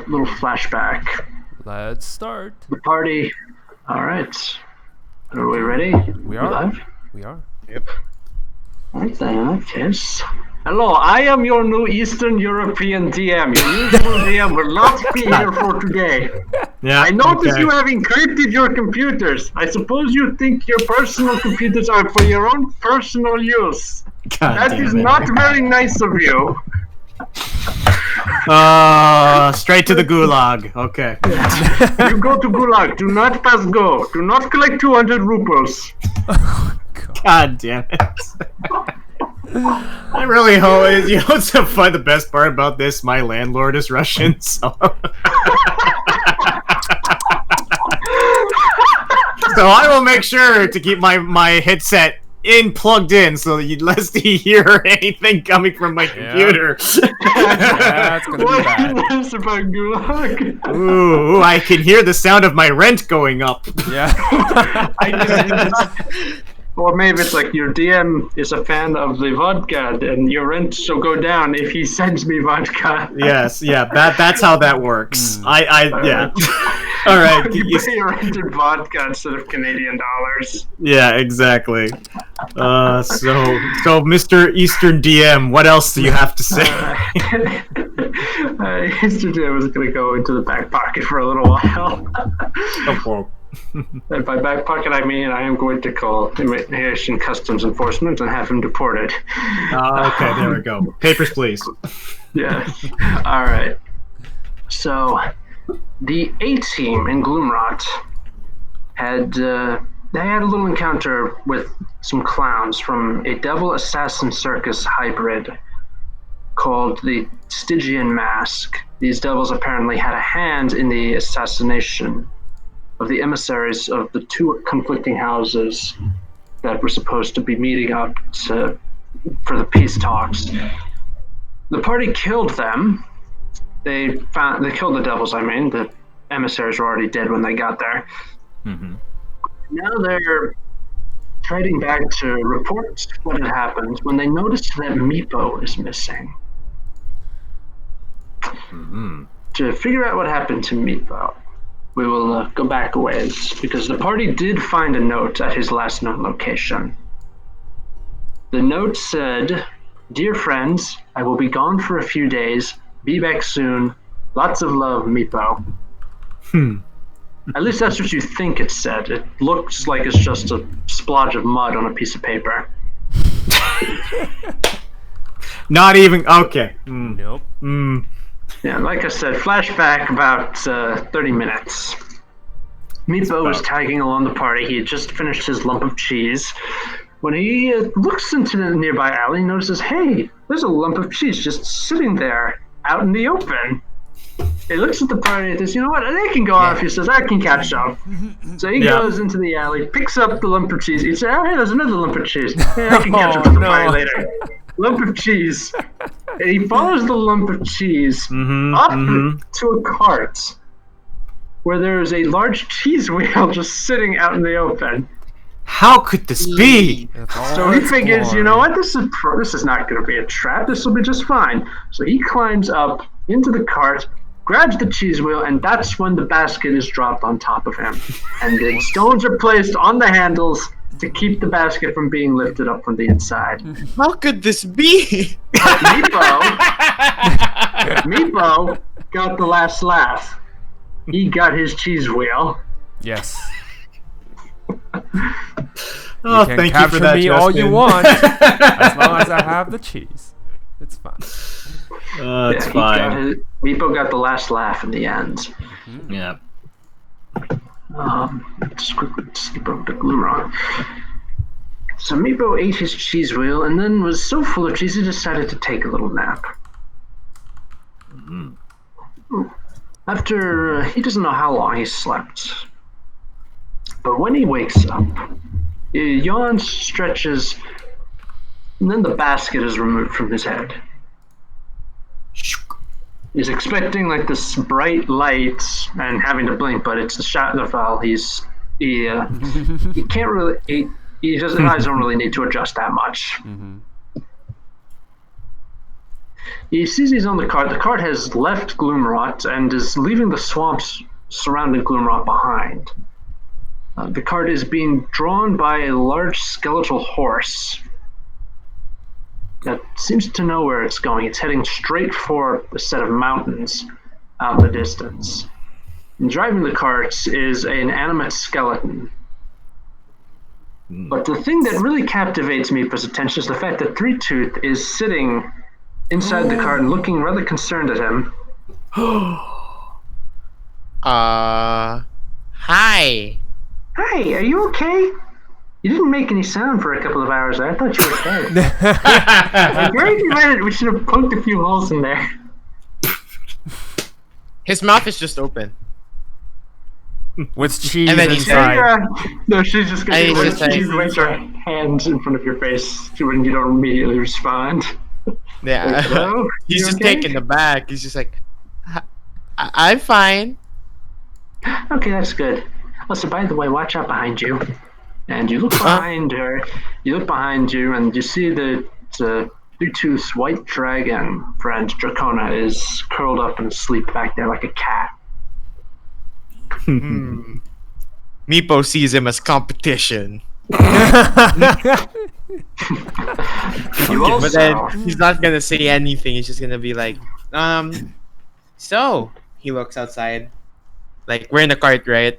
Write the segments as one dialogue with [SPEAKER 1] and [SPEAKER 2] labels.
[SPEAKER 1] little flashback.
[SPEAKER 2] Let's start.
[SPEAKER 1] The party. All right. Are we ready?
[SPEAKER 2] We are.
[SPEAKER 1] Live?
[SPEAKER 2] We are.
[SPEAKER 3] Yep.
[SPEAKER 1] All right then, in that case. Hello, I am your new Eastern European DM. Your usual DM will not be here for today.
[SPEAKER 3] Yeah.
[SPEAKER 1] I notice you have encrypted your computers. I suppose you think your personal computers are for your own personal use. That is not very nice of you.
[SPEAKER 3] Straight to the gulag. Okay.
[SPEAKER 1] You go to Gulag. Do not pass go. Do not collect 200 rubles.
[SPEAKER 3] God damn it. I really hope. You know what's the best part about this? My landlord is Russian, so. So I will make sure to keep my headset plugged in so that lest he hear anything coming from my computer.
[SPEAKER 2] That's gonna be bad.
[SPEAKER 1] What is about Gulag?
[SPEAKER 3] Ooh, I can hear the sound of my rent going up.
[SPEAKER 2] Yeah.
[SPEAKER 1] Or maybe it's like your DM is a fan of the vodka and your rent shall go down if he sends me vodka.
[SPEAKER 3] Yes, yeah, that's how that works. Yeah. All right.
[SPEAKER 1] You pay your rent in vodka instead of Canadian dollars.
[SPEAKER 3] Yeah, exactly. So Mr. Eastern DM, what else do you have to say?
[SPEAKER 1] Yesterday I was going to go into the back pocket for a little while. And by back pocket I mean I am going to call Immigration Customs Enforcement and have him deported.
[SPEAKER 3] Okay, there we go. Papers, please.
[SPEAKER 1] Yeah. All right. So, the A team in Gloomrot had they had a little encounter with some clowns from a Devil Assassin Circus hybrid called the Stygian Mask. These devils apparently had a hand in the assassination of the emissaries of the two conflicting houses that were supposed to be meeting up for the peace talks. The party killed them. They killed the devils, I mean. The emissaries were already dead when they got there.
[SPEAKER 3] Mm-hmm.
[SPEAKER 1] Now they're trading back to report what had happened when they noticed that Meepo is missing.
[SPEAKER 3] Mm-hmm.
[SPEAKER 1] To figure out what happened to Meepo, we will go back a ways, because the party did find a note at his last known location. The note said, "Dear friends, I will be gone for a few days. Be back soon. Lots of love, Meepo." At least that's what you think it said. It looks like it's just a splodge of mud on a piece of paper.
[SPEAKER 3] Not even... Okay.
[SPEAKER 2] Nope.
[SPEAKER 1] Yeah, like I said, flashback about 30 minutes. Meepo was tagging along the party. He had just finished his lump of cheese. When he looks into the nearby alley, he notices, hey, there's a lump of cheese just sitting there out in the open. He looks at the party and says, you know what, they can go off. He says, I can catch up. So he goes into the alley, picks up the lump of cheese. He says, oh, hey, there's another lump of cheese. Hey, I can catch up to the party later. Lump of cheese. And he follows the lump of cheese up to a cart where there is a large cheese wheel just sitting out in the open.
[SPEAKER 3] How could this be?
[SPEAKER 1] So he figures, you know what, this is not going to be a trap. This will be just fine. So he climbs up into the cart, grabs the cheese wheel, and that's when the basket is dropped on top of him. And the stones are placed on the handles to keep the basket from being lifted up from the inside.
[SPEAKER 4] How could this be?
[SPEAKER 1] Meepo got the last laugh. He got his cheese wheel.
[SPEAKER 2] Yes.
[SPEAKER 3] Oh,
[SPEAKER 2] You can
[SPEAKER 3] thank you
[SPEAKER 2] capture
[SPEAKER 3] for that,
[SPEAKER 2] me
[SPEAKER 3] Justin.
[SPEAKER 2] all you want, as long as I have the cheese. It's fine.
[SPEAKER 3] It's fine.
[SPEAKER 1] Meepo got the last laugh in the end.
[SPEAKER 3] Yeah.
[SPEAKER 1] Just quickly skip over to Gloomrot. So Meepo ate his cheese wheel and then was so full of cheese he decided to take a little nap. After, he doesn't know how long he slept. But when he wakes up, he yawns, stretches, and then the basket is removed from his head. He's expecting like this bright light and having to blink, but it's the Shadowfell. He can't really. His eyes don't really need to adjust that much. He sees he's on the cart. The cart has left Gloomrot and is leaving the swamps surrounding Gloomrot behind. The cart is being drawn by a large skeletal horse that seems to know where it's going. It's heading straight for a set of mountains out in the distance. And driving the cart is an animate skeleton. But the thing that really captivates Meepo's attention is the fact that Three Tooth is sitting inside the cart and looking rather concerned at him.
[SPEAKER 4] Hi.
[SPEAKER 1] Hey, are you okay? You didn't make any sound for a couple of hours there. I thought you were dead. Where you read it? We should have poked a few holes in there.
[SPEAKER 4] His mouth is just open.
[SPEAKER 2] With cheese
[SPEAKER 4] And then he's
[SPEAKER 2] inside.
[SPEAKER 1] No, she's just going
[SPEAKER 4] And he's
[SPEAKER 1] to
[SPEAKER 4] just
[SPEAKER 1] raise her hands in front of your face when you don't immediately respond.
[SPEAKER 4] Yeah.
[SPEAKER 1] Hello?
[SPEAKER 4] He's
[SPEAKER 1] You
[SPEAKER 4] just
[SPEAKER 1] okay?
[SPEAKER 4] taken aback. He's just like, I'm fine.
[SPEAKER 1] Okay, that's good. Oh, so by the way, watch out behind you. And you look behind her. You look behind you, and you see that Bluetooth's white dragon friend Dracona is curled up and asleep back there like a cat.
[SPEAKER 4] Meepo sees him as competition.
[SPEAKER 1] You
[SPEAKER 4] But
[SPEAKER 1] also,
[SPEAKER 4] then he's not gonna say anything. He's just gonna be like, so he looks outside. Like, we're in the cart, right?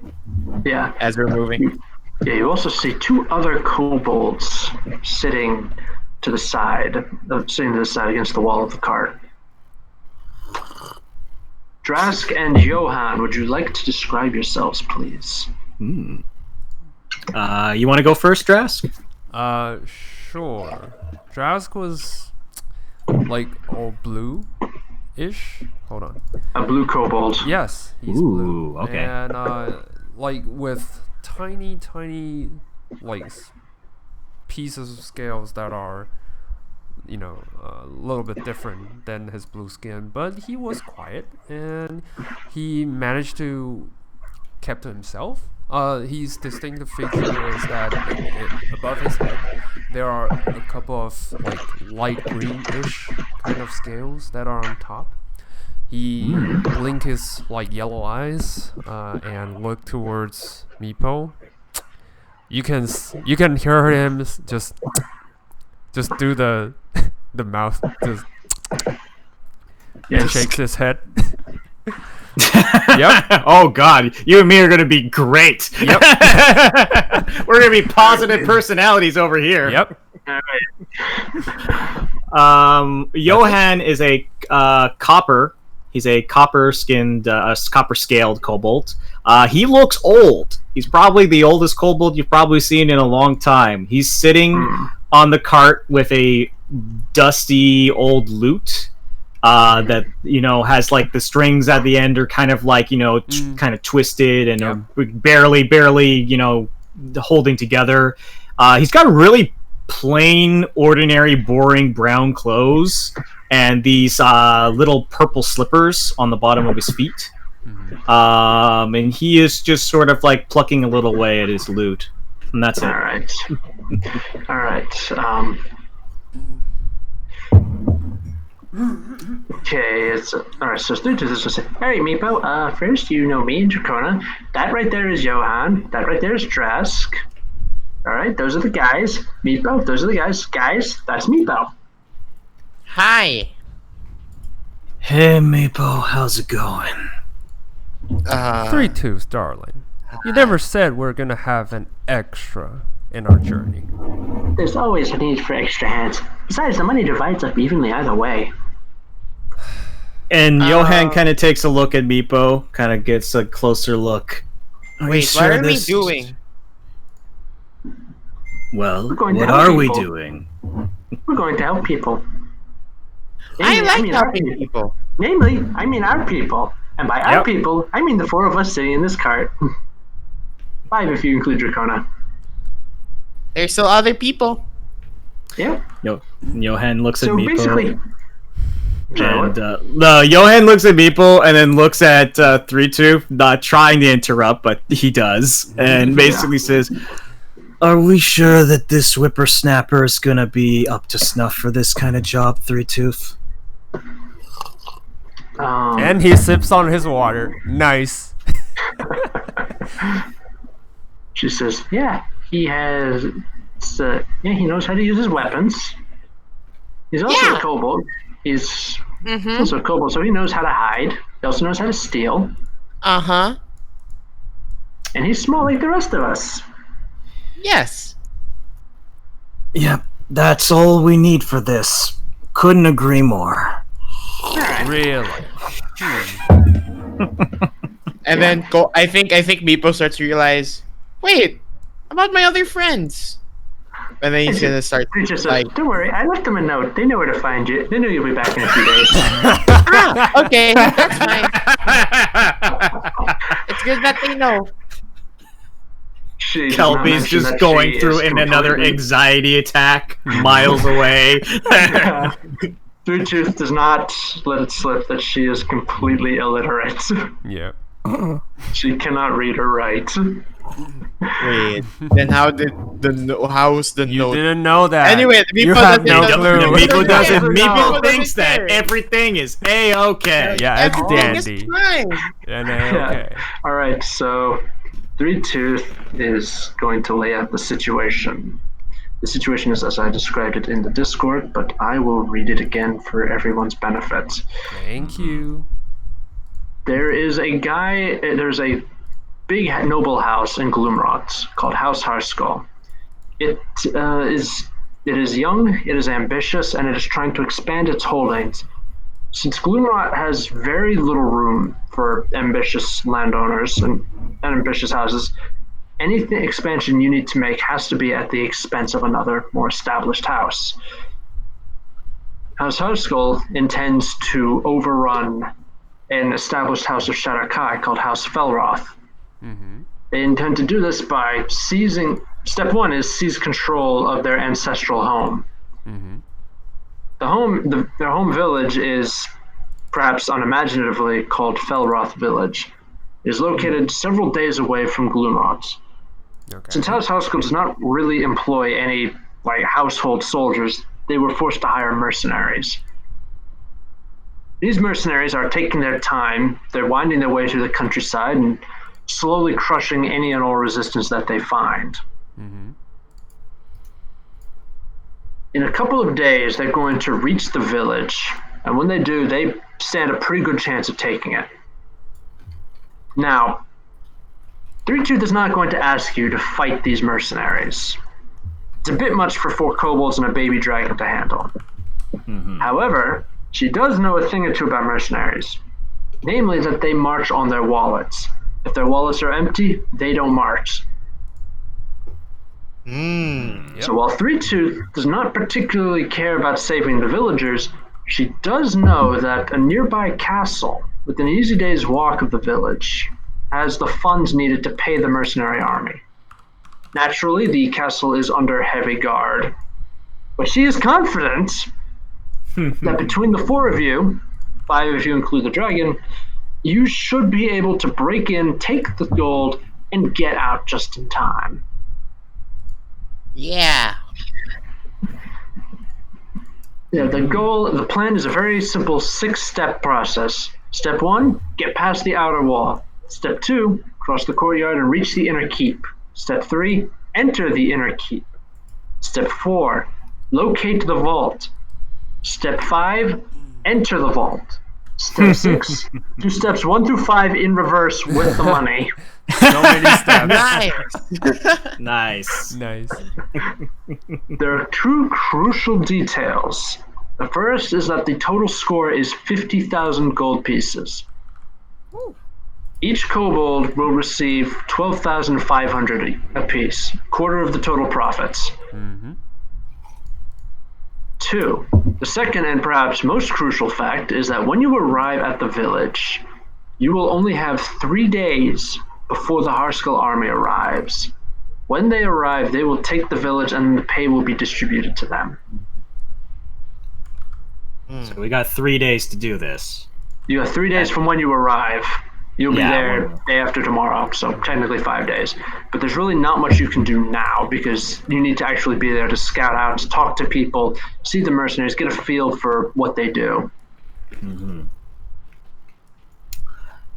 [SPEAKER 1] yeah,
[SPEAKER 4] As we're moving.
[SPEAKER 1] yeah. You also see two other kobolds sitting to the side, against the wall of the cart. Drask and Johan, would you like to describe yourselves, please?
[SPEAKER 3] You want to go first, Drask?
[SPEAKER 2] Sure. Drask was like all blue-ish. Hold on.
[SPEAKER 1] A blue kobold.
[SPEAKER 2] Yes, he's
[SPEAKER 3] Ooh,
[SPEAKER 2] blue.
[SPEAKER 3] okay.
[SPEAKER 2] And like with tiny, like pieces of scales that are, you know, a little bit different than his blue skin. But he was quiet, and he managed to keep to himself. His distinctive feature is that above his head there are a couple of like light greenish kind of scales that are on top. He blinked his like yellow eyes and looked towards Meepo. You can hear him just do the mouth just
[SPEAKER 1] Yes.
[SPEAKER 2] shakes his head. Yep.
[SPEAKER 3] Oh God, you and me are gonna be great.
[SPEAKER 2] Yep.
[SPEAKER 3] We're gonna be positive personalities over here.
[SPEAKER 2] Yep.
[SPEAKER 1] All right.
[SPEAKER 3] Johan is a copper. He's a copper-skinned, copper-scaled kobold. He looks old. He's probably the oldest kobold you've probably seen in a long time. He's sitting on the cart with a dusty old lute that, you know, has like the strings at the end are kind of like, you know, kind of twisted and are barely, you know, holding together. He's got really plain, ordinary, boring brown clothes and these little purple slippers on the bottom of his feet. And he is just sort of like plucking a little away at his lute. And that's it.
[SPEAKER 1] All right. All right. Okay, it's all right. So Three Tooth is just say, "All right, Meepo. First, you know me and Dracona. That right there is Johan. That right there is Drask. All right, those are the guys. Meepo, those are the guys. Guys, that's Meepo.
[SPEAKER 4] Hi.
[SPEAKER 3] Hey, Meepo, how's it going?
[SPEAKER 2] Three Tooth, darling. You never said we're gonna have an extra in our journey.
[SPEAKER 1] There's always a need for extra hands. Besides, the money divides up evenly either way."
[SPEAKER 3] And Johan kind of takes a look at Meepo, kind of gets a closer look.
[SPEAKER 4] Wait, what are we doing?
[SPEAKER 3] Well,
[SPEAKER 1] We're going to
[SPEAKER 3] what
[SPEAKER 1] help
[SPEAKER 3] are we
[SPEAKER 1] people.
[SPEAKER 3] doing?
[SPEAKER 1] We're going to help people.
[SPEAKER 4] I
[SPEAKER 1] Namely,
[SPEAKER 4] like
[SPEAKER 1] mean our
[SPEAKER 4] helping people.
[SPEAKER 1] Namely, I mean our people. And by our people, I mean the four of us sitting in this cart. 5 if you include Dracona.
[SPEAKER 4] There's still other people.
[SPEAKER 1] Yeah.
[SPEAKER 3] Johan looks at
[SPEAKER 1] So
[SPEAKER 3] Meepo.
[SPEAKER 1] basically...
[SPEAKER 3] And Johan looks at Meepo and then looks at Three Tooth, not trying to interrupt, but he does, and basically says, "Are we sure that this whippersnapper is gonna be up to snuff for this kind of job, Three Tooth?"
[SPEAKER 2] And he sips on his water. Nice.
[SPEAKER 1] She says, "Yeah, he has. He knows how to use his weapons. He's also a kobold. He's also a kobold, so he knows how to hide. He also knows how to steal.
[SPEAKER 4] Uh-huh.
[SPEAKER 1] And he's small like the rest of us."
[SPEAKER 4] Yes.
[SPEAKER 3] Yep, that's all we need for this. Couldn't agree more.
[SPEAKER 2] Really?
[SPEAKER 4] And then I think Meepo starts to realize, wait, about my other friends. And then he's gonna start
[SPEAKER 1] Creature says,
[SPEAKER 4] like,
[SPEAKER 1] "Don't worry, I left them a note. They know where to find you. They know you'll be back in a few days."
[SPEAKER 4] okay, that's fine. It's good that they know.
[SPEAKER 1] She does not
[SPEAKER 3] Kelby's
[SPEAKER 1] mention
[SPEAKER 3] just
[SPEAKER 1] that
[SPEAKER 3] going
[SPEAKER 1] she
[SPEAKER 3] through
[SPEAKER 1] is
[SPEAKER 3] in another
[SPEAKER 1] completely-
[SPEAKER 3] anxiety attack miles away.
[SPEAKER 1] Three Tooth does not let it slip that she is completely illiterate.
[SPEAKER 2] Yeah.
[SPEAKER 1] She cannot read or write.
[SPEAKER 4] Wait, then how's the
[SPEAKER 2] You
[SPEAKER 4] note?
[SPEAKER 2] didn't know that.
[SPEAKER 4] Anyway,
[SPEAKER 2] you
[SPEAKER 4] Meepo
[SPEAKER 2] have
[SPEAKER 4] doesn't
[SPEAKER 2] no
[SPEAKER 4] know.
[SPEAKER 2] clue.
[SPEAKER 3] Meepo doesn't.
[SPEAKER 1] Meepo
[SPEAKER 3] Meepo
[SPEAKER 1] doesn't
[SPEAKER 3] thinks that
[SPEAKER 4] care.
[SPEAKER 3] everything is a-okay.
[SPEAKER 2] Yeah, it's
[SPEAKER 4] Everything is
[SPEAKER 2] dandy.
[SPEAKER 4] fine.
[SPEAKER 2] And
[SPEAKER 1] Yeah.
[SPEAKER 2] okay.
[SPEAKER 1] All right, so Three Tooth is going to lay out the situation. The situation is as I described it in the Discord, but I will read it again for everyone's benefit.
[SPEAKER 2] Thank you.
[SPEAKER 1] There's a big noble house in Gloomrot called House Harskull. It is young, it is ambitious, and it is trying to expand its holdings. Since Gloomrot has very little room for ambitious landowners and ambitious houses, anything expansion you need to make has to be at the expense of another, more established house. House Harskull intends to overrun an established house of Shadar-kai called House Felroth. They intend to do this by seizing. Step one is seize control of their ancestral home. Their home village is perhaps unimaginatively called Felroth Village. It is located several days away from Gloomrot.
[SPEAKER 2] Okay.
[SPEAKER 1] Since House Harskull does not really employ any household soldiers, they were forced to hire mercenaries. These mercenaries are taking their time. They're winding their way through the countryside and slowly crushing any and all resistance that they find. In a couple of days, they're going to reach the village, and when they do, they stand a pretty good chance of taking it. Now, Three Tooth is not going to ask you to fight these mercenaries. It's a bit much for 4 kobolds and a baby dragon to handle. However, she does know a thing or two about mercenaries. Namely, that they march on their wallets. If their wallets are empty, they don't march. So while Three Tooth does not particularly care about saving the villagers, she does know that a nearby castle, within an easy day's walk of the village, has the funds needed to pay the mercenary army. Naturally, the castle is under heavy guard, but she is confident that between the 4 of you, 5 if you include the dragon, you should be able to break in, take the gold, and get out just in time.
[SPEAKER 4] Yeah.
[SPEAKER 1] Yeah, the plan is a very simple 6-step process. Step 1, get past the outer wall. Step 2, cross the courtyard and reach the inner keep. Step 3, enter the inner keep. Step 4, locate the vault. Step 5, enter the vault. Step 6, do steps 1 through 5 in reverse with the money.
[SPEAKER 2] So many steps.
[SPEAKER 4] Nice.
[SPEAKER 3] Nice.
[SPEAKER 2] Nice.
[SPEAKER 1] There are 2 crucial details. The first is that the total score is 50,000 gold pieces. Each kobold will receive 12,500 apiece, quarter of the total profits. 2, the second and perhaps most crucial fact is that when you arrive at the village, you will only have 3 days before the Harskull army arrives. When they arrive, they will take the village and the pay will be distributed to them.
[SPEAKER 3] So we got 3 days to do this.
[SPEAKER 1] You have 3 days from when you arrive. You'll be
[SPEAKER 3] Yeah,
[SPEAKER 1] there
[SPEAKER 3] well-
[SPEAKER 1] day after tomorrow, so technically 5 days. But there's really not much you can do now because you need to actually be there to scout out, to talk to people, see the mercenaries, get a feel for what they do.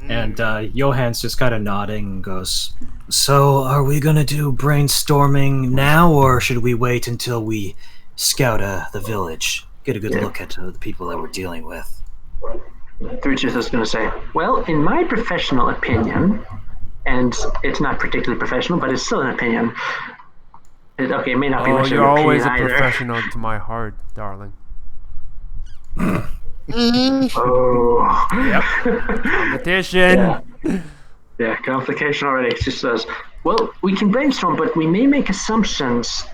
[SPEAKER 3] And Johann's just kind of nodding and goes, "So, are we gonna do brainstorming now, or should we wait until we scout the village, get a good look at the people that we're dealing with?"
[SPEAKER 1] Three Tooth is going to say, well, in my professional opinion, and it's not particularly professional, but it's still an opinion. It may not be
[SPEAKER 2] Oh,
[SPEAKER 1] much of
[SPEAKER 2] you're
[SPEAKER 1] an
[SPEAKER 2] always a
[SPEAKER 1] opinion either.
[SPEAKER 2] professional to my heart, darling.
[SPEAKER 1] Oh.
[SPEAKER 2] Yep. Competition.
[SPEAKER 1] Yeah, complication already. She says, well, we can brainstorm, but we may make assumptions.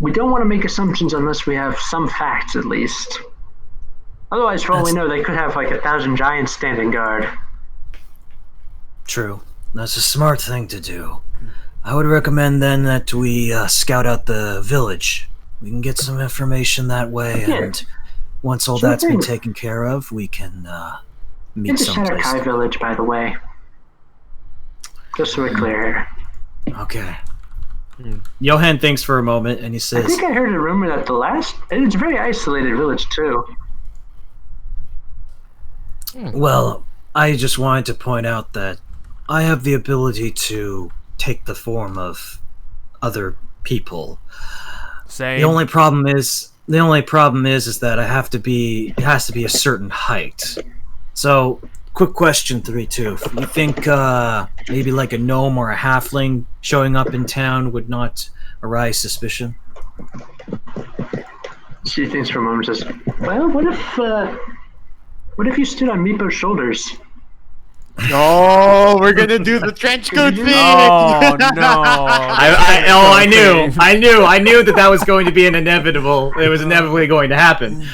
[SPEAKER 1] We don't want to make assumptions unless we have some facts, at least. Otherwise, for all we know, they could have like 1,000 giants standing guard.
[SPEAKER 3] True. That's a smart thing to do. I would recommend then that we scout out the village. We can get some information that way, and once all that's been taken care of, we can meet someplace.
[SPEAKER 1] It's a Shadowkai village, by the way. Just so we're clear.
[SPEAKER 3] Okay. Johann thinks for a moment, and he says,
[SPEAKER 1] I think I heard a rumor that it's a very isolated village, too.
[SPEAKER 3] well, I just wanted to point out that I have the ability to take the form of other people.
[SPEAKER 2] Same.
[SPEAKER 3] The only problem is that it has to be a certain height. So, quick question, 3-2. You think maybe like a gnome or a halfling showing up in town would not arouse suspicion?
[SPEAKER 1] She thinks for a moment and says, well, what if you stood on Meepo's shoulders?
[SPEAKER 4] Oh, we're gonna do the trench coat thing.
[SPEAKER 2] Oh no!
[SPEAKER 3] I knew that was going to be an inevitable. It was inevitably going to happen.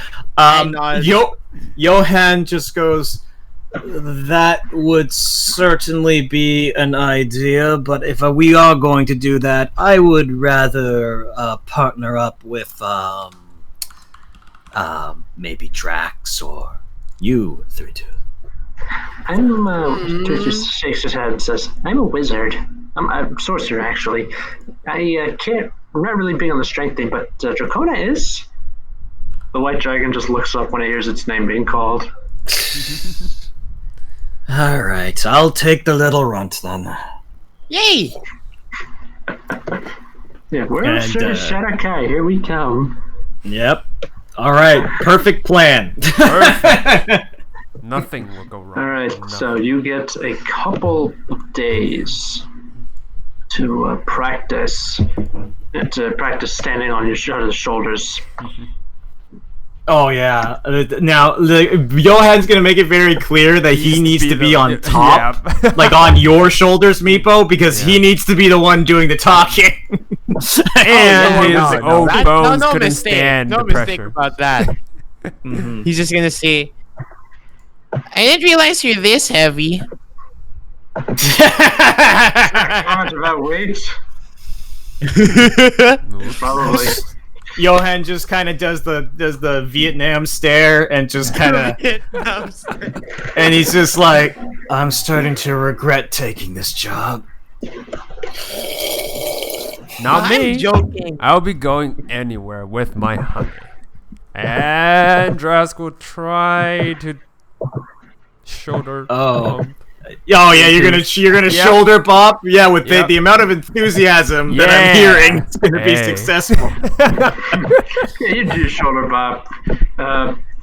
[SPEAKER 3] Johann just goes, that would certainly be an idea, but if we are going to do that, I would rather partner up with maybe Drax or you, 3-2.
[SPEAKER 1] Just shakes his head and says, I'm a wizard. I'm a sorcerer, actually. I'm not really big on the strength thing, but Dracona is. The white dragon just looks up when it hears its name being called.
[SPEAKER 3] Alright, I'll take the little runt then.
[SPEAKER 4] Yay!
[SPEAKER 1] Yeah, we're Shadowkai. Here we come.
[SPEAKER 3] Yep. Alright, perfect plan.
[SPEAKER 2] Perfect. Nothing will go wrong.
[SPEAKER 1] All right, so you get a couple of days to practice standing on your shoulders.
[SPEAKER 3] Oh yeah. Now, Johann's gonna make it very clear that he needs to be on top, like on your shoulders, Meepo, because he needs to be the one doing the talking.
[SPEAKER 2] And his old bones
[SPEAKER 4] no
[SPEAKER 2] couldn't
[SPEAKER 4] mistake.
[SPEAKER 2] stand
[SPEAKER 4] No
[SPEAKER 2] the
[SPEAKER 4] mistake
[SPEAKER 2] pressure.
[SPEAKER 4] about that. He's just gonna say, I didn't realize you're this heavy.
[SPEAKER 1] Comment about weight? Probably.
[SPEAKER 3] Johann just kind of does the Vietnam stare and just kind of, and he's just like, I'm starting to regret taking this job.
[SPEAKER 2] Not me.
[SPEAKER 4] I'm joking.
[SPEAKER 2] I'll be going anywhere with my honey. And Drask will try to shoulder.
[SPEAKER 3] Oh yeah, you're gonna shoulder bop. Yeah, with the amount of enthusiasm that I'm hearing, it's gonna be successful.
[SPEAKER 1] Yeah, you do shoulder bop.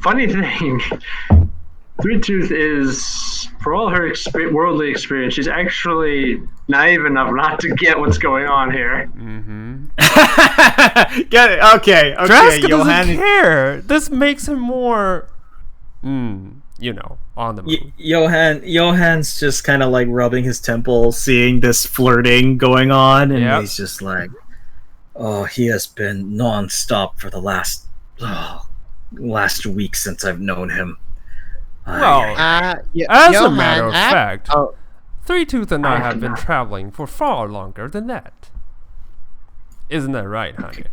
[SPEAKER 1] Funny thing, 3-Tooth is, for all her worldly experience, she's actually naive enough not to get what's going on here.
[SPEAKER 3] Get it? Okay.
[SPEAKER 2] Drask doesn't care. This makes him more, on the move.
[SPEAKER 3] Johann's just kind of like rubbing his temple, seeing this flirting going on, and he's just like, oh, he has been non-stop for the last week since I've known him.
[SPEAKER 2] Well, as a matter of fact, 3-Tooth and I have been traveling for far longer than that. Isn't that right, honey?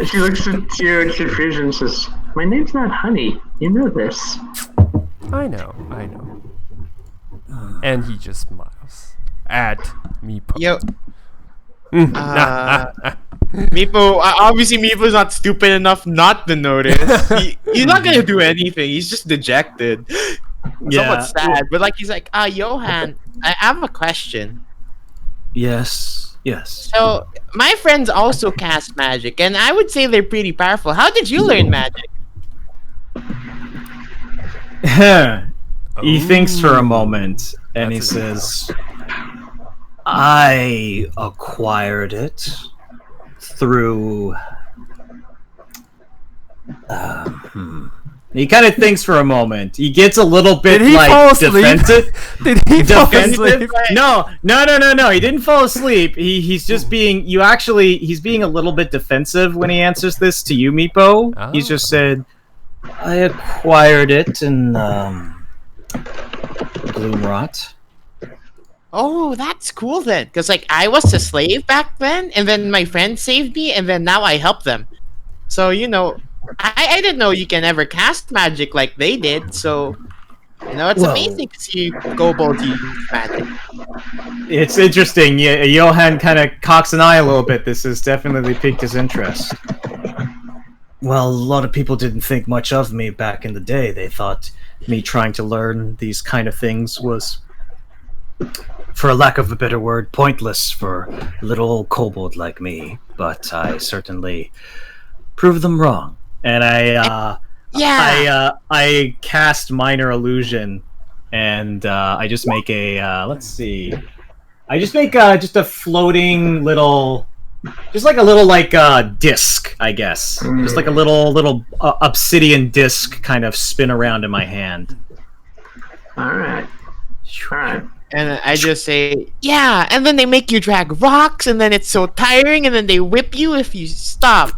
[SPEAKER 1] She looks at you in confusion and says, my name's not Honey. You know this.
[SPEAKER 2] I know. And he just smiles at Meepo.
[SPEAKER 4] Yo. Meepo, obviously Meepo's not stupid enough not to notice. He's not gonna do anything. He's just dejected. Somewhat sad, but like he's like, Johan, I have a question.
[SPEAKER 3] Yes.
[SPEAKER 4] So my friends also cast magic, and I would say they're pretty powerful. How did you learn magic?
[SPEAKER 3] He thinks for a moment, and he
[SPEAKER 2] That's a
[SPEAKER 3] says, I acquired it through... He kind of thinks for a moment. He gets a little bit
[SPEAKER 2] Did he fall
[SPEAKER 3] like
[SPEAKER 2] asleep?
[SPEAKER 3] defensive.
[SPEAKER 2] Did he fall
[SPEAKER 3] Defensive?
[SPEAKER 2] asleep?
[SPEAKER 3] No. He didn't fall asleep. He's just being. He's being a little bit defensive when he answers this to you, Meepo.
[SPEAKER 2] Oh.
[SPEAKER 3] He's just said, "I acquired it in Gloomrot."
[SPEAKER 4] Oh, that's cool then. Because like I was a slave back then, and then my friend saved me, and then now I help them. So I didn't know you can ever cast magic like they did. So it's
[SPEAKER 3] Well-
[SPEAKER 4] amazing to see Kobold use magic.
[SPEAKER 3] It's interesting. Yeah, Johan kind of cocks an eye a little bit. This has definitely piqued his interest. Well, a lot of people didn't think much of me back in the day. They thought me trying to learn these kind of things was, for a lack of a better word, pointless for a little old kobold like me. But I certainly proved them wrong. And I cast Minor Illusion, and I just make a let's see, I just make just a floating little, just like a little disc, I guess, just like a little obsidian disc kind of spin around in my hand.
[SPEAKER 1] All right.
[SPEAKER 4] And I just say, yeah, and then they make you drag rocks, and then it's so tiring, and then they whip you if you stop.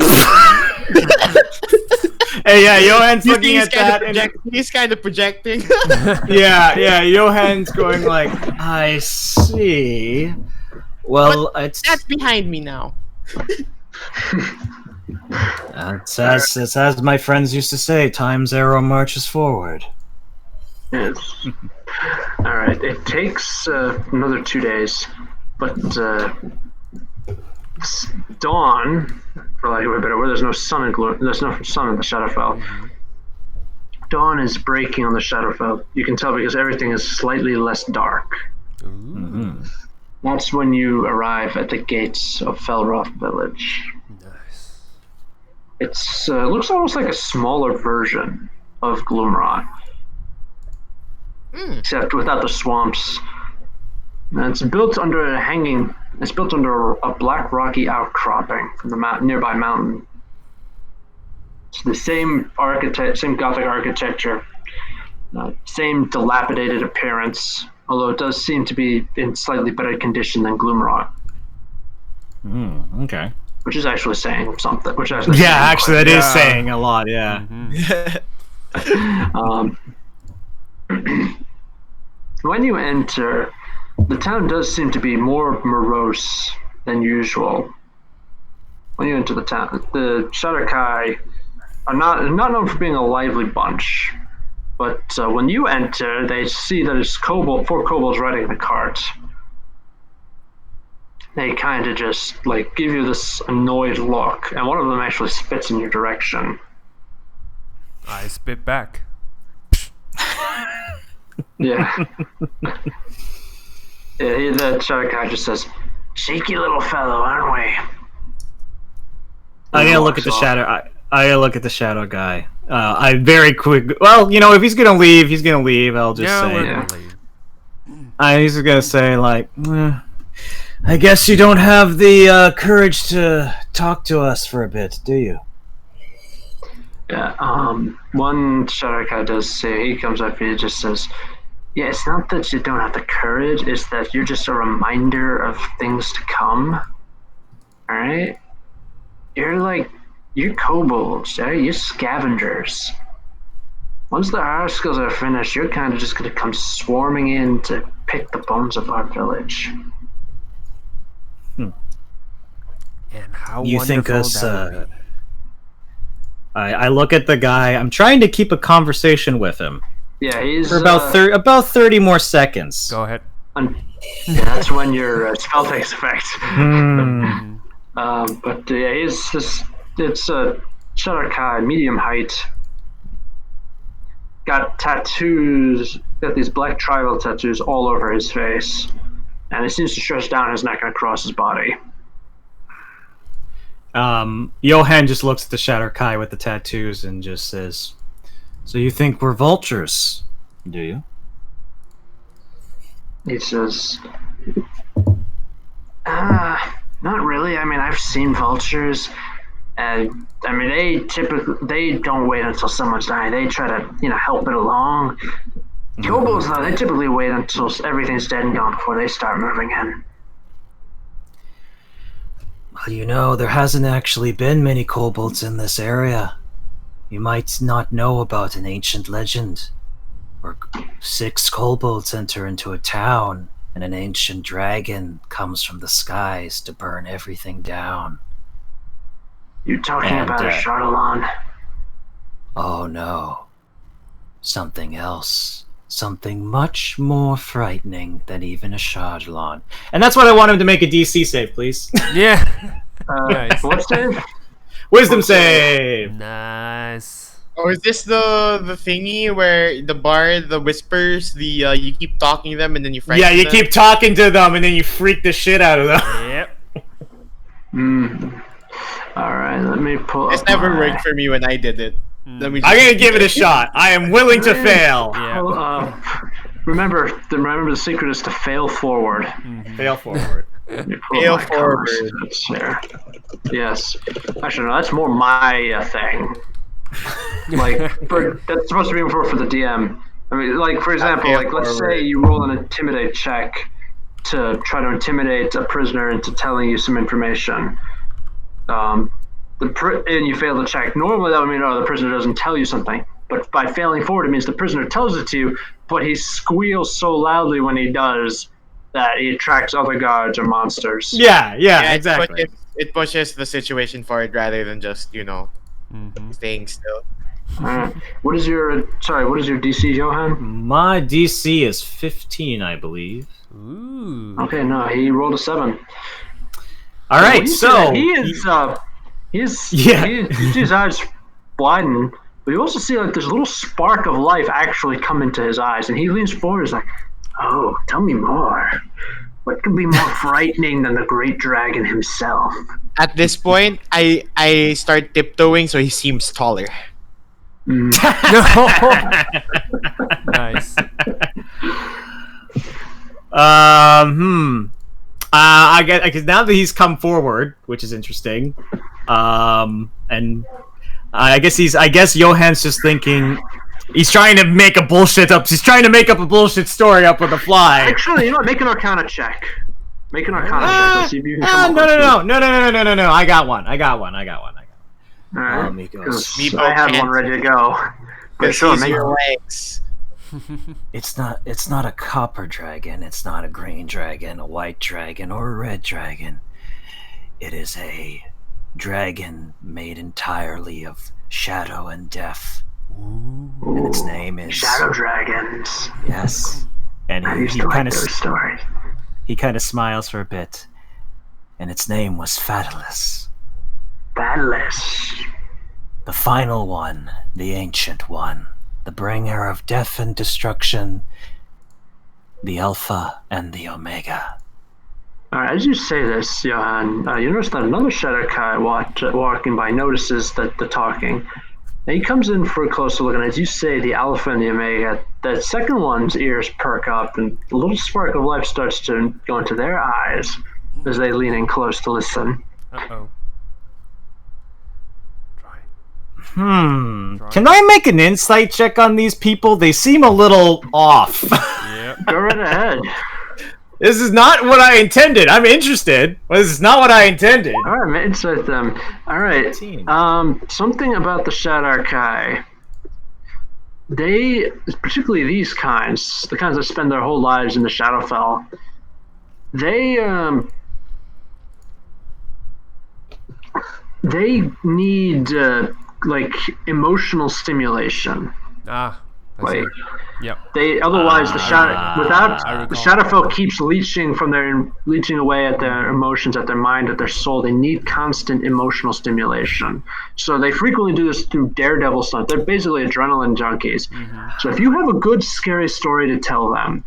[SPEAKER 3] Hey, yeah, Johan's looking at that, and
[SPEAKER 4] He's kind of projecting.
[SPEAKER 3] yeah, Johan's going like, I see. Well,
[SPEAKER 4] That's behind me now.
[SPEAKER 3] it's as my friends used to say, time's arrow marches forward.
[SPEAKER 1] Yes. All right. It takes another 2 days, but dawn, for lack of a better word, there's no sun in there's no sun in the Shadowfell. Dawn is breaking on the Shadowfell. You can tell because everything is slightly less dark. That's when you arrive at the gates of Felroth Village.
[SPEAKER 2] Nice.
[SPEAKER 1] It's looks almost like a smaller version of Gloomrot, except without the swamps. And it's built under a black rocky outcropping from the nearby mountain. It's the same Gothic architecture, same dilapidated appearance, although it does seem to be in slightly better condition than Gloomrot.
[SPEAKER 3] Okay.
[SPEAKER 1] Which is actually saying something.
[SPEAKER 3] That is saying a lot. Yeah.
[SPEAKER 1] When you enter, the town does seem to be more morose than usual. When you enter the town, the Shadowkai are not known for being a lively bunch, but when you enter, they see that it's four kobolds riding the cart. They kind of just give you this annoyed look, and one of them actually spits in your direction.
[SPEAKER 2] I spit back.
[SPEAKER 1] Yeah. The Shadowkai just says, "Cheeky little fellow, aren't we?"
[SPEAKER 3] I gotta look at the shadow. I gotta look at the shadow guy. I very quick. Well, if he's gonna leave, he's gonna leave. I'll just say.
[SPEAKER 2] We're gonna leave.
[SPEAKER 3] He's just gonna say I guess you don't have the courage to talk to us for a bit, do you?
[SPEAKER 1] Yeah. One Shadowkai does say, he comes up and he just says, "Yeah, it's not that you don't have the courage; it's that you're just a reminder of things to come. All right? You're kobolds, yeah? You're scavengers. Once the Haskells are finished, you're kind of just going to come swarming in to pick the bones of our village."
[SPEAKER 2] And how
[SPEAKER 3] You think
[SPEAKER 2] wonderful
[SPEAKER 3] us?
[SPEAKER 2] that would be.
[SPEAKER 3] I look at the guy. I'm trying to keep a conversation with him
[SPEAKER 1] Yeah, he's
[SPEAKER 3] for about 30 more seconds.
[SPEAKER 2] Go ahead.
[SPEAKER 1] that's when your spell takes effect. But yeah, it's a Shadow Kai, medium height. Got tattoos, got these black tribal tattoos all over his face. And he seems to stretch down his neck and across his body.
[SPEAKER 3] Johan just looks at the Shadow Kai with the tattoos and just says, "So you think we're vultures, do you?"
[SPEAKER 1] He says, not really. I mean, I've seen vultures. And I mean, they don't wait until someone's dying. They try to help it along. Kobolds though, they typically wait until everything's dead and gone before they start moving in.
[SPEAKER 5] Well, there hasn't actually been many kobolds in this area. You might not know about an ancient legend where 6 kobolds enter into a town and an ancient dragon comes from the skies to burn everything down.
[SPEAKER 1] You talking about a Shardalon?
[SPEAKER 5] Oh no. Something else. Something much more frightening than even a Shardalon.
[SPEAKER 3] And that's what I want him to make a DC save, please.
[SPEAKER 2] Yeah.
[SPEAKER 1] Nice. What save?
[SPEAKER 3] Wisdom save!
[SPEAKER 2] Nice.
[SPEAKER 4] Or is this the thingy where the whispers, you keep talking to them and then you frighten
[SPEAKER 3] Yeah, you
[SPEAKER 4] them?
[SPEAKER 3] keep talking to them and then you freak the shit out of them.
[SPEAKER 2] Yep.
[SPEAKER 1] Alright, let me pull
[SPEAKER 4] This
[SPEAKER 1] up
[SPEAKER 4] never
[SPEAKER 1] my...
[SPEAKER 4] worked for me when I did it. Let me
[SPEAKER 3] I'm gonna give it a shot. I am willing to fail.
[SPEAKER 2] Yeah.
[SPEAKER 1] Remember the secret is to fail forward.
[SPEAKER 3] Fail forward.
[SPEAKER 4] Fail forward.
[SPEAKER 1] Here. Yes. Actually, no, that's more my thing. That's supposed to be for the DM. I mean, like, for example,
[SPEAKER 4] fail
[SPEAKER 1] like, let's
[SPEAKER 4] forward.
[SPEAKER 1] say you roll an intimidate check to try to intimidate a prisoner into telling you some information. And you fail the check. Normally that would mean, the prisoner doesn't tell you something. But by failing forward, it means the prisoner tells it to you, but he squeals so loudly when he does that he attracts other guards or monsters.
[SPEAKER 3] Yeah, exactly.
[SPEAKER 4] It pushes the situation forward rather than just, staying still.
[SPEAKER 1] What is your DC, Johan?
[SPEAKER 3] My DC is 15, I believe.
[SPEAKER 2] Ooh.
[SPEAKER 1] Okay, no, he rolled a 7.
[SPEAKER 3] All right, so
[SPEAKER 1] you see his eyes widen, but you also see like there's a little spark of life actually come into his eyes, and he leans forward. He's like, "Oh, tell me more. What could be more frightening than the great dragon himself?"
[SPEAKER 4] At this point, I start tiptoeing so he seems taller.
[SPEAKER 2] Nice.
[SPEAKER 3] I guess now that he's come forward, which is interesting, and I guess Johan's just thinking he's trying to make a bullshit up. He's trying to make up a bullshit story up on the fly.
[SPEAKER 1] Actually, make an Arcana check. Make an Arcana check. Let's see if you can come
[SPEAKER 3] No. I got one.
[SPEAKER 1] All right.
[SPEAKER 5] Amigos.
[SPEAKER 4] Meepo
[SPEAKER 1] I had
[SPEAKER 4] can't.
[SPEAKER 1] one ready to go. But
[SPEAKER 4] Because
[SPEAKER 1] sure,
[SPEAKER 4] he's
[SPEAKER 1] make
[SPEAKER 4] your legs.
[SPEAKER 5] It's not a copper dragon, it's not a green dragon, a white dragon, or a red dragon. It is a dragon made entirely of shadow and death. And its name is
[SPEAKER 1] Shadow Dragons.
[SPEAKER 5] Yes. And
[SPEAKER 1] I used
[SPEAKER 5] he
[SPEAKER 1] to like
[SPEAKER 5] kind of
[SPEAKER 1] those stories.
[SPEAKER 5] he kind of smiles for a bit. And its name was Fatalis.
[SPEAKER 1] Battleish.
[SPEAKER 5] The final one, the ancient one, the bringer of death and destruction, the Alpha and the Omega.
[SPEAKER 1] Alright, as you say this, Johan, you notice that another Shadow Kai walking by notices that the talking. And he comes in for a closer look, and as you say the Alpha and the Omega, the second one's ears perk up, and a little spark of life starts to go into their eyes as they lean in close to listen.
[SPEAKER 2] Uh-oh.
[SPEAKER 3] Can I make an insight check on these people? They seem a little off.
[SPEAKER 2] Yep.
[SPEAKER 1] Go right ahead.
[SPEAKER 3] This is not what I intended. I'm interested, but this is not what I intended.
[SPEAKER 1] All right, man, insert them. All right.
[SPEAKER 3] 18.
[SPEAKER 1] Something about the Shadow Kai. They, particularly these kinds, the kinds that spend their whole lives in the Shadowfell, they need like emotional stimulation.
[SPEAKER 2] Ah. I see.
[SPEAKER 1] Like
[SPEAKER 2] Yep.
[SPEAKER 1] they otherwise the shadow
[SPEAKER 2] I
[SPEAKER 1] without the
[SPEAKER 2] recall.
[SPEAKER 1] Shadowfell keeps leeching away at their emotions, at their mind, at their soul. They need constant emotional stimulation. So they frequently do this through daredevil stunt. They're basically adrenaline junkies. So if you have a good scary story to tell them,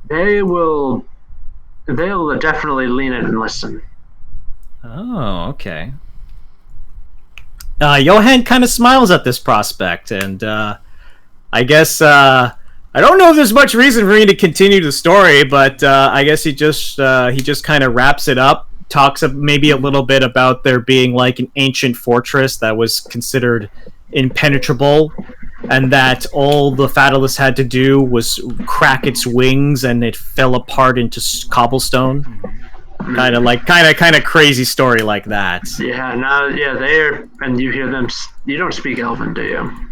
[SPEAKER 1] they'll definitely lean in and listen.
[SPEAKER 3] Oh, okay. Johan kind of smiles at this prospect, and I guess I don't know if there's much reason for me to continue the story, but I guess he just kind of wraps it up, talks maybe a little bit about there being like an ancient fortress that was considered impenetrable, and that all the Fatalis had to do was crack its wings, and it fell apart into cobblestone. Kind of crazy story like that.
[SPEAKER 1] Yeah, they're and you hear them. You don't speak Elven, do you?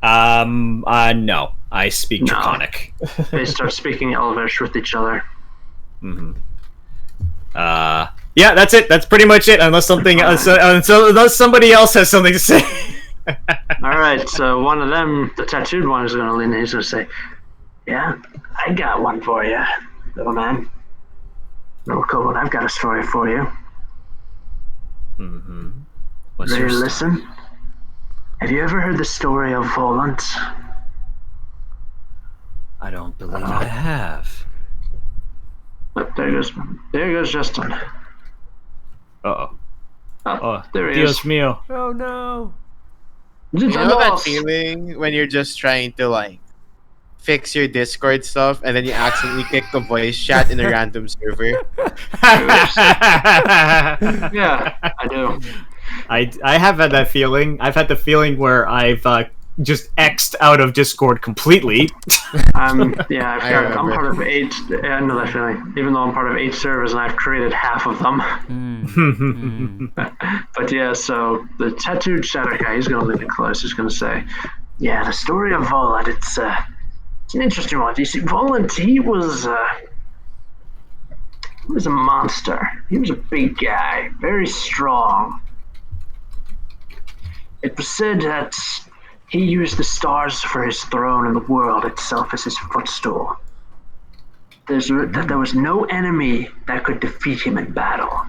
[SPEAKER 3] No, I speak
[SPEAKER 1] No.
[SPEAKER 3] Draconic.
[SPEAKER 1] They start speaking Elvish with each other.
[SPEAKER 3] Yeah, that's it. That's pretty much it. Unless unless somebody else has something to say.
[SPEAKER 1] All right, so one of them, the tattooed one, is going to lean in. He's going to say, "Yeah, I got one for you, little man. Little Kobold, I've got a story for you.
[SPEAKER 3] What's
[SPEAKER 1] Ready
[SPEAKER 3] your
[SPEAKER 1] to
[SPEAKER 3] story?
[SPEAKER 1] listen? Have you ever heard the story of Volant?"
[SPEAKER 5] I don't believe I have.
[SPEAKER 1] Oh, there goes Justin.
[SPEAKER 3] Uh-oh.
[SPEAKER 1] Oh, there he
[SPEAKER 3] Dios
[SPEAKER 1] is.
[SPEAKER 3] mío.
[SPEAKER 2] Oh no.
[SPEAKER 4] You know that feeling when you're just trying to like fix your Discord stuff and then you accidentally click the voice chat in a random server?
[SPEAKER 1] Yeah, I do.
[SPEAKER 3] I have had that feeling. I've had the feeling where I've just X'd out of Discord completely.
[SPEAKER 1] I'm
[SPEAKER 4] I
[SPEAKER 1] part of
[SPEAKER 4] remember.
[SPEAKER 1] 8. I know that feeling. Even though I'm part of 8 servers and I've created half of them. But yeah, so the tattooed shadow guy, he's going to lean in close. He's going to say, "Yeah, the story of Volant, it's an interesting one. You see, Volant, he was a monster. He was a big guy, very strong. It was said that he used the stars for his throne and the world itself as his footstool. That there was no enemy that could defeat him in battle.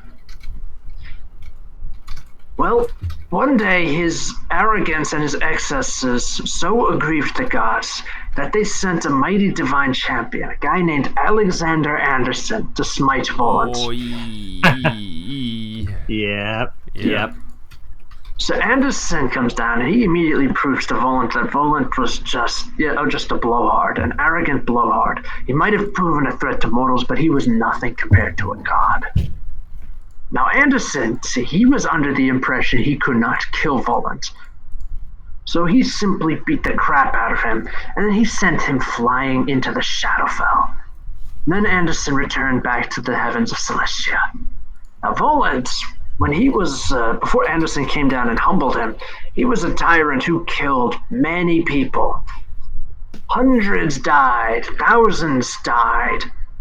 [SPEAKER 1] Well, one day his arrogance and his excesses so aggrieved the gods that they sent a mighty divine champion, a guy named Alexander Anderson, to smite Volant.
[SPEAKER 2] Oh,
[SPEAKER 3] Yep.
[SPEAKER 1] So Anderson comes down and he immediately proves to Volant that Volant was just a blowhard, an arrogant blowhard. He might have proven a threat to mortals, but he was nothing compared to a god. Now Anderson, he was under the impression he could not kill Volant. So he simply beat the crap out of him, and then he sent him flying into the Shadowfell. Then Anderson returned back to the heavens of Celestia. Now Volant, when he was, before Anderson came down and humbled him, he was a tyrant who killed many people. Hundreds died, thousands died.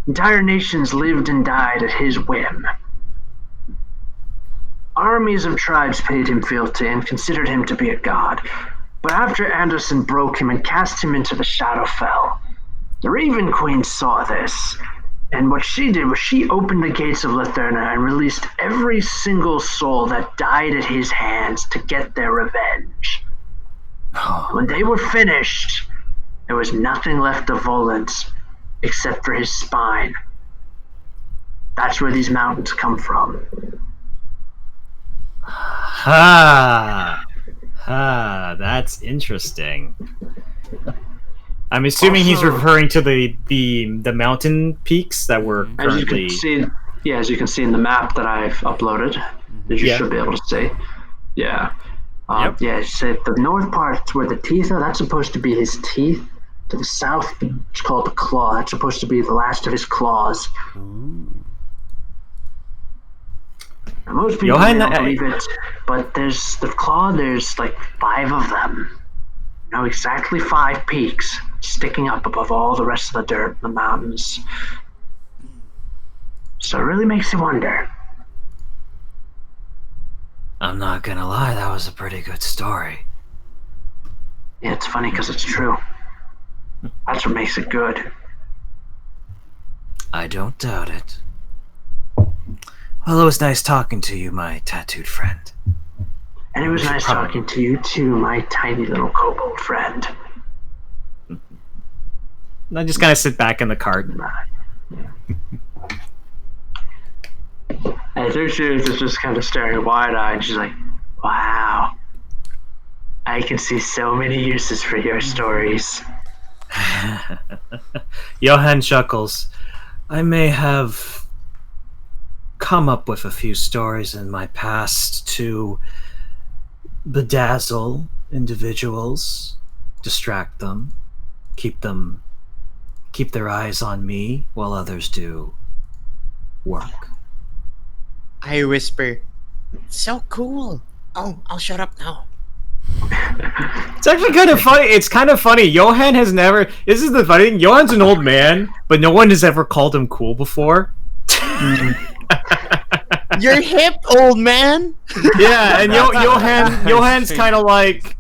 [SPEAKER 1] Entire nations lived and died at his whim. Armies of tribes paid him fealty and considered him to be a god. But after Anderson broke him and cast him into the Shadowfell, the Raven Queen saw this, and what she did was she opened the gates of Latherna and released every single soul that died at his hands to get their revenge. When they were finished, there was nothing left of Volant except for his spine. That's where these mountains come from.
[SPEAKER 3] That's interesting. I'm assuming he's
[SPEAKER 1] Also-
[SPEAKER 3] referring to the mountain peaks that were
[SPEAKER 1] As you
[SPEAKER 3] currently.
[SPEAKER 1] can see, as you can see in the map that I've uploaded, that you
[SPEAKER 3] Yeah.
[SPEAKER 1] should be able to see. Yeah.
[SPEAKER 2] Yep.
[SPEAKER 1] Yeah, so the north part where the teeth are, that's supposed to be his teeth. To the south, it's called the claw. That's supposed to be the last of his claws. Now, most people
[SPEAKER 3] Johan,
[SPEAKER 1] don't believe it, but there's the claw, there's like 5 of them. You know, exactly 5 peaks sticking up above all the rest of the dirt, the mountains. So it really makes you wonder.
[SPEAKER 5] I'm not gonna lie, that was a pretty good story.
[SPEAKER 1] Yeah, it's funny because it's true. That's what makes it good.
[SPEAKER 5] I don't doubt it. Well, it was nice talking to you, my tattooed friend.
[SPEAKER 1] And it was
[SPEAKER 5] should
[SPEAKER 1] nice
[SPEAKER 5] probably-
[SPEAKER 1] talking to you too, my tiny little kobold friend.
[SPEAKER 3] And I just kind of sit back in the cart.
[SPEAKER 1] And Truth is just kind of staring wide-eyed. She's like, wow. I can see so many uses for your stories.
[SPEAKER 5] Johann chuckles. I may have come up with a few stories in my past to bedazzle individuals, distract them, keep their eyes on me while others do work.
[SPEAKER 4] I whisper, so cool. Oh, I'll shut up now.
[SPEAKER 3] It's actually kind of funny. It's kind of funny. Johann has never. This is the funny thing. Johann's an old man, but no one has ever called him cool before.
[SPEAKER 4] You're hip, old man.
[SPEAKER 3] Yeah, and Johann's kind of like.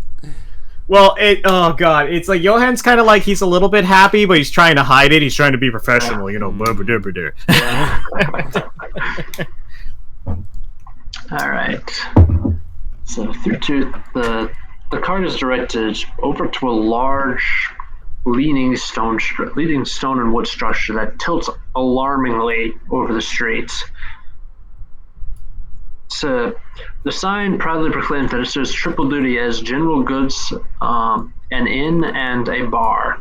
[SPEAKER 3] Well, oh god, it's like Johann's kind of like he's a little bit happy, but he's trying to hide it. He's trying to be professional, you know.
[SPEAKER 1] All right. So through to the cart is directed over to a large leaning stone and wood structure that tilts alarmingly over the streets. So the sign proudly proclaims that it serves triple duty as general goods, an inn, and a bar.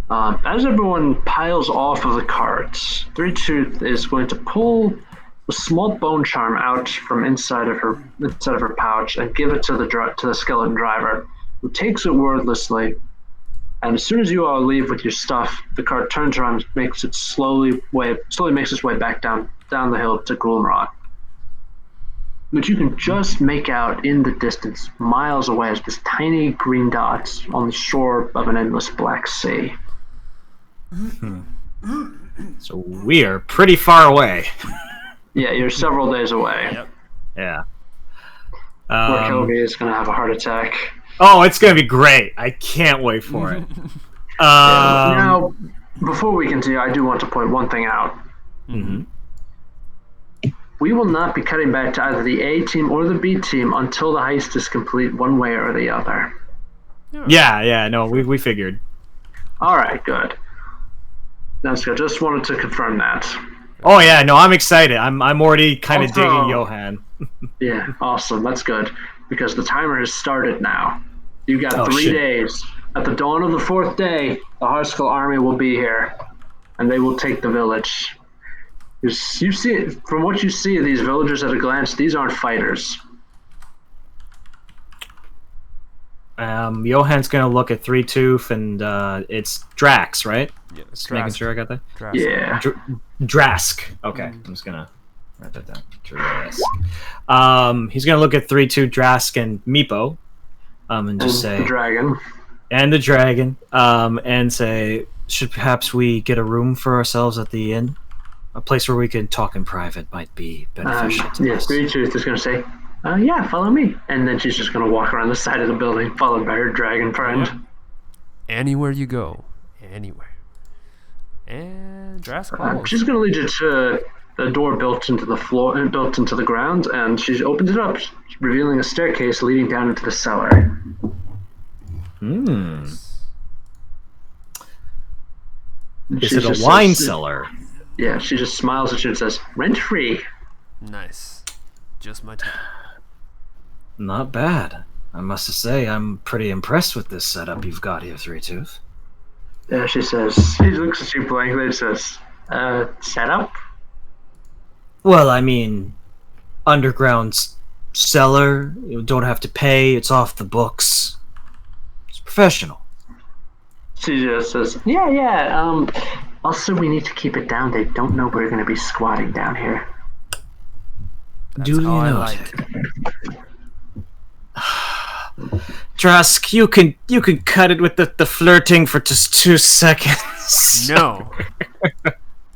[SPEAKER 1] As everyone piles off of the carts, Three Tooth is going to pull a small bone charm out from inside of her pouch and give it to the skeleton driver, who takes it wordlessly. And as soon as you all leave with your stuff, the cart turns around, makes it slowly makes its way back down the hill to Gloomrot. But you can just make out in the distance, miles away, as this tiny green dots on the shore of an endless black sea.
[SPEAKER 3] So we are pretty far away.
[SPEAKER 1] Yeah, you're several days away.
[SPEAKER 2] Yep.
[SPEAKER 3] Yeah.
[SPEAKER 1] Where Kobe is going to have a heart attack.
[SPEAKER 3] Oh, it's gonna be great! I can't wait for it.
[SPEAKER 1] Now, before we continue, I do want to point one thing out.
[SPEAKER 3] Mhm.
[SPEAKER 1] We will not be cutting back to either the A team or the B team until the heist is complete, one way or the other.
[SPEAKER 3] Yeah. No, we figured.
[SPEAKER 1] All right, good. That's good. Just wanted to confirm that.
[SPEAKER 3] Oh yeah, no, I'm excited. I'm already kind of
[SPEAKER 1] Also-
[SPEAKER 3] digging Johann.
[SPEAKER 1] Yeah, awesome. That's good because the timer has started now. You got 3
[SPEAKER 3] shit.
[SPEAKER 1] days. At the dawn of the 4th day, the Harskull army will be here, and they will take the village. You see, from what you see of these villagers at a glance, these aren't fighters.
[SPEAKER 3] Johann's gonna look at Three Tooth, and it's Drax, right?
[SPEAKER 2] Yeah,
[SPEAKER 3] Just making sure I got that.
[SPEAKER 1] Yeah.
[SPEAKER 3] Drask. Okay, I'm just gonna write that down. Drask. He's gonna look at 3-2 Drask and Meepo, and just
[SPEAKER 1] The
[SPEAKER 3] say,
[SPEAKER 1] dragon.
[SPEAKER 3] and the dragon, and say, should perhaps we get a room for ourselves at the inn? A place where we can talk in private might be beneficial to
[SPEAKER 1] Yeah,
[SPEAKER 3] us.
[SPEAKER 1] Three Tooth is going to say, yeah, follow me. And then she's just going to walk around the side of the building, followed by her dragon friend.
[SPEAKER 2] Anywhere you go, anywhere. And Drask follows.
[SPEAKER 1] She's going to lead you to a door built into the floor, built into the ground, and she opens it up, revealing a staircase leading down into the cellar.
[SPEAKER 3] Is it a wine cellar?
[SPEAKER 1] Yeah, she just smiles at you and says, rent free.
[SPEAKER 2] Nice. Just my type.
[SPEAKER 5] Not bad. I must say, I'm pretty impressed with this setup you've got here, Three Tooth.
[SPEAKER 1] Yeah, she looks at you blankly and says, setup?
[SPEAKER 5] Well, I mean, underground cellar. You don't have to pay. It's off the books. It's professional.
[SPEAKER 1] She just says, yeah. Also, we need to keep it down. They don't know we're going to be squatting down here.
[SPEAKER 2] That's
[SPEAKER 5] Duly
[SPEAKER 2] how I
[SPEAKER 5] noted.
[SPEAKER 2] like.
[SPEAKER 5] Drask, you can cut it with the flirting for just 2 seconds.
[SPEAKER 2] No.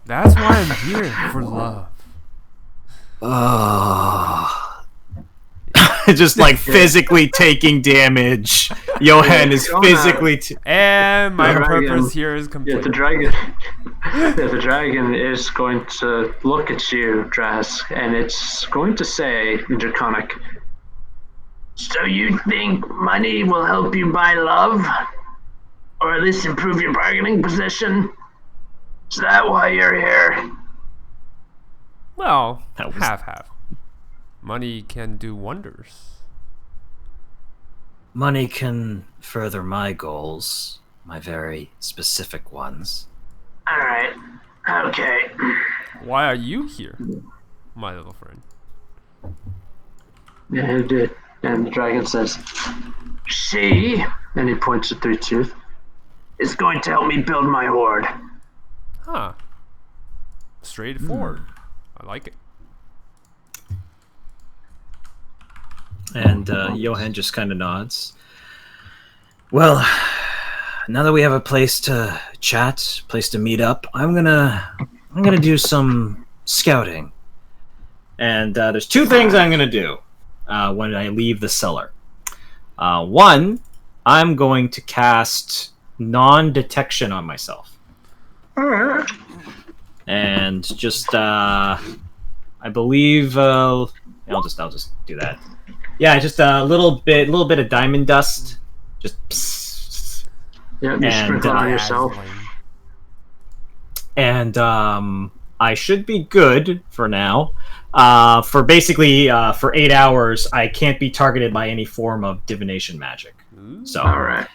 [SPEAKER 2] That's why I'm here, for love.
[SPEAKER 5] Oh.
[SPEAKER 3] just like physically taking damage. Johan is physically.
[SPEAKER 2] And my
[SPEAKER 1] Dragon.
[SPEAKER 2] purpose here is
[SPEAKER 1] Yeah,
[SPEAKER 2] complete.
[SPEAKER 1] the dragon. Yeah, the dragon is going to look at you, Drask, and it's going to say in Draconic, "So you think money will help you buy love? Or at least improve your bargaining position? Is that why you're here?"
[SPEAKER 2] Well,
[SPEAKER 3] That was-
[SPEAKER 2] half. Money can do wonders.
[SPEAKER 5] Money can further my goals, my very specific ones.
[SPEAKER 1] Alright. Okay.
[SPEAKER 2] Why are you here, my little friend?
[SPEAKER 1] Yeah, he did. And the dragon says, "She," and he points at Three Tooth, "is going to help me build my horde."
[SPEAKER 2] Huh. Straightforward. I like it.
[SPEAKER 3] And Johan just kind of nods.
[SPEAKER 5] Well, now that we have a place to chat, place to meet up, I'm gonna do some scouting.
[SPEAKER 3] And there's two things I'm gonna do when I leave the cellar. One, I'm going to cast non-detection on myself, and just I believe I'll just do that. Yeah, just a little bit of diamond dust. Just psst.
[SPEAKER 1] Yeah, you
[SPEAKER 3] And,
[SPEAKER 1] sprinkle on yourself.
[SPEAKER 3] And I should be good for now. For basically for 8 hours, I can't be targeted by any form of divination magic. So,
[SPEAKER 1] Alright.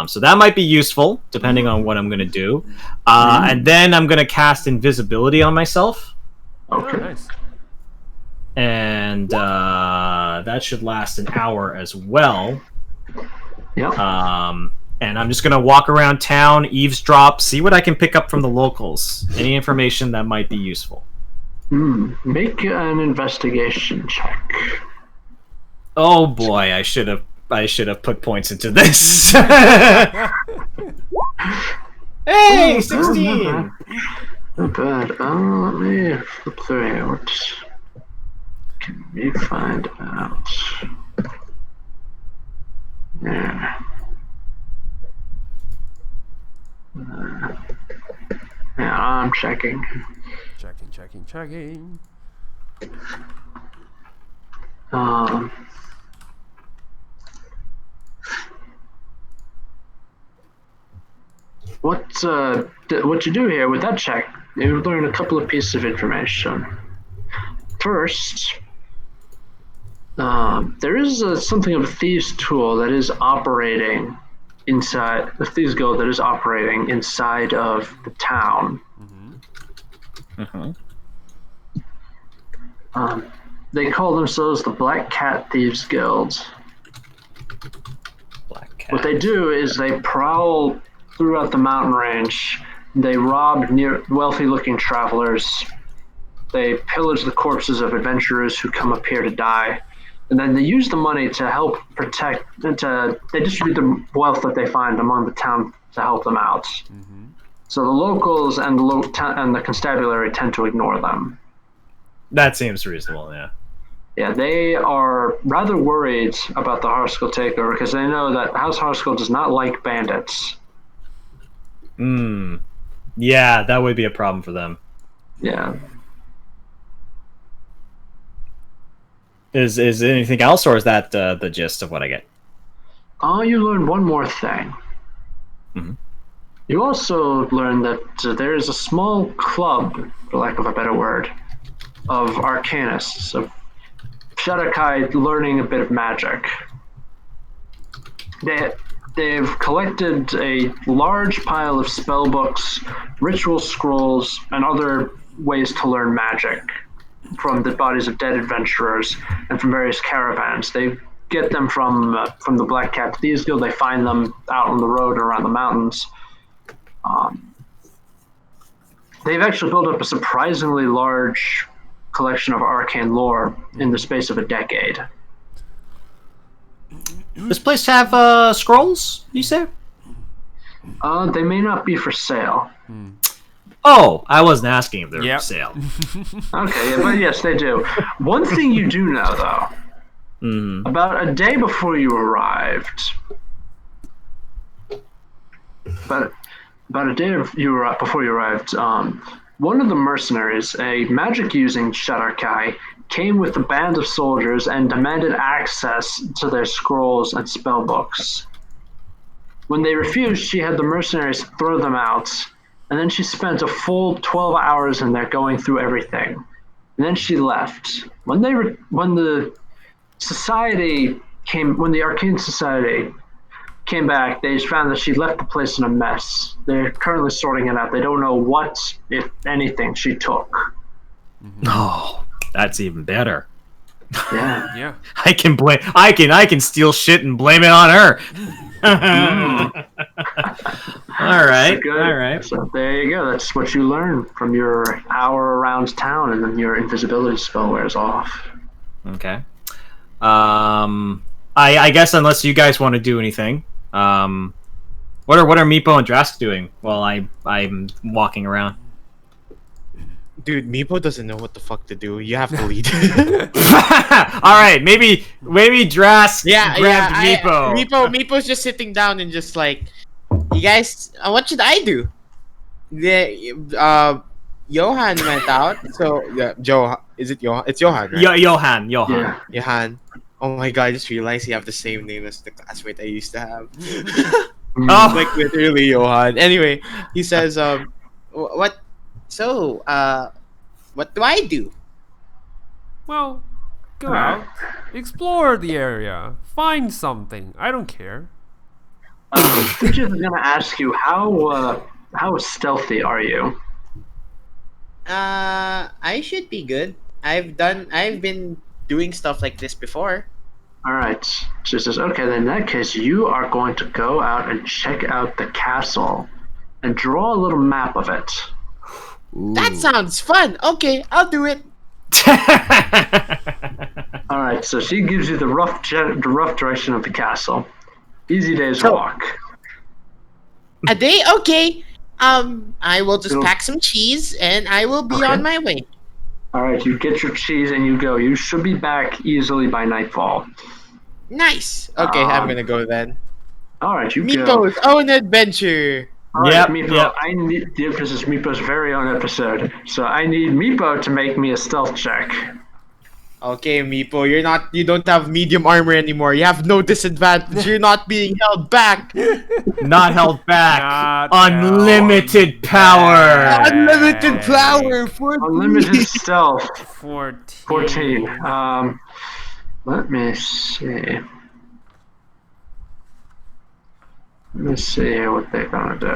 [SPEAKER 3] so that might be useful depending on what I'm gonna do. And then I'm gonna cast invisibility on myself,
[SPEAKER 2] Oh,
[SPEAKER 1] Okay.
[SPEAKER 2] nice.
[SPEAKER 3] and that should last an hour as well.
[SPEAKER 1] Yep.
[SPEAKER 3] And I'm just gonna walk around town, eavesdrop, see what I can pick up from the locals. Any information that might be useful.
[SPEAKER 1] Make an investigation check.
[SPEAKER 3] Oh boy, I should have put points into this. Hey, 16.
[SPEAKER 1] Not bad. Let me flip through here. What can we find out? Yeah. Yeah, I'm checking.
[SPEAKER 2] Checking.
[SPEAKER 1] Um, what you do here with that check, you learn a couple of pieces of information. First, there is something of a thieves' tool that is operating inside the thieves' guild that is operating inside of the town. They call themselves the Black Cat Thieves Guild.
[SPEAKER 3] Black cat.
[SPEAKER 1] What they do is they prowl throughout the mountain range. They rob near wealthy-looking travelers. They pillage the corpses of adventurers who come up here to die. And then they use the money to help protect, they distribute the wealth that they find among the town to help them out. So the locals and the constabulary tend to ignore them.
[SPEAKER 3] That seems reasonable, yeah.
[SPEAKER 1] Yeah, they are rather worried about the Harskull takeover because they know that House Harskull does not like bandits.
[SPEAKER 3] Yeah, that would be a problem for them.
[SPEAKER 1] Yeah.
[SPEAKER 3] Is anything else, or is that the gist of what I get?
[SPEAKER 1] You learn one more thing. You also learn that there is a small club, for lack of a better word, of arcanists, of Shadowkai learning a bit of magic. They've collected a large pile of spell books, ritual scrolls, and other ways to learn magic from the bodies of dead adventurers and from various caravans. They get them from the Black Cat Thieves Guild. They find them out on the road and around the mountains. They've actually built up a surprisingly large collection of arcane lore in the space of a decade.
[SPEAKER 3] This place have scrolls, you say?
[SPEAKER 1] They may not be for sale.
[SPEAKER 3] Oh, I wasn't asking if they're
[SPEAKER 2] Yep.
[SPEAKER 3] for sale.
[SPEAKER 1] Okay, yeah, but yes, they do. One thing you do know, though,
[SPEAKER 3] Mm.
[SPEAKER 1] About a day before you arrived, about a day before you arrived, one of the mercenaries, a magic-using Shadar-kai, came with a band of soldiers and demanded access to their scrolls and spellbooks. When they refused, she had the mercenaries throw them out, and then she spent a full 12 hours in there going through everything. And then she left. When the Arcane Society came back, they found that she left the place in a mess. They're currently sorting it out. They don't know what, if anything, she took.
[SPEAKER 3] Oh, that's even better.
[SPEAKER 1] Yeah.
[SPEAKER 2] Yeah.
[SPEAKER 3] I can steal shit and blame it on her. All right.
[SPEAKER 1] Good.
[SPEAKER 3] All right.
[SPEAKER 1] So there you go. That's what you learn from your hour around town, and then your invisibility spell wears off.
[SPEAKER 3] Okay. I guess unless you guys want to do anything. What are Meepo and Drask doing while I'm walking around?
[SPEAKER 4] Dude, Meepo doesn't know what the fuck to do. You have to lead.
[SPEAKER 3] All right, maybe Drask grabbed Meepo.
[SPEAKER 4] Meepo's just sitting down and just like, you guys, what should I do? Johan went out, so yeah, is it Johan? It's Johan, right?
[SPEAKER 3] Johan.
[SPEAKER 1] Yeah.
[SPEAKER 4] Johan. Oh my god, I just realized you have the same name as the classmate I used to have.
[SPEAKER 3] Oh,
[SPEAKER 4] Like literally Johan. Anyway, he says, what? So, what do I do?
[SPEAKER 2] Well, go out, explore the area, find something. I don't care.
[SPEAKER 1] I was just gonna ask you how stealthy are you?
[SPEAKER 4] I should be good. I've been doing stuff like this before.
[SPEAKER 1] All right. She says, okay, then in that case, you are going to go out and check out the castle and draw a little map of it.
[SPEAKER 4] That sounds fun. Okay, I'll do it.
[SPEAKER 1] All right. So she gives you the rough direction of the castle. Easy day's
[SPEAKER 4] So-
[SPEAKER 1] walk.
[SPEAKER 4] A day? Okay. I will just pack some cheese and I will be
[SPEAKER 1] Okay.
[SPEAKER 4] on my way.
[SPEAKER 1] All right. You get your cheese and you go. You should be back easily by nightfall.
[SPEAKER 4] Nice. Okay, I'm gonna go then.
[SPEAKER 1] All right. You go.
[SPEAKER 4] Meepo's own adventure.
[SPEAKER 1] All right,
[SPEAKER 3] Yep,
[SPEAKER 1] Meepo.
[SPEAKER 3] yep.
[SPEAKER 1] I need this is Meepo's very own episode, so I need Meepo to make me a stealth check.
[SPEAKER 4] Okay, Meepo, you don't have medium armor anymore. You have no disadvantage. You're not being held back.
[SPEAKER 3] Not held back.
[SPEAKER 2] Not
[SPEAKER 3] Unlimited
[SPEAKER 2] held
[SPEAKER 3] power.
[SPEAKER 2] back.
[SPEAKER 4] Unlimited power for
[SPEAKER 1] Unlimited stealth.
[SPEAKER 2] 14.
[SPEAKER 1] 14. Let me see. Let's see here what they're gonna do.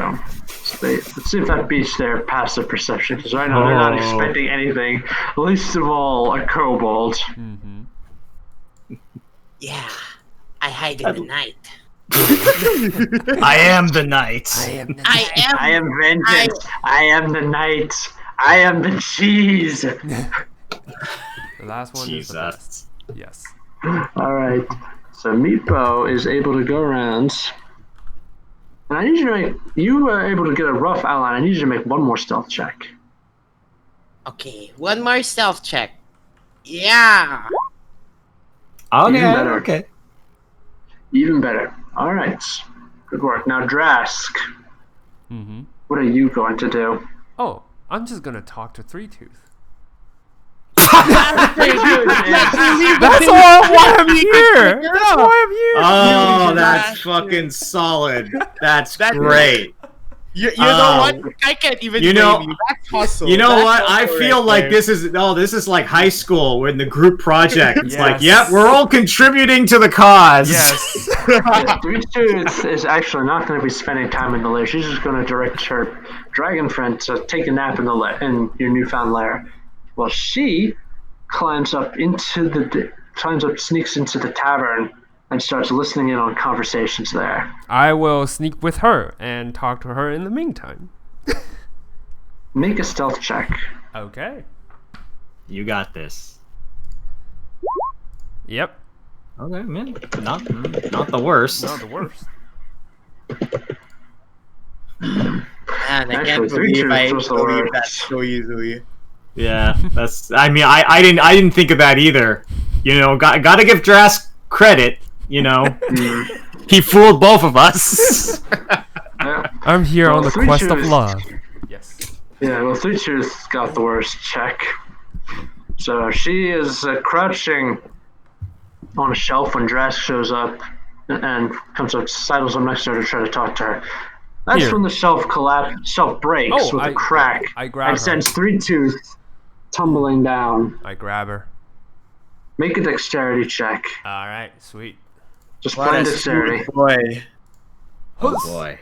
[SPEAKER 1] Let's see if that beats their passive perception, because right now they're not expecting anything. Least of all, a kobold.
[SPEAKER 2] Mm-hmm.
[SPEAKER 4] Yeah, I hide in the night.
[SPEAKER 3] I am the knight.
[SPEAKER 1] I am vengeance. I am the knight. I am the cheese.
[SPEAKER 2] The last one is the best.
[SPEAKER 3] Jesus.
[SPEAKER 2] Yes.
[SPEAKER 1] All right. So Meepo is able to go around. And I need you were able to get a rough outline. I need you to make one more stealth check.
[SPEAKER 4] Okay, one more stealth check. Yeah.
[SPEAKER 3] Okay.
[SPEAKER 1] Even better.
[SPEAKER 3] Okay.
[SPEAKER 1] Even better. All right. Good work. Now, Drask,
[SPEAKER 2] Mm-hmm.
[SPEAKER 1] what are you going to do?
[SPEAKER 2] Oh, I'm just gonna talk to Three Tooth.
[SPEAKER 4] That's
[SPEAKER 2] That's all why I'm here. That's why I'm here.
[SPEAKER 3] Oh,
[SPEAKER 4] Dude,
[SPEAKER 3] that's fucking solid. That's
[SPEAKER 4] That-
[SPEAKER 3] great.
[SPEAKER 4] You know what? I can't even
[SPEAKER 3] You know-
[SPEAKER 4] blame you. That's hustle.
[SPEAKER 3] You know
[SPEAKER 4] That's
[SPEAKER 3] what? I
[SPEAKER 4] hustle
[SPEAKER 3] feel
[SPEAKER 4] right
[SPEAKER 3] like
[SPEAKER 4] there.
[SPEAKER 3] this is like high school. We're in the group project. It's like,
[SPEAKER 2] Yes.
[SPEAKER 3] yep, we're all contributing to the cause.
[SPEAKER 2] Yes.
[SPEAKER 1] Yeah, Three Tooth is actually not going to be spending time in the lair. She's just going to direct her dragon friend to take a nap in the in your newfound lair. Well, she sneaks into the tavern and starts listening in on conversations there.
[SPEAKER 2] I will sneak with her and talk to her in the meantime.
[SPEAKER 1] Make a stealth check.
[SPEAKER 2] Okay.
[SPEAKER 3] You got this.
[SPEAKER 2] Yep.
[SPEAKER 3] Okay, man. Not the worst.
[SPEAKER 2] Not the worst.
[SPEAKER 4] Man, I
[SPEAKER 1] Actually,
[SPEAKER 4] can't
[SPEAKER 1] Three
[SPEAKER 4] believe I
[SPEAKER 1] Tooth was the
[SPEAKER 4] believe that
[SPEAKER 1] worst.
[SPEAKER 4] so easily.
[SPEAKER 3] Yeah, that's. I mean, I didn't think of that either. Gotta give Drask credit. He fooled both of us.
[SPEAKER 1] Yeah.
[SPEAKER 2] I'm here
[SPEAKER 1] Well,
[SPEAKER 2] on the
[SPEAKER 1] Three
[SPEAKER 2] quest of
[SPEAKER 1] Shoes-
[SPEAKER 2] love. Yes.
[SPEAKER 1] Yeah, well, Three Shoes got the worst check. So she is crouching on a shelf when Drask shows up and comes up, sidles up next to her to try to talk to her. That's
[SPEAKER 2] Here.
[SPEAKER 1] when the shelf breaks
[SPEAKER 2] Oh,
[SPEAKER 1] with a crack
[SPEAKER 2] I grab
[SPEAKER 1] and
[SPEAKER 2] her.
[SPEAKER 1] sends Three Tooth tumbling down.
[SPEAKER 2] I grab her.
[SPEAKER 1] Make a dexterity check.
[SPEAKER 2] All right, sweet.
[SPEAKER 1] Just
[SPEAKER 4] What
[SPEAKER 1] plain
[SPEAKER 4] a
[SPEAKER 1] dexterity.
[SPEAKER 4] sweet boy.
[SPEAKER 3] Oh boy.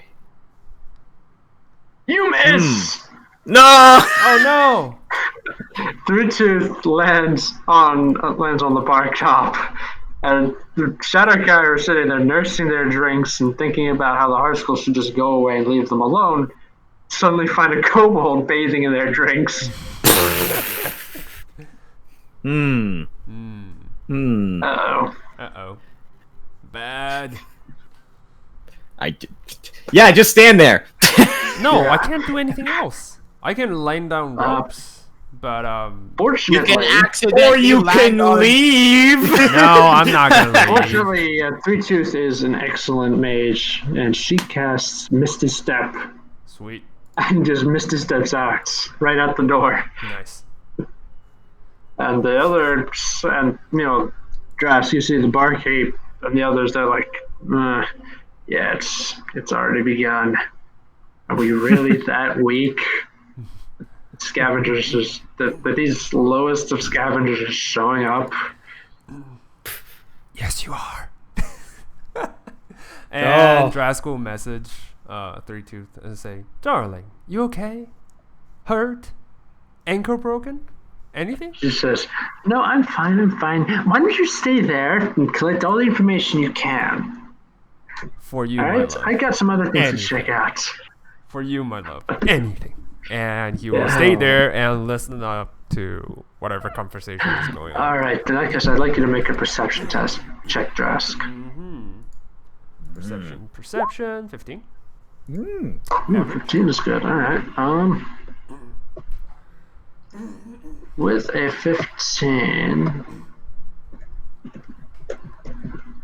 [SPEAKER 1] You miss!
[SPEAKER 3] No!
[SPEAKER 2] Oh no!
[SPEAKER 1] Three Tooth lands on the bar top, and the Shadow guy are sitting there nursing their drinks and thinking about how the Heartskull should just go away and leave them alone. Suddenly find a kobold bathing in their drinks.
[SPEAKER 3] Hmm.
[SPEAKER 1] Uh-oh.
[SPEAKER 2] Uh-oh. Bad.
[SPEAKER 3] Yeah, just stand there.
[SPEAKER 2] No,
[SPEAKER 1] Yeah.
[SPEAKER 2] I can't do anything else. I can line down ropes, but
[SPEAKER 4] You
[SPEAKER 1] Fortunately,
[SPEAKER 4] can accidentally
[SPEAKER 3] Or you can
[SPEAKER 4] land on-
[SPEAKER 3] leave.
[SPEAKER 2] no, I'm not gonna leave.
[SPEAKER 1] fortunately, Three Tooth is an excellent mage, and she casts Misty Step
[SPEAKER 2] Sweet.
[SPEAKER 1] and just Misty Steps out right out the door.
[SPEAKER 2] Nice.
[SPEAKER 1] And the other, and Drask, you see the barkeep and the others. They're like, yeah, it's already begun. Are we really that weak? Scavengers just these lowest of scavengers just showing up.
[SPEAKER 2] Yes, you are. And
[SPEAKER 3] Oh.
[SPEAKER 2] Drask will message Three Tooth and say, "Darling, you okay? Hurt? Ankle broken? Anything?"
[SPEAKER 1] She says, "No, I'm fine. I'm fine. Why don't you stay there and collect all the information you can?
[SPEAKER 2] For you,
[SPEAKER 1] All
[SPEAKER 2] my
[SPEAKER 1] right,
[SPEAKER 2] love.
[SPEAKER 1] I got some other things
[SPEAKER 2] Anything.
[SPEAKER 1] to check out."
[SPEAKER 2] For you, my love. Anything. And he will
[SPEAKER 1] Yeah.
[SPEAKER 2] stay there and listen up to whatever conversation is going on.
[SPEAKER 1] All right, then like I said, I'd like you to make a perception test. Check Drask.
[SPEAKER 2] Perception, 15.
[SPEAKER 1] Ooh, 15 is good. All right. With a 15,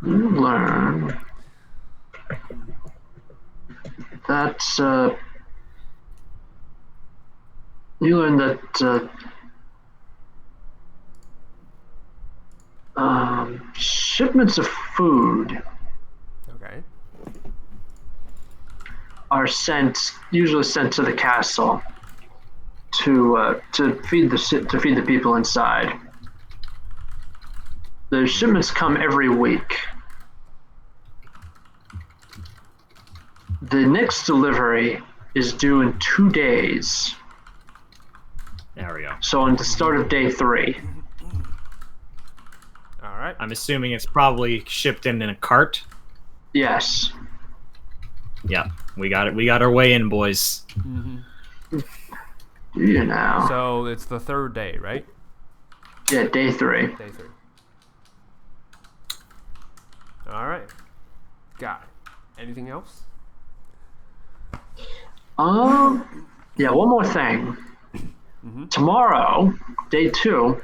[SPEAKER 1] you learn that shipments of food
[SPEAKER 2] Okay.
[SPEAKER 1] are usually sent to the castle to feed the people inside. The shipments come every week. The next delivery is due in 2 days,
[SPEAKER 3] There we go.
[SPEAKER 1] so on the start of day 3.
[SPEAKER 2] All right.
[SPEAKER 3] I'm assuming it's probably shipped in a cart.
[SPEAKER 1] Yes.
[SPEAKER 3] Yeah, we got it. We got our way in, boys.
[SPEAKER 1] Do you now?
[SPEAKER 2] So it's the third day, right?
[SPEAKER 1] Yeah, day 3.
[SPEAKER 2] Day 3. All right. Got it. Anything else?
[SPEAKER 1] Yeah, one more thing. Tomorrow, day 2,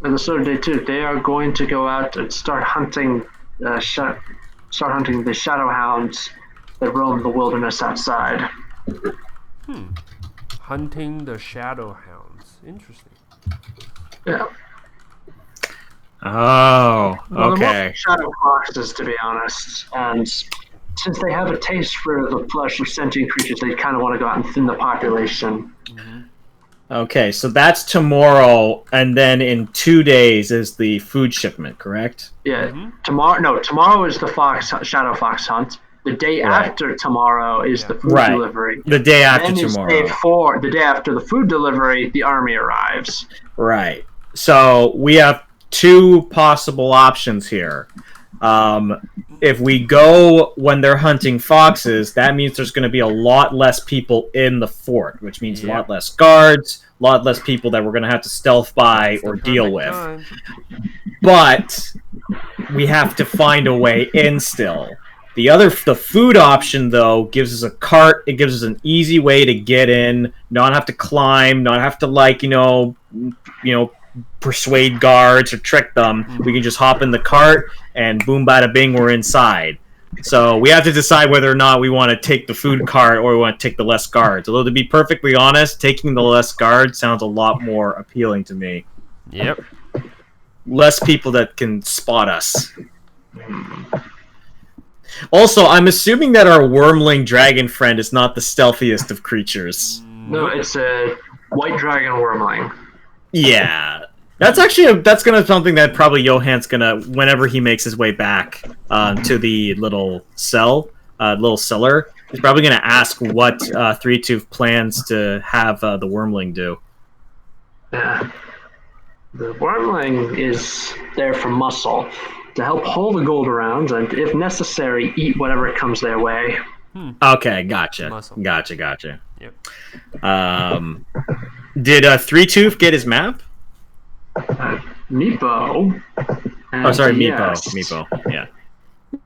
[SPEAKER 1] and the start of day 2, they are going to go out and start hunting the shadow hounds that roam the wilderness outside.
[SPEAKER 2] Hunting the shadow hounds. Interesting.
[SPEAKER 1] Yeah.
[SPEAKER 3] Oh,
[SPEAKER 1] Well, they're
[SPEAKER 3] okay.
[SPEAKER 1] more shadow foxes, to be honest. And since they have a taste for the flesh of sentient creatures, they kind of want to go out and thin the population.
[SPEAKER 3] Okay, so that's tomorrow, and then in 2 days is the food shipment, correct?
[SPEAKER 1] Yeah. Tomorrow is the shadow fox hunt. The day
[SPEAKER 3] Right.
[SPEAKER 1] after tomorrow is the food
[SPEAKER 3] Right.
[SPEAKER 1] delivery.
[SPEAKER 3] The day after
[SPEAKER 1] Then is
[SPEAKER 3] tomorrow.
[SPEAKER 1] day 4. The day after the food delivery, the army arrives.
[SPEAKER 3] Right. So we have 2 possible options here. If we go when they're hunting foxes, that means there's going to be a lot less people in the fort, which means a lot less guards, a lot less people that we're going to have to stealth by
[SPEAKER 2] It's the
[SPEAKER 3] or deal
[SPEAKER 2] perfect
[SPEAKER 3] with.
[SPEAKER 2] time.
[SPEAKER 3] But we have to find a way in still. The food option though gives us a cart. It gives us an easy way to get in, not have to climb, not have to persuade guards or trick them. We can just hop in the cart and boom, bada bing, we're inside. So we have to decide whether or not we want to take the food cart or we want to take the less guards. Although to be perfectly honest, taking the less guards sounds a lot more appealing to me.
[SPEAKER 2] Yep.
[SPEAKER 3] Less people that can spot us. Also, I'm assuming that our wormling dragon friend is not the stealthiest of creatures.
[SPEAKER 1] No, it's a white dragon wormling.
[SPEAKER 3] Yeah. That's actually gonna something that probably Johann's gonna, whenever he makes his way back to the little cellar, he's probably gonna ask what Three Tooth plans to have the wormling do.
[SPEAKER 1] Yeah. The wormling is there for muscle, to help haul the gold around, and if necessary, eat whatever comes their way.
[SPEAKER 3] Okay, gotcha.
[SPEAKER 2] Muscle.
[SPEAKER 3] Gotcha.
[SPEAKER 2] Yep.
[SPEAKER 3] Did Three Tooth get his map?
[SPEAKER 1] Meepo.
[SPEAKER 3] Oh, sorry, Meepo.
[SPEAKER 1] yes.
[SPEAKER 3] Meepo, yeah.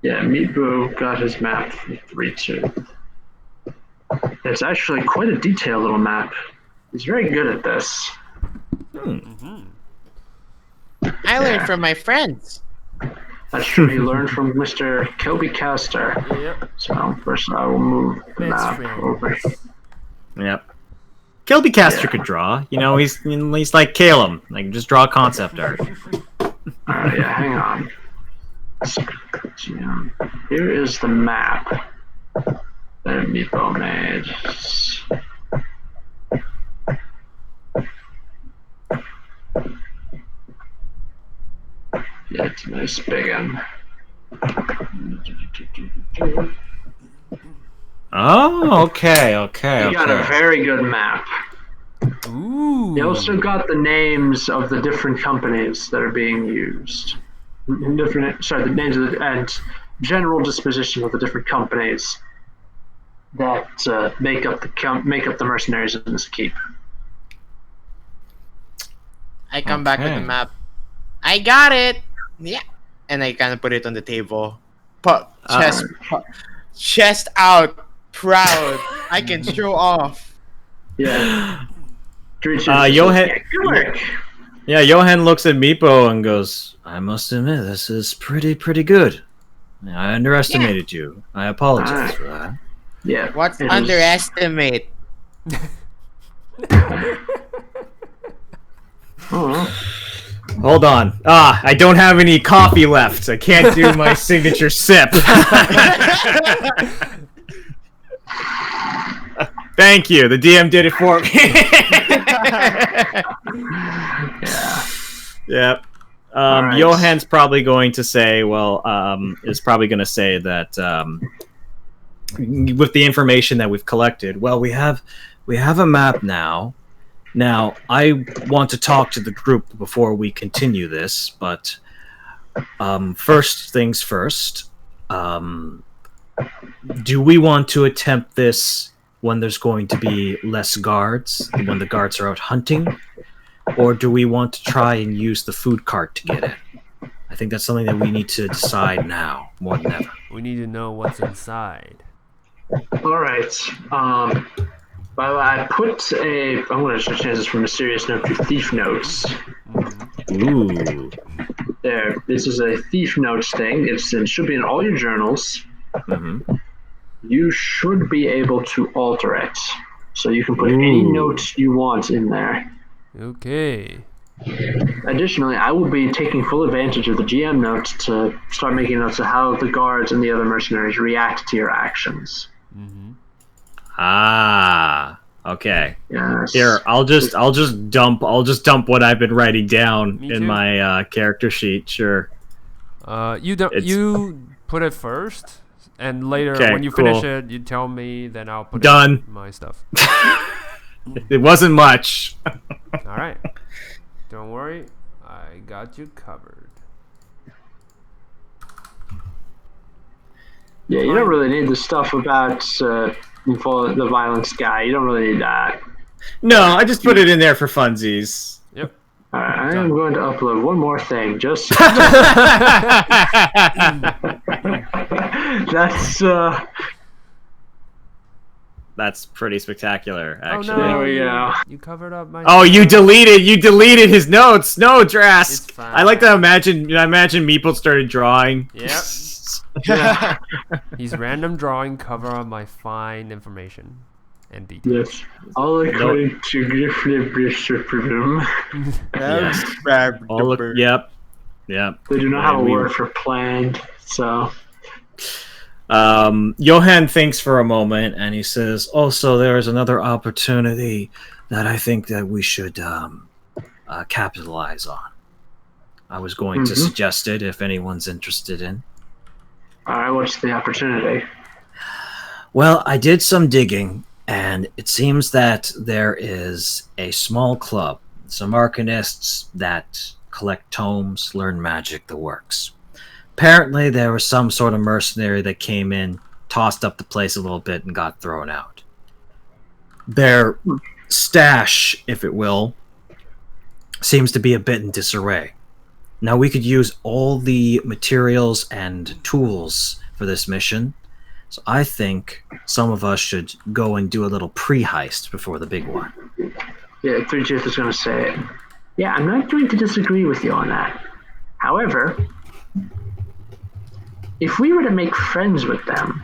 [SPEAKER 1] Yeah, Meepo got his map from 3-2. It's actually quite a detailed little map. He's very good at this.
[SPEAKER 4] I learned from my friends.
[SPEAKER 1] That's true. He learned from Mr. Kelby Caster.
[SPEAKER 2] Yep.
[SPEAKER 1] So first I will move the
[SPEAKER 2] Best
[SPEAKER 1] map
[SPEAKER 2] friend.
[SPEAKER 1] over.
[SPEAKER 3] Yep. Kilby Caster could draw. You know, he's like Calum. Like, just draw concept art.
[SPEAKER 1] Alright, yeah, hang on. Here is the map that Meepo made. Yeah, it's a nice big one.
[SPEAKER 3] Oh, okay.
[SPEAKER 1] He got a very good map.
[SPEAKER 2] Ooh.
[SPEAKER 1] He also got the names of the different companies that are being used. The names of and general disposition of the different companies that make up the mercenaries in this keep.
[SPEAKER 4] I come back with the map. I got it. Yeah, and I kind of put it on the table. Chest out, proud. I can show off.
[SPEAKER 1] Yeah.
[SPEAKER 3] Johann.
[SPEAKER 1] Good work.
[SPEAKER 3] Yeah, Johann looks at Meepo and goes, "I must admit, this is pretty good. I underestimated you. I apologize for that."
[SPEAKER 1] Yeah.
[SPEAKER 4] What's
[SPEAKER 1] it is-
[SPEAKER 4] underestimate?
[SPEAKER 1] Oh,
[SPEAKER 3] Hold on. I don't have any coffee left. I can't do my signature sip. Thank you. The DM did it for me.
[SPEAKER 1] yeah.
[SPEAKER 3] Yep.
[SPEAKER 1] right.
[SPEAKER 3] Johann's probably going to say, is probably going to say that with the information that we've collected, we have a map now. Now, I want to talk to the group before we continue this, but first things first, do we want to attempt this when there's going to be less guards, when the guards are out hunting, or do we want to try and use the food cart to get in? I think that's something that we need to decide now, more than ever.
[SPEAKER 2] We need to know what's inside.
[SPEAKER 1] All right. By the way, I'm going to change this from a serious note to thief notes.
[SPEAKER 3] Ooh.
[SPEAKER 1] There. This is a thief notes thing. It should be in all your journals.
[SPEAKER 3] Mm-hmm.
[SPEAKER 1] You should be able to alter it. So you can put any notes you want in there.
[SPEAKER 2] Okay.
[SPEAKER 1] Additionally, I will be taking full advantage of the GM notes to start making notes of how the guards and the other mercenaries react to your actions.
[SPEAKER 2] Mm-hmm.
[SPEAKER 3] Ah, okay.
[SPEAKER 1] Yes.
[SPEAKER 3] Here, I'll just dump what I've been writing down
[SPEAKER 2] Me
[SPEAKER 3] in
[SPEAKER 2] too.
[SPEAKER 3] my character sheet. Sure.
[SPEAKER 2] You put it first, and later
[SPEAKER 3] Okay,
[SPEAKER 2] when you
[SPEAKER 3] cool.
[SPEAKER 2] finish it, you tell me. Then I'll put
[SPEAKER 3] Done.
[SPEAKER 2] in my stuff.
[SPEAKER 3] It wasn't much.
[SPEAKER 2] All right. Don't worry, I got you covered.
[SPEAKER 1] Yeah, you don't really need the stuff about the violence guy. You don't really need that.
[SPEAKER 3] No, I just put it in there for funsies.
[SPEAKER 2] Yep.
[SPEAKER 1] I am going to upload one more thing. Just that's
[SPEAKER 3] That's pretty spectacular,
[SPEAKER 2] Oh
[SPEAKER 3] actually.
[SPEAKER 2] no!
[SPEAKER 1] There we go.
[SPEAKER 2] You covered up my.
[SPEAKER 3] Oh, you
[SPEAKER 2] stuff.
[SPEAKER 3] deleted his notes. No,
[SPEAKER 2] It's
[SPEAKER 3] Drask.
[SPEAKER 2] fine.
[SPEAKER 3] I like to imagine Meepo started drawing.
[SPEAKER 2] Yep. He's random drawing cover up my fine information and details.
[SPEAKER 1] Yes. All according to Griffith Supreme.
[SPEAKER 3] Yes. Oh, look, yep. Yep.
[SPEAKER 1] They do not have a
[SPEAKER 3] And we-
[SPEAKER 1] word for planned, so.
[SPEAKER 5] Johan thinks for a moment and he says, also, there is another opportunity that I think that we should capitalize on. I was going to suggest it if anyone's interested in.
[SPEAKER 1] Alright, what's the opportunity?
[SPEAKER 5] Well, I did some digging, and it seems that there is a small club, some arcanists that collect tomes, learn magic, the works. Apparently, there was some sort of mercenary that came in, tossed up the place a little bit, and got thrown out. Their stash, if it will, seems to be a bit in disarray. Now, we could use all the materials and tools for this mission, so I think some of us should go and do a little pre-heist before the big one.
[SPEAKER 1] Yeah, Three Tooth is going to say it. Yeah, I'm not going to disagree with you on that. However, if we were to make friends with them,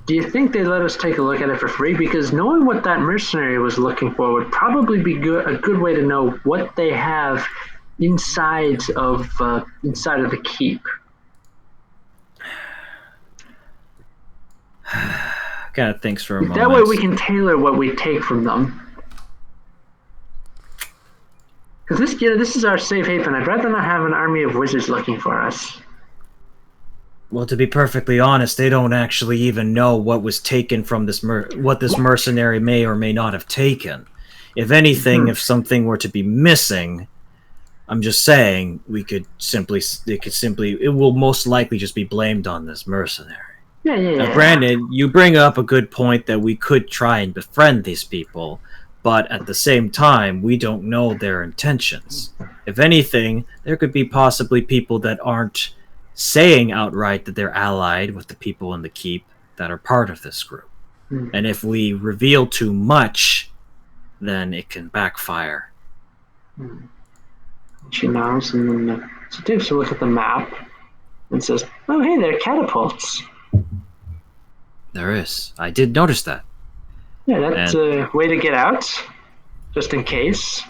[SPEAKER 1] do you think they'd let us take a look at it for free? Because knowing what that mercenary was looking for would probably be a good way to know what they have inside of the keep.
[SPEAKER 5] Kind of thinks for a moment.
[SPEAKER 1] That way we can tailor what we take from them. Because this is our safe haven. I'd rather not have an army of wizards looking for us.
[SPEAKER 5] Well, to be perfectly honest, they don't actually even know what was taken from this what this mercenary may or may not have taken. If anything, if something were to be missing, I'm just saying it will most likely just be blamed on this mercenary.
[SPEAKER 1] Yeah.
[SPEAKER 5] Now, granted, you bring up a good point that we could try and befriend these people, but at the same time, we don't know their intentions. If anything, there could be possibly people that aren't saying outright that they're allied with the people in the keep that are part of this group. And if we reveal too much, then it can backfire.
[SPEAKER 1] She nods and then she takes a look at the map and says, "Oh, hey, there are catapults."
[SPEAKER 5] There is. I did notice that.
[SPEAKER 1] Yeah, that's a way to get out, just in case.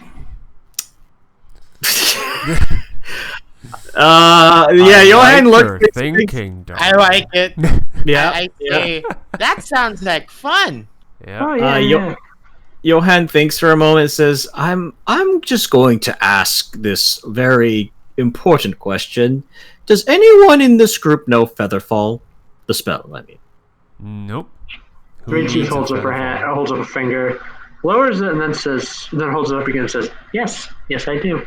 [SPEAKER 3] Johan
[SPEAKER 2] your
[SPEAKER 3] looked.
[SPEAKER 2] thinking, dog.
[SPEAKER 4] I like it.
[SPEAKER 3] Yeah,
[SPEAKER 4] I say, that sounds like fun.
[SPEAKER 2] Yeah.
[SPEAKER 1] Oh yeah.
[SPEAKER 3] Johan thinks for a moment and says, I'm just going to ask this very important question. Does anyone in this group know Featherfall? The spell, I mean.
[SPEAKER 2] Nope. Who
[SPEAKER 1] Three Teeth
[SPEAKER 2] needs
[SPEAKER 1] holds
[SPEAKER 2] a
[SPEAKER 1] up her
[SPEAKER 2] feather
[SPEAKER 1] hand, holds up a finger, lowers it, and then holds it up again and says, "Yes, I do."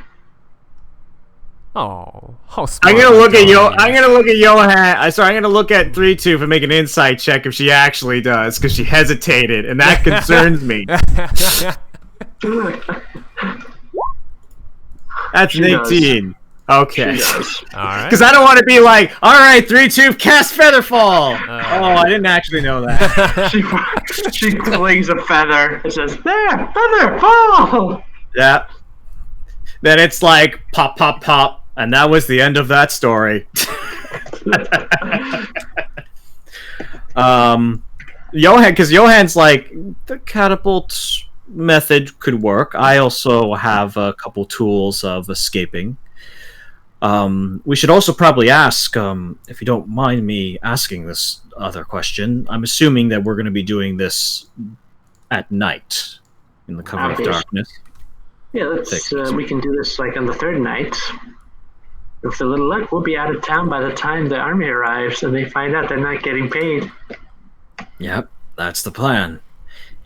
[SPEAKER 2] fall? Oh, how smart.
[SPEAKER 3] I'm gonna look at
[SPEAKER 2] Johan.
[SPEAKER 3] I'm gonna look at Johan. Sorry, I'm gonna look at 3-2 and make an insight check if she actually does, because she hesitated, and that concerns me. That's
[SPEAKER 1] She
[SPEAKER 3] an 18. Okay.
[SPEAKER 1] She does.
[SPEAKER 2] All right.
[SPEAKER 3] Because I don't want to be like, all right, 3-2, cast Featherfall. I didn't actually know that.
[SPEAKER 1] She flings a feather and says, "There, feather, fall!"
[SPEAKER 3] Yeah. Then it's like pop, pop, pop, and that was the end of that story. Because Johan's like, the catapult method could work. I also have a couple tools of escaping. We should also probably ask, if you don't mind me asking this other question, I'm assuming that we're going to be doing this at night in the cover of
[SPEAKER 1] Obvious.
[SPEAKER 3] darkness.
[SPEAKER 1] Yeah, let's. We can do this like on the third night. With a little luck, we'll be out of town by the time the army arrives, and they find out they're not getting paid.
[SPEAKER 5] Yep, that's the plan.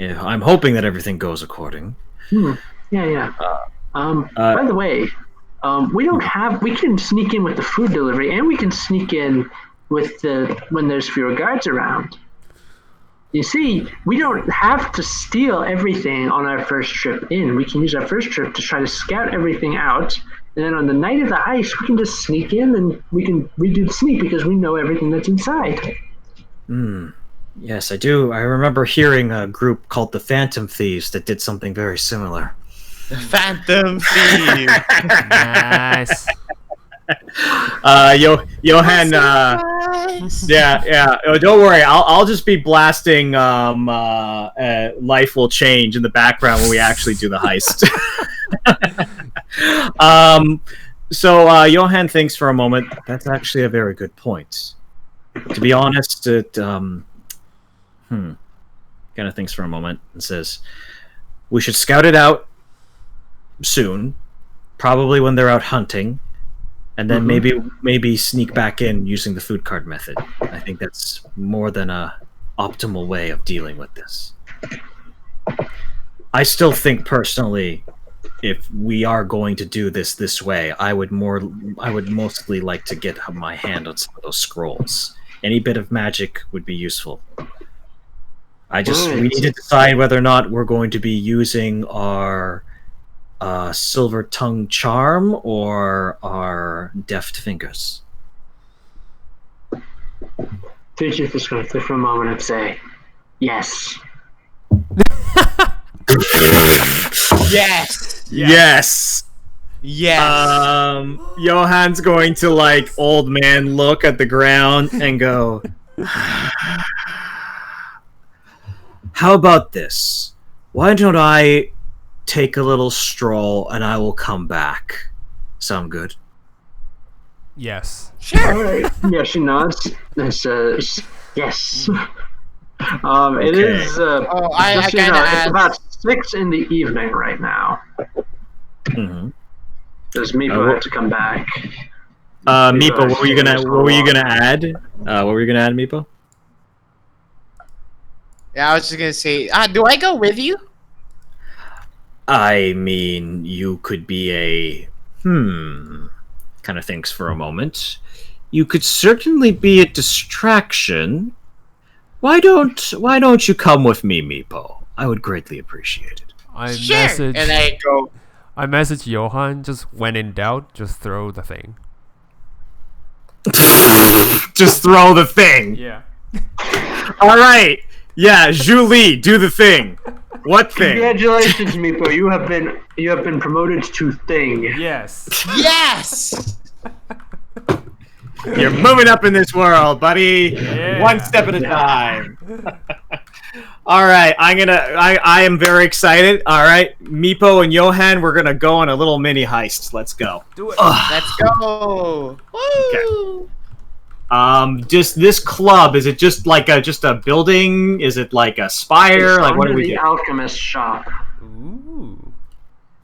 [SPEAKER 5] Yeah, I'm hoping that everything goes according.
[SPEAKER 1] Yeah. By the way, we can sneak in with the food delivery, and we can sneak in with when there's fewer guards around. You see, we don't have to steal everything on our first trip in. We can use our first trip to try to scout everything out, and then on the night of the ice, we can just sneak in, and we can redo the sneak because we know everything that's inside.
[SPEAKER 5] Yes, I do. I remember hearing a group called the Phantom Thieves that did something very similar.
[SPEAKER 4] Phantom Thief.
[SPEAKER 2] Nice.
[SPEAKER 3] Johan.
[SPEAKER 4] Surprise.
[SPEAKER 3] Yeah. Oh, don't worry. I'll just be blasting. Life will change in the background when we actually do the heist. Johan thinks for a moment. That's actually a very good point. To be honest, kind of thinks for a moment and says, "We should scout it out soon, probably when they're out hunting, and then maybe sneak back in using the food card method. I think that's more than a optimal way of dealing with this. I still think personally, if we are going to do this way, I would mostly like to get my hand on some of those scrolls. Any bit of magic would be useful. We need to decide whether or not we're going to be using our silver tongue charm or our deft fingers."
[SPEAKER 1] Teacher is going to think for a moment and say, "Yes."
[SPEAKER 4] Yes.
[SPEAKER 3] Yes.
[SPEAKER 4] Yes.
[SPEAKER 3] Johan's going to old man look at the ground and go, "How about this? Why don't I take a little stroll and I will come back? Sound good?"
[SPEAKER 2] Yes.
[SPEAKER 4] Sure.
[SPEAKER 1] All right. Yeah, she nods and says, "Yes." It is.
[SPEAKER 4] I
[SPEAKER 1] just so you
[SPEAKER 4] kinda
[SPEAKER 1] know, it's
[SPEAKER 4] asked-
[SPEAKER 1] about 6 in the evening right now.
[SPEAKER 3] Mm-hmm.
[SPEAKER 1] Does Meepo have to come back?
[SPEAKER 3] Meepo, what were you gonna add? What were you gonna add, Meepo?
[SPEAKER 4] Yeah, I was just gonna say, do I go with you?
[SPEAKER 3] I mean, you could be a kind of thinks for a moment. You could certainly be a distraction. Why don't you come with me, Meepo? I would greatly appreciate it.
[SPEAKER 4] Sure. And I go.
[SPEAKER 2] I message Johan. Just when in doubt, just throw the thing.
[SPEAKER 3] Just throw the thing.
[SPEAKER 2] Yeah.
[SPEAKER 3] All right. Yeah, Julie, do the thing. What thing?
[SPEAKER 1] Congratulations, Meepo. You have been promoted to thing.
[SPEAKER 2] Yes.
[SPEAKER 4] Yes.
[SPEAKER 3] You're moving up in this world, buddy.
[SPEAKER 2] Yeah.
[SPEAKER 3] One step at a time. All right, I am very excited. All right, Meepo and Johan, we're gonna go on a little mini heist. Let's go.
[SPEAKER 2] Do it.
[SPEAKER 4] Let's go. Woo.
[SPEAKER 3] Just this club, is it just just a building? Is it like a spire?
[SPEAKER 1] It's
[SPEAKER 3] What do
[SPEAKER 1] under
[SPEAKER 3] we
[SPEAKER 1] the
[SPEAKER 3] do?
[SPEAKER 1] alchemist shop.
[SPEAKER 2] Ooh.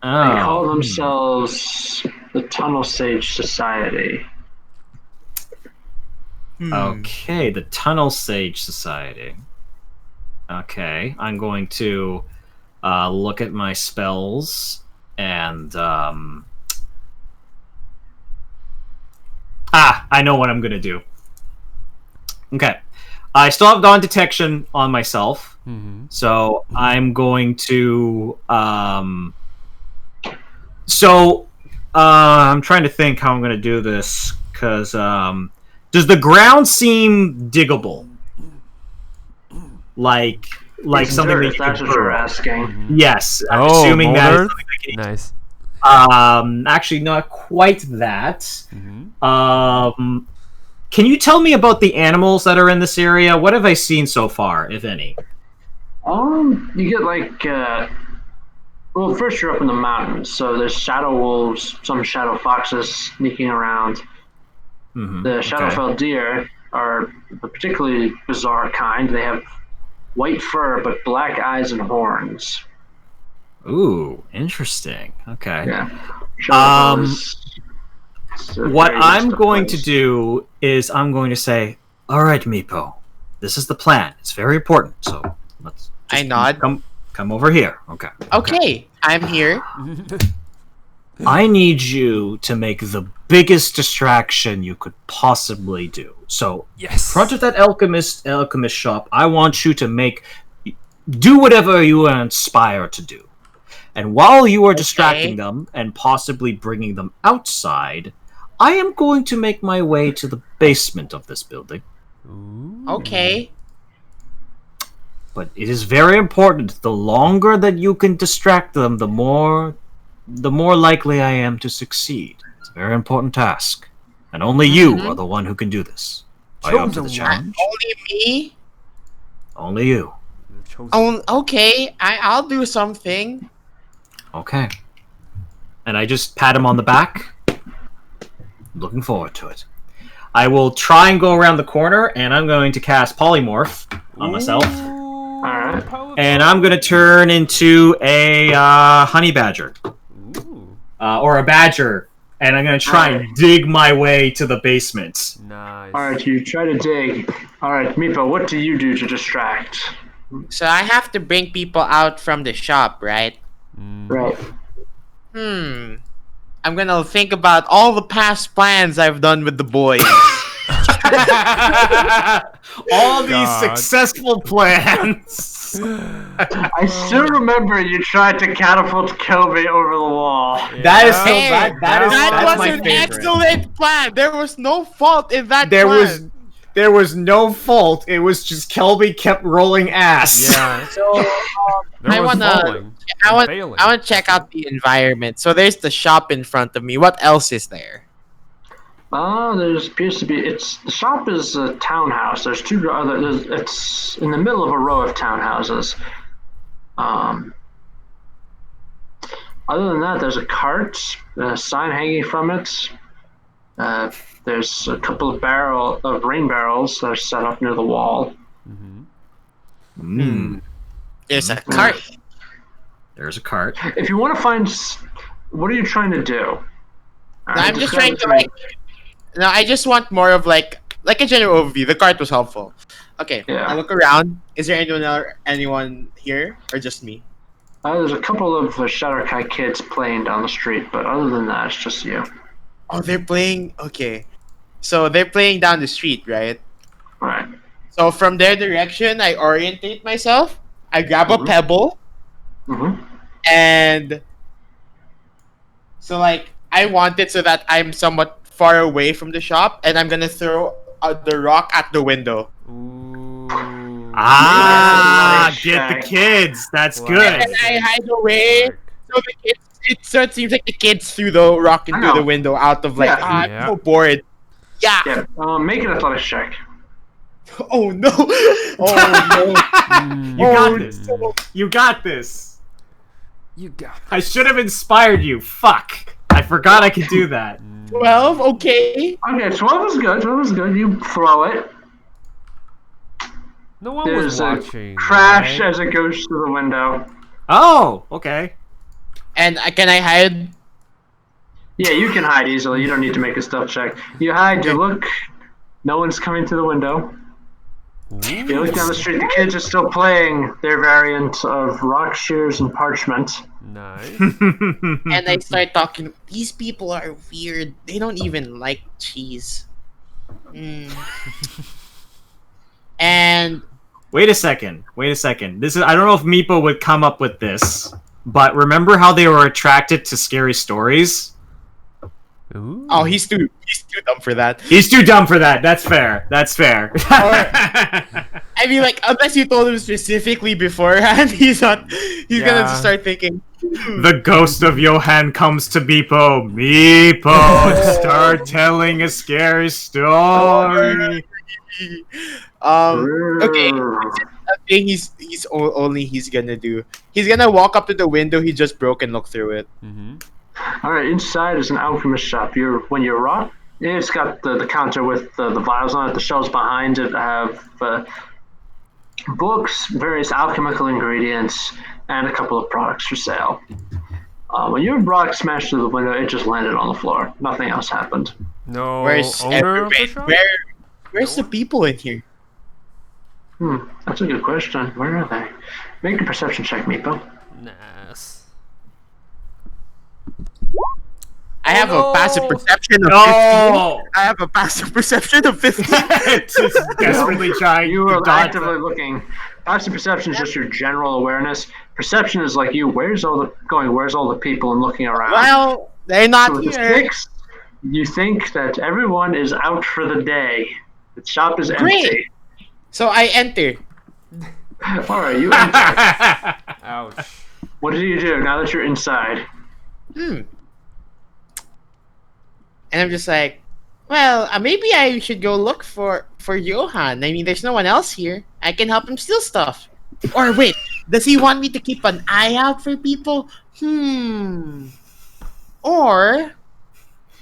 [SPEAKER 1] They call
[SPEAKER 3] Oh.
[SPEAKER 1] themselves the Tunnel Sage Society.
[SPEAKER 3] Okay, the Tunnel Sage Society. Okay, I'm going to look at my spells and I know what I'm gonna do. Okay, I still have dawn detection on myself, so I'm going to I'm trying to think how I'm gonna do this because does the ground seem diggable? Like
[SPEAKER 1] It's
[SPEAKER 3] something
[SPEAKER 1] dirt,
[SPEAKER 3] that you
[SPEAKER 1] that's
[SPEAKER 3] can
[SPEAKER 1] what you're
[SPEAKER 3] burrow.
[SPEAKER 1] asking.
[SPEAKER 3] Yes, I'm
[SPEAKER 2] Oh,
[SPEAKER 3] assuming that is
[SPEAKER 2] mold
[SPEAKER 3] something I can
[SPEAKER 2] Nice.
[SPEAKER 3] actually not quite that. Can you tell me about the animals that are in this area? What have I seen so far, if any?
[SPEAKER 1] You get well, first you're up in the mountains, so there's shadow wolves, some shadow foxes sneaking around. The Shadowfell deer are a particularly bizarre kind. They have white fur but black eyes and horns.
[SPEAKER 3] Ooh, interesting. Okay.
[SPEAKER 1] Yeah. Shadowfell is a
[SPEAKER 3] What
[SPEAKER 1] very
[SPEAKER 3] I'm
[SPEAKER 1] distant
[SPEAKER 3] going
[SPEAKER 1] place.
[SPEAKER 3] to do is I'm going to say, "All right, Meepo, this is the plan. It's very important. So let's."
[SPEAKER 4] I nod.
[SPEAKER 3] Come over here. Okay.
[SPEAKER 4] Okay, I'm here.
[SPEAKER 3] I need you to make the biggest distraction you could possibly do. So,
[SPEAKER 2] Yes.
[SPEAKER 3] in front of that alchemist shop, I want you to do whatever you are inspired to do. And while you are distracting them and possibly bringing them outside, I am going to make my way to the basement of this building.
[SPEAKER 2] Ooh.
[SPEAKER 4] Okay.
[SPEAKER 5] But it is very important. The longer that you can distract them, the more likely I am to succeed. It's a very important task. And only you are the one who can do this. Are you up to the
[SPEAKER 2] Chosen
[SPEAKER 5] challenge?
[SPEAKER 4] Only me?
[SPEAKER 5] Only you.
[SPEAKER 2] The chosen.
[SPEAKER 4] Okay, I'll do something.
[SPEAKER 5] Okay. And I just pat him on the back. Looking forward to it. I will try and go around the corner, and I'm going to cast Polymorph on myself.
[SPEAKER 1] Alright.
[SPEAKER 5] And I'm going to turn into a honey badger.
[SPEAKER 2] Ooh,
[SPEAKER 5] Or a badger. And I'm going to try and dig my way to the basement.
[SPEAKER 2] nice.
[SPEAKER 1] Alright, you try to dig. Alright, Meepo, what do you do to distract?
[SPEAKER 4] So I have to bring people out from the shop, right?
[SPEAKER 1] Right.
[SPEAKER 4] I'm gonna think about all the past plans I've done with the boys.
[SPEAKER 3] All these
[SPEAKER 2] God.
[SPEAKER 3] successful plans.
[SPEAKER 1] I still remember you tried to catapult Kobe over the wall.
[SPEAKER 3] That is so
[SPEAKER 4] Hey,
[SPEAKER 3] that is
[SPEAKER 4] that
[SPEAKER 3] that's
[SPEAKER 4] was
[SPEAKER 3] my
[SPEAKER 4] an
[SPEAKER 3] favorite.
[SPEAKER 4] excellent plan. There was no fault in that plan.
[SPEAKER 3] There was no fault. It was just Kelby kept rolling ass.
[SPEAKER 2] Yeah.
[SPEAKER 4] So
[SPEAKER 2] There
[SPEAKER 4] I
[SPEAKER 2] was
[SPEAKER 4] wanna-
[SPEAKER 2] falling
[SPEAKER 4] I
[SPEAKER 2] and
[SPEAKER 4] want
[SPEAKER 2] failing.
[SPEAKER 4] I want to check out the environment. So there's the shop in front of me. What else is there?
[SPEAKER 1] There appears to be. The shop is a townhouse. There's two other. It's in the middle of a row of townhouses. Other than that, there's a cart, a sign hanging from it. There's a couple of rain barrels that are set up near the wall.
[SPEAKER 4] There's a cart.
[SPEAKER 5] There's a cart.
[SPEAKER 1] If you want to find, what are you trying to do?
[SPEAKER 4] I'm just trying to like. No, I just want more of like a general overview. The cart was helpful. Okay,
[SPEAKER 1] Yeah.
[SPEAKER 4] I look around. Is there anyone here, or just me?
[SPEAKER 1] There's a couple of Shadowkai kids playing down the street, but other than that, it's just you.
[SPEAKER 4] Oh, they're playing. Okay, so they're playing down the street, right?
[SPEAKER 1] All right.
[SPEAKER 4] So from their direction, I orientate myself. I grab a pebble,
[SPEAKER 1] Mm-hmm.
[SPEAKER 4] and so like I want it so that I'm somewhat far away from the shop, and I'm gonna throw the rock at the window.
[SPEAKER 2] Ooh.
[SPEAKER 3] Ah,
[SPEAKER 1] Nice.
[SPEAKER 3] get the kids. That's
[SPEAKER 2] Wow.
[SPEAKER 3] good.
[SPEAKER 4] And I hide away.
[SPEAKER 2] Work.
[SPEAKER 4] So it seems like the kids threw the rock into
[SPEAKER 1] know.
[SPEAKER 4] the window out of like,
[SPEAKER 1] Yeah.
[SPEAKER 4] I'm
[SPEAKER 2] Yeah.
[SPEAKER 4] so bored. Yeah.
[SPEAKER 1] Yeah. Make an athletics check.
[SPEAKER 4] Oh no. Oh
[SPEAKER 2] Mm.
[SPEAKER 3] You
[SPEAKER 4] Oh,
[SPEAKER 3] got this.
[SPEAKER 4] no.
[SPEAKER 3] You got this.
[SPEAKER 2] You got
[SPEAKER 3] I should have inspired you. Fuck. I forgot I could do that.
[SPEAKER 4] 12. Okay.
[SPEAKER 1] Okay, 12 is good. 12 is good. You throw it.
[SPEAKER 2] No one was
[SPEAKER 1] There's a
[SPEAKER 2] watching.
[SPEAKER 1] crash
[SPEAKER 2] right?
[SPEAKER 1] as it goes through the window.
[SPEAKER 3] Oh, okay.
[SPEAKER 4] And can I hide?
[SPEAKER 1] Yeah, you can hide easily. You don't need to make a stealth check. You hide. You look. No one's coming to the window. You look down the street. The kids are still playing their variant of rock, shears, and parchment.
[SPEAKER 2] Nice.
[SPEAKER 4] And I start talking. These people are weird. They don't even like cheese. And
[SPEAKER 3] Wait a second. This is I don't know if Meepo would come up with this, but remember how they were attracted to scary stories?
[SPEAKER 2] Ooh.
[SPEAKER 4] oh, he's too dumb for that.
[SPEAKER 3] He's too dumb for that. That's fair.
[SPEAKER 4] I mean, like, unless you told him specifically beforehand, he's gonna
[SPEAKER 2] Yeah.
[SPEAKER 4] just start thinking.
[SPEAKER 3] The ghost of Johan comes to Meepo. Meepo, start telling a scary story.
[SPEAKER 4] Okay. I think he's gonna do. He's gonna walk up to the window he just broke and look through it.
[SPEAKER 2] Mm-hmm.
[SPEAKER 1] All right, inside is an alchemist shop. When you're rock, it's got the counter with the vials on it. The shelves behind it have books, various alchemical ingredients, and a couple of products for sale. When your rock smashed through the window, it just landed on the floor. Nothing else happened.
[SPEAKER 2] No
[SPEAKER 4] Where's
[SPEAKER 2] owner of the shop?
[SPEAKER 4] Where's the people in here?
[SPEAKER 1] That's a good question. Where are they? Make a perception check, Meepo.
[SPEAKER 2] Nice.
[SPEAKER 4] I have
[SPEAKER 2] no.
[SPEAKER 4] a passive perception of 15.
[SPEAKER 3] No!
[SPEAKER 4] I have a passive perception of 15.
[SPEAKER 3] Just desperately trying
[SPEAKER 1] You
[SPEAKER 3] to
[SPEAKER 1] are
[SPEAKER 3] dodge
[SPEAKER 1] actively looking. Passive perception is just your general awareness. Perception is like you. Where's all the people and looking around.
[SPEAKER 4] Well, they're
[SPEAKER 1] So
[SPEAKER 4] not
[SPEAKER 1] with the
[SPEAKER 4] here.
[SPEAKER 1] 6, you think that everyone is out for the day. The shop is
[SPEAKER 4] Great.
[SPEAKER 1] empty.
[SPEAKER 4] So I enter.
[SPEAKER 1] All right, you enter.
[SPEAKER 2] Ouch.
[SPEAKER 1] What do you do now that you're inside?
[SPEAKER 4] And I'm just like, well, maybe I should go look for Johan. I mean, there's no one else here. I can help him steal stuff. Or wait, does he want me to keep an eye out for people? Or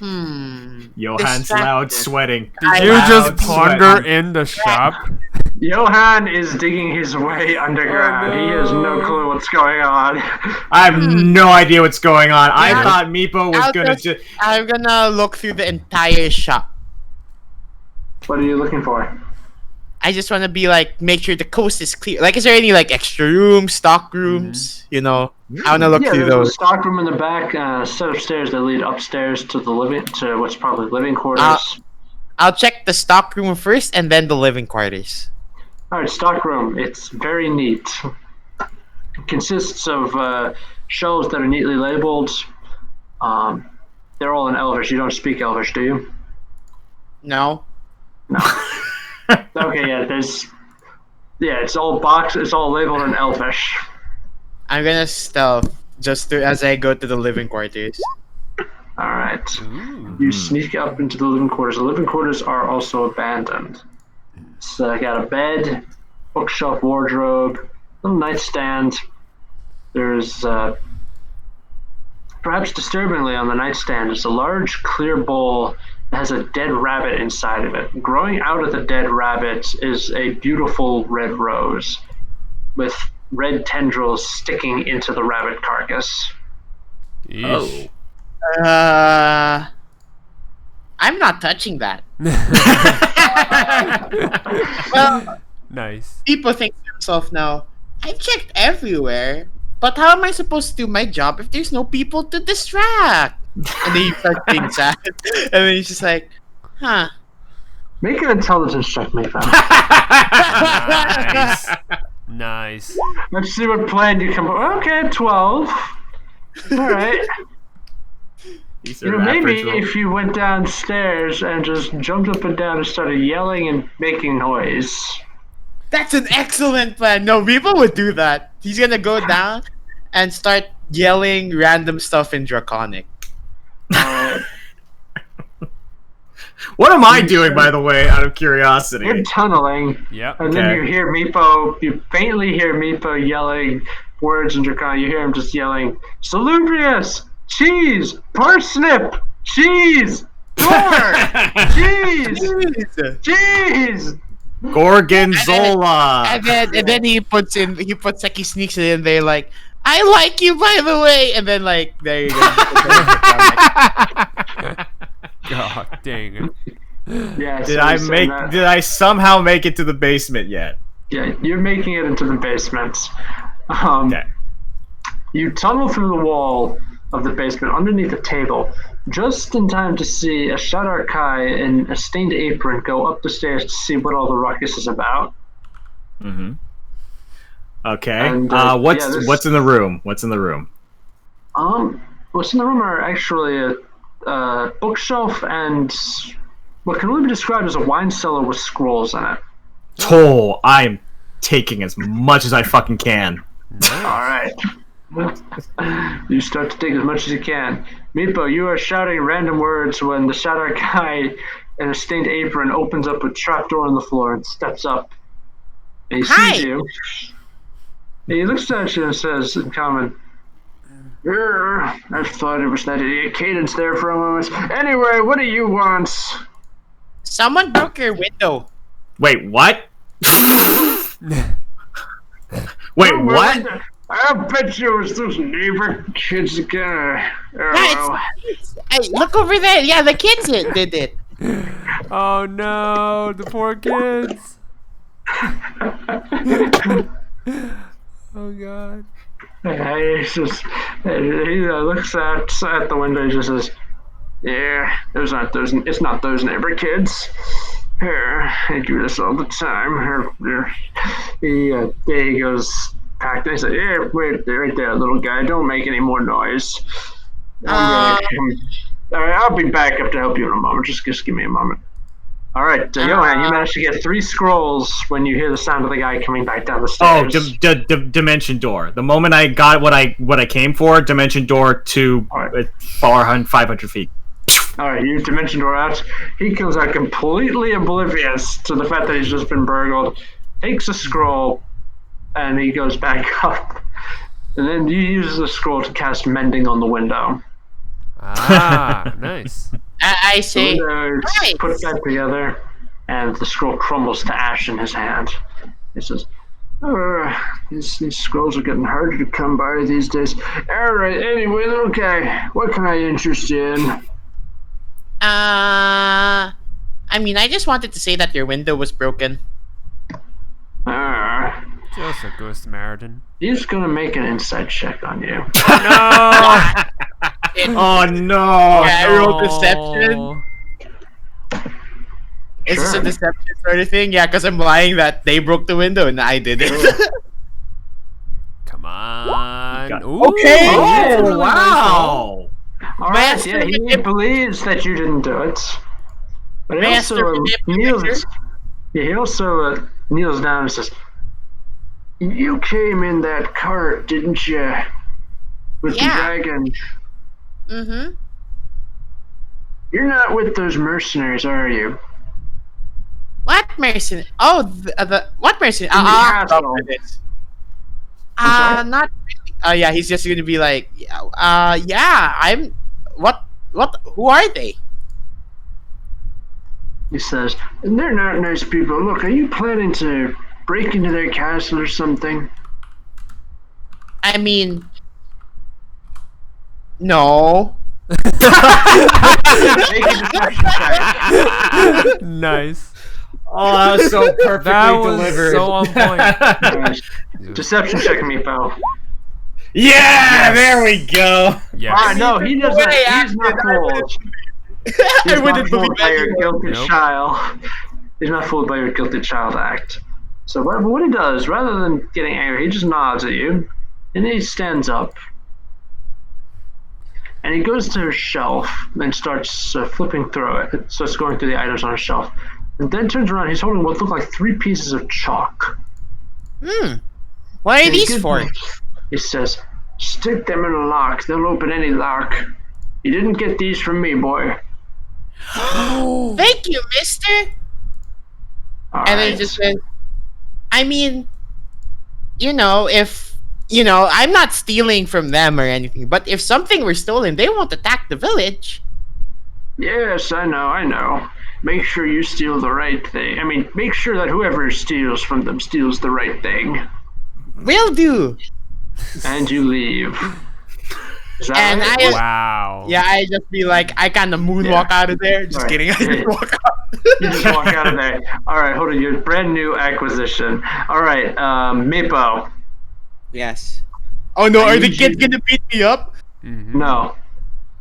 [SPEAKER 3] Johan's
[SPEAKER 4] distract
[SPEAKER 3] loud
[SPEAKER 4] them.
[SPEAKER 3] sweating.
[SPEAKER 2] Did you just ponder in the shop?
[SPEAKER 1] Johan is digging his way underground.
[SPEAKER 2] Oh, no.
[SPEAKER 1] He has no clue what's going on.
[SPEAKER 3] I have no idea what's going on. I
[SPEAKER 4] Yeah.
[SPEAKER 3] thought Meepo was gonna just.
[SPEAKER 4] I'm gonna look through the entire shop.
[SPEAKER 1] What are you looking for?
[SPEAKER 4] I just want to be like, make sure the coast is clear. Like, is there any like extra rooms, stock rooms? You know, I want to look
[SPEAKER 1] Yeah,
[SPEAKER 4] through
[SPEAKER 1] there's a
[SPEAKER 4] those.
[SPEAKER 1] stock room in the back, set of stairs that lead upstairs to what's probably living quarters.
[SPEAKER 4] I'll check the stock room first, and then the living quarters.
[SPEAKER 1] All right, stock room. It's very neat. It consists of shelves that are neatly labeled. They're all in Elvish. You don't speak Elvish, do you?
[SPEAKER 4] No.
[SPEAKER 1] No. Okay, it's all boxed. It's all labeled in Elvish.
[SPEAKER 4] I'm gonna stealth as I go to the living quarters.
[SPEAKER 1] All right. You sneak up into the living quarters. The living quarters are also abandoned. So I got a bed, bookshelf, wardrobe, little nightstand. There's perhaps disturbingly on the nightstand is a large clear bowl that has a dead rabbit inside of it. Growing out of the dead rabbit is a beautiful red rose with red tendrils sticking into the rabbit carcass.
[SPEAKER 2] Yeesh.
[SPEAKER 4] I'm not touching that. Well,
[SPEAKER 2] Nice.
[SPEAKER 4] people think to himself now, I've checked everywhere, but how am I supposed to do my job if there's no people to distract? And then you start being sad. And then he's just like, huh.
[SPEAKER 1] Make an intelligence check, Meepo.
[SPEAKER 2] Nice. Nice.
[SPEAKER 1] Let's see what plan you come up. Okay, 12. All right.
[SPEAKER 3] These
[SPEAKER 1] You
[SPEAKER 3] are
[SPEAKER 1] know, maybe
[SPEAKER 3] average roll.
[SPEAKER 1] if you went downstairs and just jumped up and down and started yelling and making noise.
[SPEAKER 4] That's an excellent plan. No, people would do that. He's gonna go down and start yelling random stuff in Draconic.
[SPEAKER 3] What am I doing, by the way, out of curiosity?
[SPEAKER 1] You're tunneling,
[SPEAKER 2] Yep.
[SPEAKER 1] and then
[SPEAKER 3] Okay.
[SPEAKER 1] you hear Meepo. You faintly hear Meepo yelling words in Draconic. You hear him just yelling, "Salubrious, cheese, parsnip, cheese, door, cheese, cheese."
[SPEAKER 3] Gorgonzola.
[SPEAKER 4] And then he puts like he sneaks it in there like, I like you by the way, and then like there you go.
[SPEAKER 2] God dang it.
[SPEAKER 1] Yeah.
[SPEAKER 3] Did I Did I somehow make it to the basement yet?
[SPEAKER 1] Yeah, you're making it into the basement.
[SPEAKER 3] Okay.
[SPEAKER 1] You tunnel through the wall of the basement underneath a table, just in time to see a Shadar Kai in a stained apron go up the stairs to see what all the ruckus is about.
[SPEAKER 3] Mm-hmm. Okay.
[SPEAKER 1] And,
[SPEAKER 3] What's in the room? What's in the room?
[SPEAKER 1] What's in the room are actually a bookshelf and what can only be described as a wine cellar with scrolls in it.
[SPEAKER 3] Toll. I'm taking as much as I fucking can.
[SPEAKER 1] All right. You start to take as much as you can. Meepo, you are shouting random words when the Shadar Kai in a stained apron opens up a trapdoor in the floor and steps up. And he sees you. And he looks at you and says in common, I thought it was that idiot Cadence there for a moment. Anyway, what do you want?
[SPEAKER 4] Someone broke your window.
[SPEAKER 3] Wait, what? Wait,
[SPEAKER 1] Oh,
[SPEAKER 3] what?
[SPEAKER 1] I bet you it was those neighbor kids again.
[SPEAKER 4] Hey, look over there. Yeah, the kids did it.
[SPEAKER 2] Oh no, the poor kids. Oh god.
[SPEAKER 1] He looks at the window and just says, "Yeah, it's not those neighbor kids. Here, I do this all the time." He goes back. He said, "Yeah, wait right there, little guy. Don't make any more noise. All right, I'll be back up to help you in a moment. Just give me a moment." All right, Johan, you managed to get 3 scrolls when you hear the sound of the guy coming back down the
[SPEAKER 3] Oh,
[SPEAKER 1] stairs.
[SPEAKER 3] dimension door. The moment I got what I came for, dimension door to
[SPEAKER 1] All right.
[SPEAKER 3] 500 feet.
[SPEAKER 1] All right, you dimension door out. He comes out completely oblivious to the fact that he's just been burgled, takes a scroll, and he goes back up. And then you use the scroll to cast Mending on the window.
[SPEAKER 2] Ah, nice.
[SPEAKER 4] I
[SPEAKER 1] The
[SPEAKER 4] say,
[SPEAKER 1] window is
[SPEAKER 4] nice.
[SPEAKER 1] put back together, and the scroll crumbles to ash in his hand. He says, these scrolls are getting harder to come by these days. All right, anyway, okay. What can I interest you in?
[SPEAKER 4] I mean, I just wanted to say that your window was broken.
[SPEAKER 2] Just a good Samaritan.
[SPEAKER 1] He's gonna make an insight check on you.
[SPEAKER 2] No!
[SPEAKER 3] Oh no!
[SPEAKER 4] Yeah, I rolled deception.
[SPEAKER 2] No.
[SPEAKER 4] Is this
[SPEAKER 1] Sure.
[SPEAKER 4] a deception sort of thing? Yeah, because I'm lying that they broke the window and I did it.
[SPEAKER 2] Come on.
[SPEAKER 3] Got-
[SPEAKER 2] Ooh,
[SPEAKER 4] Okay.
[SPEAKER 2] that's a really
[SPEAKER 3] Oh
[SPEAKER 2] nice roll.
[SPEAKER 3] wow!
[SPEAKER 1] All right,
[SPEAKER 4] Master
[SPEAKER 1] yeah, he
[SPEAKER 4] manip-
[SPEAKER 1] believes that you didn't do it. But he
[SPEAKER 4] Master
[SPEAKER 1] also
[SPEAKER 4] manipulator.
[SPEAKER 1] kneels. Yeah, he also kneels down and says, "You came in that cart, didn't you? With the
[SPEAKER 4] Yeah.
[SPEAKER 1] dragon.
[SPEAKER 4] Mm-hmm.
[SPEAKER 1] You're not with those mercenaries, are you?"
[SPEAKER 4] What mercenary? Oh, the what mercenary?
[SPEAKER 1] In the castle.
[SPEAKER 4] For this.
[SPEAKER 1] I'm sorry?
[SPEAKER 4] Not really. Yeah, he's just gonna be like, yeah, I'm. What? Who are they?
[SPEAKER 1] He says, "And they're not nice people. Look, are you planning to break into their castle or something?"
[SPEAKER 4] I mean, no.
[SPEAKER 1] Make a deception check.
[SPEAKER 2] Nice.
[SPEAKER 3] Oh, that was so perfectly
[SPEAKER 2] That was
[SPEAKER 3] delivered.
[SPEAKER 2] so on point.
[SPEAKER 1] Deception check, Meepo.
[SPEAKER 3] Yeah, there we go.
[SPEAKER 2] Yes.
[SPEAKER 1] Ah, no, he doesn't.
[SPEAKER 4] Way
[SPEAKER 1] He's not
[SPEAKER 4] after that,
[SPEAKER 1] fooled.
[SPEAKER 4] I
[SPEAKER 1] He's
[SPEAKER 4] wouldn't
[SPEAKER 1] not fooled
[SPEAKER 4] believe
[SPEAKER 1] by your
[SPEAKER 4] anyone.
[SPEAKER 1] guilty
[SPEAKER 2] Nope.
[SPEAKER 1] child. He's not fooled by your guilty child act. So what he does, rather than getting angry, he just nods at you, and then he stands up, and he goes to his shelf and starts flipping through it. Starts going through the items on his shelf, and then turns around. He's holding what look like 3 pieces of chalk.
[SPEAKER 4] What are
[SPEAKER 1] And he
[SPEAKER 4] these
[SPEAKER 1] gives
[SPEAKER 4] for?
[SPEAKER 1] them- He says, "Stick them in a lock. They'll open any lock. You didn't get these from me, boy."
[SPEAKER 4] Thank you, Mister.
[SPEAKER 1] All
[SPEAKER 4] And then he
[SPEAKER 1] right.
[SPEAKER 4] just says, I mean, if I'm not stealing from them or anything, but if something were stolen, they won't attack the village.
[SPEAKER 1] Yes, I know. Make sure you steal the right thing. I mean, make sure that whoever steals from them steals the right thing.
[SPEAKER 4] Will do.
[SPEAKER 1] And you leave. Is that
[SPEAKER 4] And
[SPEAKER 1] right?
[SPEAKER 4] I
[SPEAKER 2] Wow.
[SPEAKER 4] Yeah, I just be like, I kind of moonwalk out of there. Just
[SPEAKER 1] Right.
[SPEAKER 4] kidding. I just walk out.
[SPEAKER 1] You just walk out of there. All right, hold on. Your brand new acquisition. All right, Meepo.
[SPEAKER 4] Yes. Oh no,
[SPEAKER 1] I
[SPEAKER 4] are the
[SPEAKER 1] need
[SPEAKER 4] kids
[SPEAKER 1] you-
[SPEAKER 4] gonna beat me up?
[SPEAKER 2] Mm-hmm.
[SPEAKER 1] No.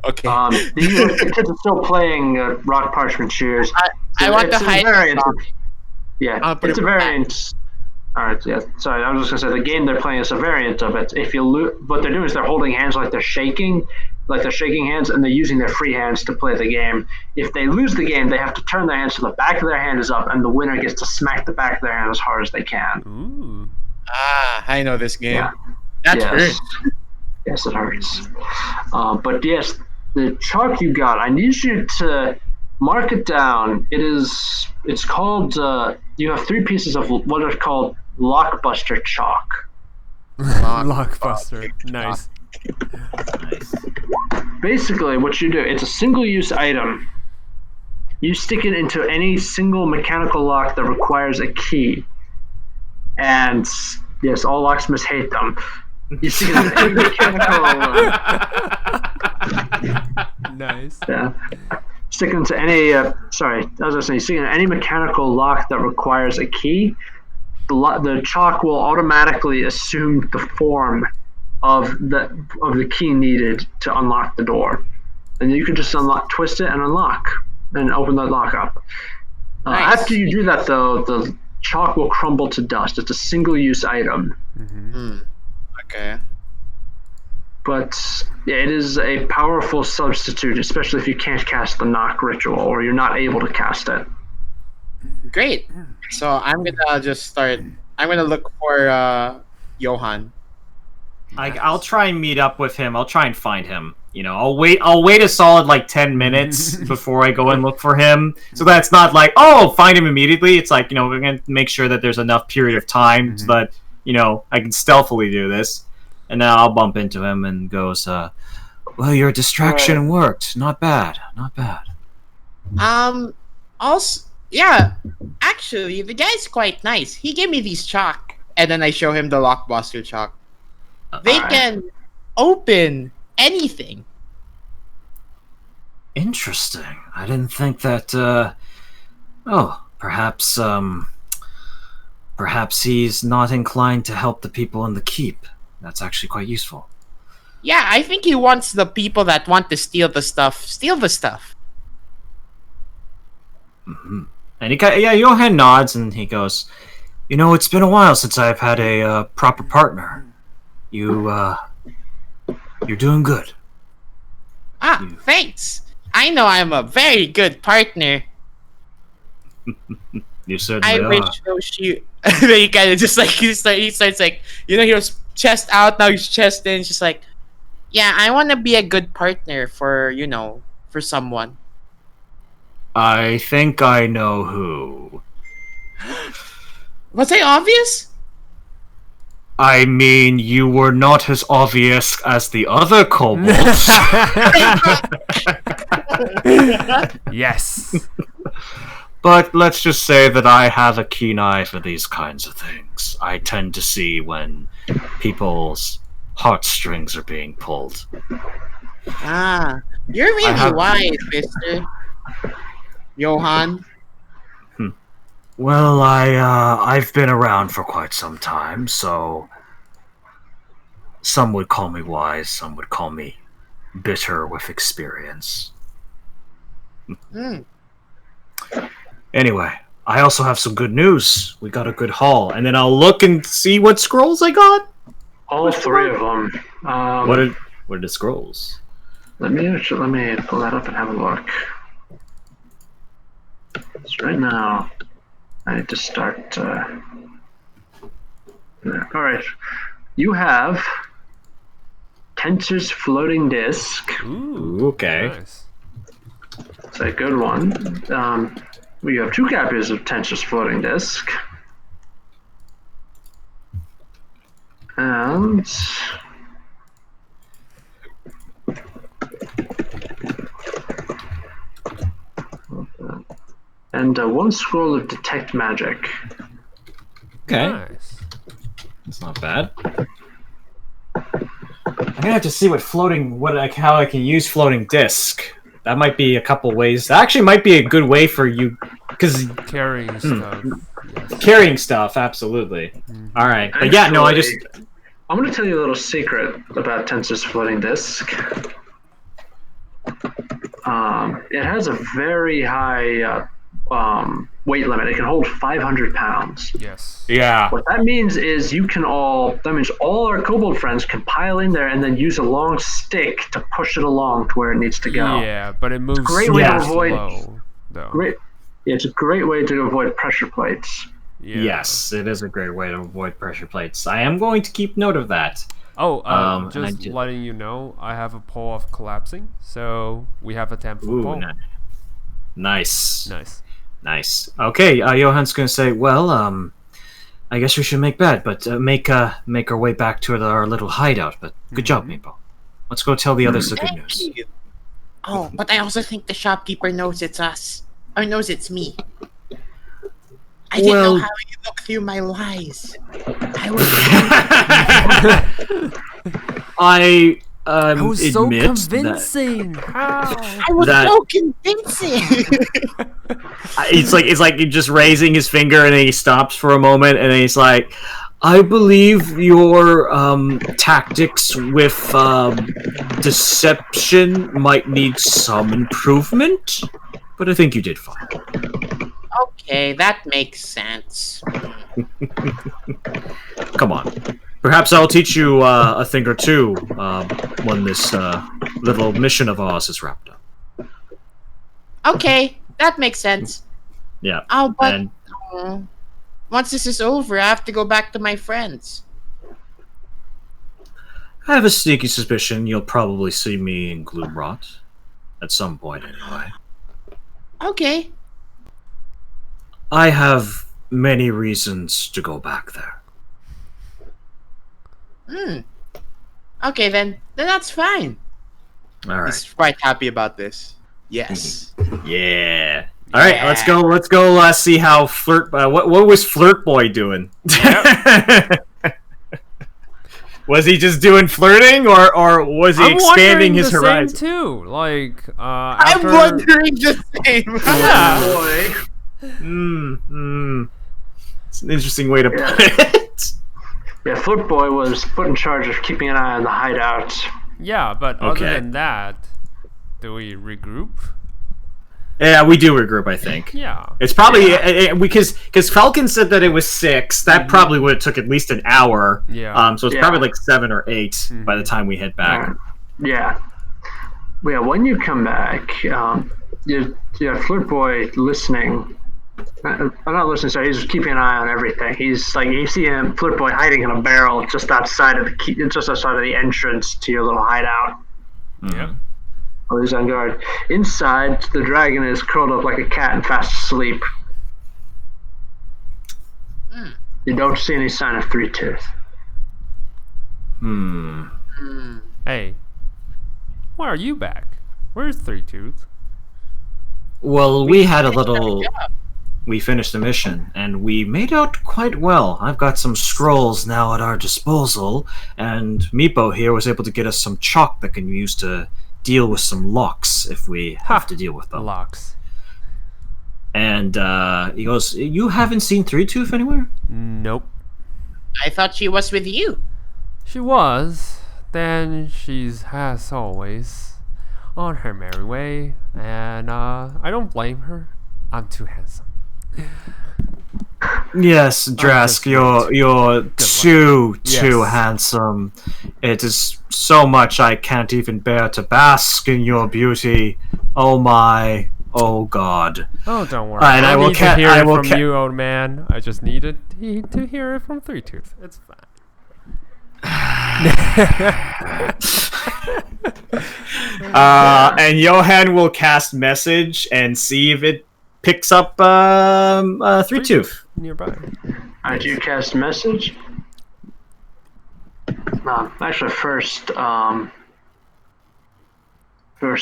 [SPEAKER 4] Okay.
[SPEAKER 1] The kids are still playing Rock Parchment Cheers.
[SPEAKER 4] I want
[SPEAKER 1] It's
[SPEAKER 4] to
[SPEAKER 1] a
[SPEAKER 4] hide.
[SPEAKER 1] variant. Yeah,
[SPEAKER 4] I'll put
[SPEAKER 1] it's
[SPEAKER 4] it
[SPEAKER 1] a
[SPEAKER 4] back.
[SPEAKER 1] variant. All right, yeah. Sorry, I was just gonna say the game they're playing is a variant of it. If you what they're doing is they're holding hands like they're shaking hands, and they're using their free hands to play the game. If they lose the game, they have to turn their hands so the back of their hand is up, and the winner gets to smack the back of their hand as hard as they can.
[SPEAKER 2] Ooh.
[SPEAKER 4] I know this game.
[SPEAKER 1] Yeah.
[SPEAKER 4] That
[SPEAKER 1] Yes.
[SPEAKER 4] hurts.
[SPEAKER 1] Yes, it hurts. But yes, the chalk you got, I need you to mark it down. It's called, you have 3 pieces of what are called Lockbuster chalk.
[SPEAKER 2] Lockbuster. Nice.
[SPEAKER 1] Basically, what you do, it's a single-use item. You stick it into any single mechanical lock that requires a key. And yes, all locksmiths hate them. You stick it into any mechanical...
[SPEAKER 2] Nice.
[SPEAKER 1] Yeah. Stick it into any. Sorry, I was going to say, stick it into any mechanical lock that requires a key. The chalk will automatically assume the form of the key needed to unlock the door, and you can just twist it, and unlock, and open that lock up.
[SPEAKER 4] Nice.
[SPEAKER 1] After you do that, though, the chalk will crumble to dust. It's a single-use item.
[SPEAKER 2] Mm-hmm.
[SPEAKER 4] Okay.
[SPEAKER 1] But yeah, it is a powerful substitute, especially if you can't cast the knock ritual or you're not able to cast it.
[SPEAKER 4] Great. So I'm gonna just start. I'm gonna look for Johan.
[SPEAKER 3] I'll try and meet up with him. I'll try and find him. I'll wait a solid like 10 minutes before I go and look for him. So that's not like, oh, find him immediately. It's like, we're going to make sure that there's enough period of time so that, I can stealthily do this. And then I'll bump into him and goes,
[SPEAKER 5] Well, your distraction worked. Not bad. Not bad.
[SPEAKER 4] Also, yeah. Actually, the guy's quite nice. He gave me these chalk, and then I show him the Lockbuster chalk. They can open anything.
[SPEAKER 5] Interesting. I didn't think that, perhaps he's not inclined to help the people in the keep. That's actually quite useful.
[SPEAKER 4] Yeah, I think he wants the people that want to steal the stuff.
[SPEAKER 5] Mm-hmm. And Johan nods and he goes, it's been a while since I've had a proper partner. You're doing good.
[SPEAKER 4] Thanks. I know I'm a very good partner.
[SPEAKER 5] You certainly
[SPEAKER 4] I
[SPEAKER 5] are.
[SPEAKER 4] wish those you. Then he kind of just like he starts like he was chest out, now he's chest in. It's just like, yeah, I want to be a good partner for for someone.
[SPEAKER 5] I think I know who.
[SPEAKER 4] Was I obvious?
[SPEAKER 5] I mean, you were not as obvious as the other kobolds.
[SPEAKER 2] Yes.
[SPEAKER 5] But let's just say that I have a keen eye for these kinds of things. I tend to see when people's heartstrings are being pulled.
[SPEAKER 4] You're really wise, mister. Johan.
[SPEAKER 5] Well, I've been around for quite some time, so some would call me wise, some would call me bitter with experience. Anyway, I also have some good news. We got a good haul, and then I'll look and see what scrolls I got.
[SPEAKER 1] All three of them.
[SPEAKER 3] What are the scrolls?
[SPEAKER 1] Let me pull that up and have a look. So right now, I need to start. All right, you have Tensor's floating disc.
[SPEAKER 2] Ooh,
[SPEAKER 3] okay.
[SPEAKER 2] Nice.
[SPEAKER 1] It's a good one. We have 2 copies of Tensor's floating disc, and one scroll of detect magic.
[SPEAKER 3] Okay.
[SPEAKER 2] Nice.
[SPEAKER 3] That's not bad. I'm gonna have to see how I can use floating disc. That might be a couple ways. That actually might be a good way for you, because
[SPEAKER 2] Carrying stuff. Yes.
[SPEAKER 3] carrying stuff, absolutely. All right, but yeah, no,
[SPEAKER 1] I'm going to tell you a little secret about Tensor's floating disc. It has a very high weight limit. It can hold 500 pounds.
[SPEAKER 2] Yes.
[SPEAKER 3] Yeah.
[SPEAKER 1] What that means is all our kobold friends can pile in there and then use a long stick to push it along to where it needs to go.
[SPEAKER 2] Yeah, but it moves
[SPEAKER 1] great way to
[SPEAKER 2] slow,
[SPEAKER 1] avoid-
[SPEAKER 2] though.
[SPEAKER 1] It's a great way to avoid pressure plates.
[SPEAKER 2] Yeah.
[SPEAKER 3] Yes, it is a great way to avoid pressure plates. I am going to keep note of that.
[SPEAKER 2] Oh,
[SPEAKER 3] and
[SPEAKER 2] just letting you know, I have a pole of collapsing, so we have a 10-foot
[SPEAKER 3] Ooh,
[SPEAKER 2] pole.
[SPEAKER 3] nice.
[SPEAKER 2] Nice.
[SPEAKER 3] Okay, Johan's gonna say, well, I guess we should make bed, but make our way back to our little hideout. But good job, Meepo. Let's go tell the others the good news.
[SPEAKER 4] Thank you. Oh, but I also think the shopkeeper knows it's us. Or knows it's me. I didn't know how you look through my lies. I
[SPEAKER 2] was so
[SPEAKER 3] admit
[SPEAKER 2] convincing. How?
[SPEAKER 4] I was so convincing.
[SPEAKER 3] It's like just raising his finger, and then he stops for a moment, and then he's like, I believe your tactics with deception might need some improvement, but I think you did fine.
[SPEAKER 4] Okay, that makes sense.
[SPEAKER 3] Come on. Perhaps I'll teach you a thing or two when this little mission of ours is wrapped up.
[SPEAKER 4] Okay, that makes sense.
[SPEAKER 3] Yeah.
[SPEAKER 4] Oh, but
[SPEAKER 3] And
[SPEAKER 4] uh, once this is over, I have to go back to my friends.
[SPEAKER 3] I have a sneaky suspicion you'll probably see me in Gloomrot. At some point, anyway.
[SPEAKER 4] Okay.
[SPEAKER 3] I have many reasons to go back there.
[SPEAKER 4] Hmm. Okay, then that's fine.
[SPEAKER 3] Alright.
[SPEAKER 4] He's quite happy about this. Yes.
[SPEAKER 3] Yeah. Alright, let's go see how Flirt... what was Flirt Boy doing? Was he just doing flirting, or was he expanding his horizon?
[SPEAKER 2] Too. Like,
[SPEAKER 4] I'm
[SPEAKER 2] after...
[SPEAKER 4] wondering the same.
[SPEAKER 2] Yeah.
[SPEAKER 3] It's an interesting way to put it.
[SPEAKER 1] Yeah, Flirt Boy was put in charge of keeping an eye on the hideout.
[SPEAKER 2] Yeah, but
[SPEAKER 3] Okay.
[SPEAKER 2] other than that, do we regroup?
[SPEAKER 3] Yeah, we do regroup, I think.
[SPEAKER 2] Yeah.
[SPEAKER 3] It's probably because Falcon said that it was 6. That probably would have took at least an hour.
[SPEAKER 2] Yeah.
[SPEAKER 3] So it's probably like 7 or 8 by the time we head back.
[SPEAKER 1] Yeah. Yeah, when you come back, you Flirt Boy listening. I'm not listening, sorry. He's keeping an eye on everything. He's like, you see him, Flirt Boy, hiding in a barrel just outside of the entrance to your little hideout.
[SPEAKER 2] Yeah.
[SPEAKER 1] Oh, he's on guard. Inside, the dragon is curled up like a cat and fast asleep. You don't see any sign of Three Tooth.
[SPEAKER 2] Hey, why are you back? Where's Three Tooth?
[SPEAKER 3] Well, we had a little... We finished the mission, and we made out quite well. I've got some scrolls now at our disposal, and Meepo here was able to get us some chalk that can use to deal with some locks if we have to deal with them.
[SPEAKER 2] Locks.
[SPEAKER 3] And he goes, "You haven't seen Three Tooth anywhere?"
[SPEAKER 2] Nope.
[SPEAKER 4] I thought she was with you.
[SPEAKER 2] She was. Then she's, as always, on her merry way, and I don't blame her. I'm too handsome.
[SPEAKER 3] Yes, Drask, you're too
[SPEAKER 2] Yes.
[SPEAKER 3] handsome. It is so much I can't even bear to bask in your beauty. Oh my, oh God.
[SPEAKER 2] Oh, don't worry.
[SPEAKER 3] And I will
[SPEAKER 2] need to hear
[SPEAKER 3] I
[SPEAKER 2] it
[SPEAKER 3] will
[SPEAKER 2] from you, old man. I just needed to hear it from Three Tooth. It's fine.
[SPEAKER 3] And Johan will cast message and see if it picks up Three Tooth.
[SPEAKER 2] Nearby.
[SPEAKER 1] Alright, you cast message? No, actually, first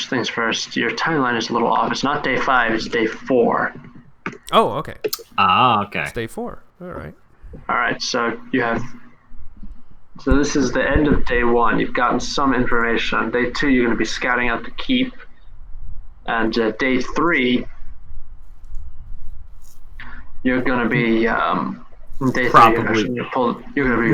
[SPEAKER 1] things first, your timeline is a little off. It's not day 5, it's day 4.
[SPEAKER 2] Oh, okay.
[SPEAKER 3] Ah, okay.
[SPEAKER 2] It's day 4. All right.
[SPEAKER 1] Alright, so this is the end of day 1. You've gotten some information. Day 2, you're going to be scouting out the keep. And day 3, you're going to be day
[SPEAKER 3] Probably.
[SPEAKER 1] 3,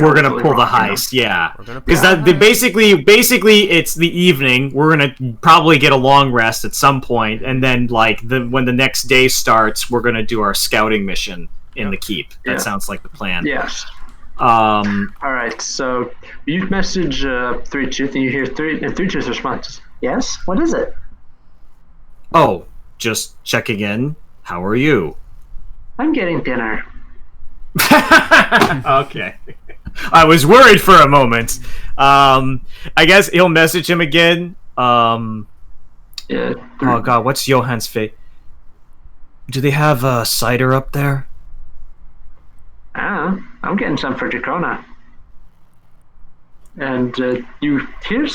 [SPEAKER 3] We're gonna pull the heist, yeah.
[SPEAKER 2] We're gonna
[SPEAKER 3] Because
[SPEAKER 2] pull
[SPEAKER 3] that
[SPEAKER 2] the
[SPEAKER 3] basically it's the evening. We're gonna probably get a long rest at some point, and then when the next day starts, we're gonna do our scouting mission in the keep. That
[SPEAKER 1] Yeah.
[SPEAKER 3] sounds like the plan.
[SPEAKER 1] Yes.
[SPEAKER 3] Um,
[SPEAKER 1] Alright, so you message Three Tooth and you hear Three Tooth response. Yes? What is it?
[SPEAKER 3] oh, just checking in. How are you?
[SPEAKER 1] I'm getting dinner.
[SPEAKER 3] Okay. I was worried for a moment. I guess he'll message him again.
[SPEAKER 1] Yeah.
[SPEAKER 3] Oh God, what's Johann's fate? Do they have cider up there?
[SPEAKER 1] I don't know. I'm getting some for Jacona. And you hear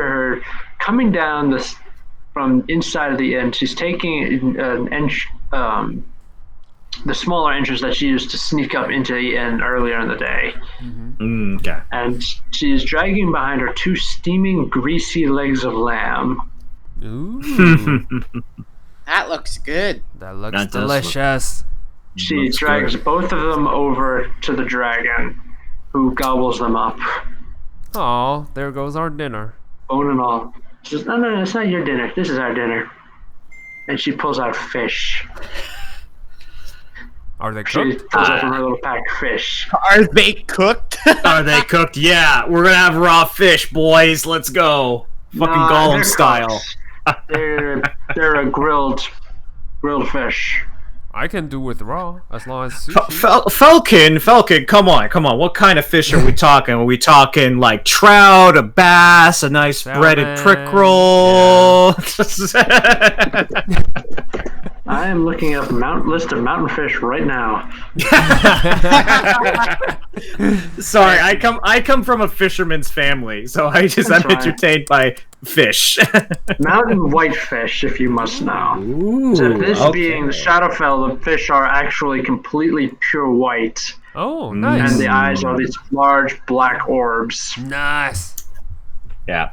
[SPEAKER 1] her coming down from inside of the inn. She's taking the smaller entrance that she used to sneak up into the inn earlier in the day.
[SPEAKER 3] Okay.
[SPEAKER 1] And she is dragging behind her 2 steaming, greasy legs of lamb.
[SPEAKER 2] Ooh,
[SPEAKER 4] That looks good.
[SPEAKER 2] that looks
[SPEAKER 3] That does
[SPEAKER 2] delicious.
[SPEAKER 1] She
[SPEAKER 3] Looks
[SPEAKER 1] drags
[SPEAKER 3] good.
[SPEAKER 1] both of them over to the dragon, who gobbles them up,
[SPEAKER 2] Oh, there goes our dinner.
[SPEAKER 1] bone and all. She says, no, it's not your dinner. This is our dinner. And she pulls out fish.
[SPEAKER 2] Are they
[SPEAKER 1] She
[SPEAKER 2] cooked?
[SPEAKER 1] pulls out from her little pack fish.
[SPEAKER 4] Are they cooked?
[SPEAKER 3] Are they cooked? Yeah, we're gonna have raw fish, boys. Let's go. Fucking
[SPEAKER 1] Nah,
[SPEAKER 3] Gollum
[SPEAKER 1] they're
[SPEAKER 3] style.
[SPEAKER 1] cooked. They're a grilled fish.
[SPEAKER 2] I can do with raw as long as sushi.
[SPEAKER 3] Falcon, come on. What kind of fish are we talking? Are we talking like trout, a bass, a nice breaded prick roll?
[SPEAKER 1] I am looking up list of mountain fish right now.
[SPEAKER 3] Sorry, I come from a fisherman's family, so I'm
[SPEAKER 1] fine.
[SPEAKER 3] entertained by fish.
[SPEAKER 1] Mountain whitefish, if you must know.
[SPEAKER 3] Ooh,
[SPEAKER 1] So this
[SPEAKER 3] okay.
[SPEAKER 1] being the Shadowfell, the fish are actually completely pure white,
[SPEAKER 2] Oh, nice.
[SPEAKER 1] and the eyes are these large black orbs.
[SPEAKER 2] Nice.
[SPEAKER 3] Yeah.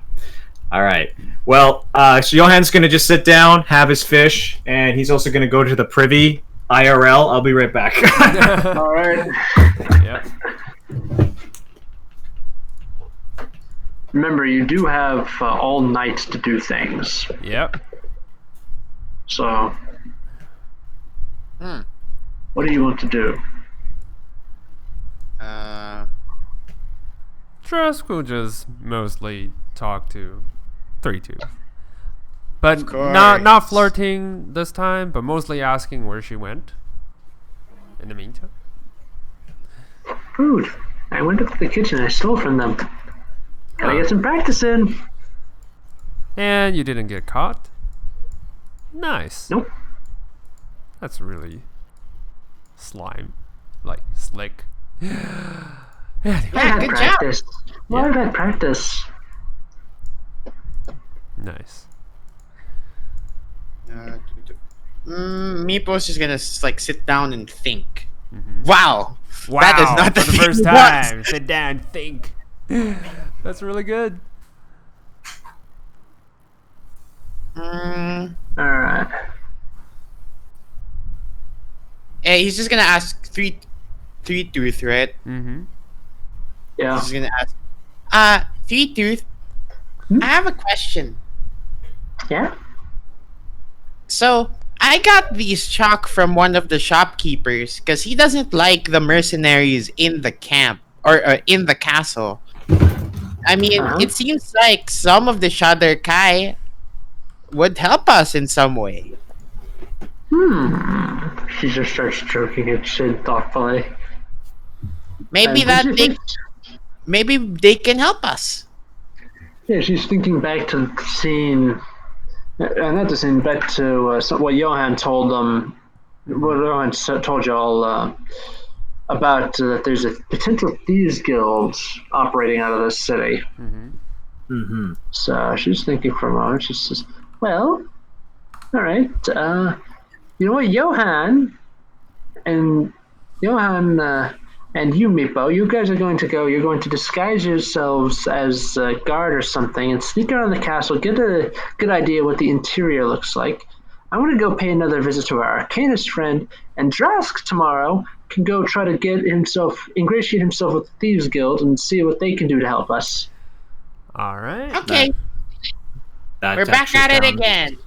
[SPEAKER 3] All right. Well, so Johan's going to just sit down, have his fish, and he's also going to go to the privy IRL. I'll be right back.
[SPEAKER 1] All right.
[SPEAKER 2] Yep.
[SPEAKER 1] Remember, you do have all night to do things.
[SPEAKER 2] Yep.
[SPEAKER 1] So,
[SPEAKER 4] Hmm.
[SPEAKER 1] what do you want to do?
[SPEAKER 2] Trask will just mostly talk to 3-2. But
[SPEAKER 4] course.
[SPEAKER 2] not flirting this time, but mostly asking where she went. In the meantime.
[SPEAKER 1] Food. I went up to the kitchen. I stole from them. Gotta get some practice in.
[SPEAKER 2] And you didn't get caught? Nice.
[SPEAKER 1] Nope.
[SPEAKER 2] That's really slime. Like, slick. Anyway,
[SPEAKER 1] I had
[SPEAKER 4] good job.
[SPEAKER 1] practice. Well, I've had practice.
[SPEAKER 2] nice.
[SPEAKER 4] Meepo's just gonna like sit down and think.
[SPEAKER 2] Mhm.
[SPEAKER 4] Wow.
[SPEAKER 2] Wow,
[SPEAKER 4] That is not the
[SPEAKER 2] for the
[SPEAKER 4] thing
[SPEAKER 2] first
[SPEAKER 4] he
[SPEAKER 2] time.
[SPEAKER 4] wants.
[SPEAKER 2] Sit down, think. That's really good.
[SPEAKER 1] All right.
[SPEAKER 4] Hey, he's just gonna ask three tooth, right?
[SPEAKER 2] Mm-hmm.
[SPEAKER 1] Yeah.
[SPEAKER 4] He's gonna ask. 3 tooth. I have a question.
[SPEAKER 1] Yeah.
[SPEAKER 4] So I got these chalk from one of the shopkeepers because he doesn't like the mercenaries in the camp or in the castle. I mean, it seems like some of the Shadar Kai would help us in some way.
[SPEAKER 1] She just starts stroking her chin thoughtfully.
[SPEAKER 4] Maybe
[SPEAKER 1] And
[SPEAKER 4] maybe they can help us.
[SPEAKER 1] Yeah, she's thinking back to the scene, not the scene, back to what Johan told them. What Johan told y'all about that there's a potential thieves guild operating out of this city.
[SPEAKER 3] Mm-hmm.
[SPEAKER 1] So she's thinking for a moment. She says, "Well, all right. You know what, Johan and you, Meepo, you guys are going to go. You're going to disguise yourselves as a guard or something and sneak around the castle. Get a good idea what the interior looks like. I want to go pay another visit to our arcanist friend, and Drask tomorrow can go try to ingratiate himself with the Thieves Guild and see what they can do to help us."
[SPEAKER 2] All right.
[SPEAKER 4] Okay,
[SPEAKER 3] That
[SPEAKER 4] we're back
[SPEAKER 3] actually
[SPEAKER 4] at it
[SPEAKER 3] sounds-
[SPEAKER 4] again.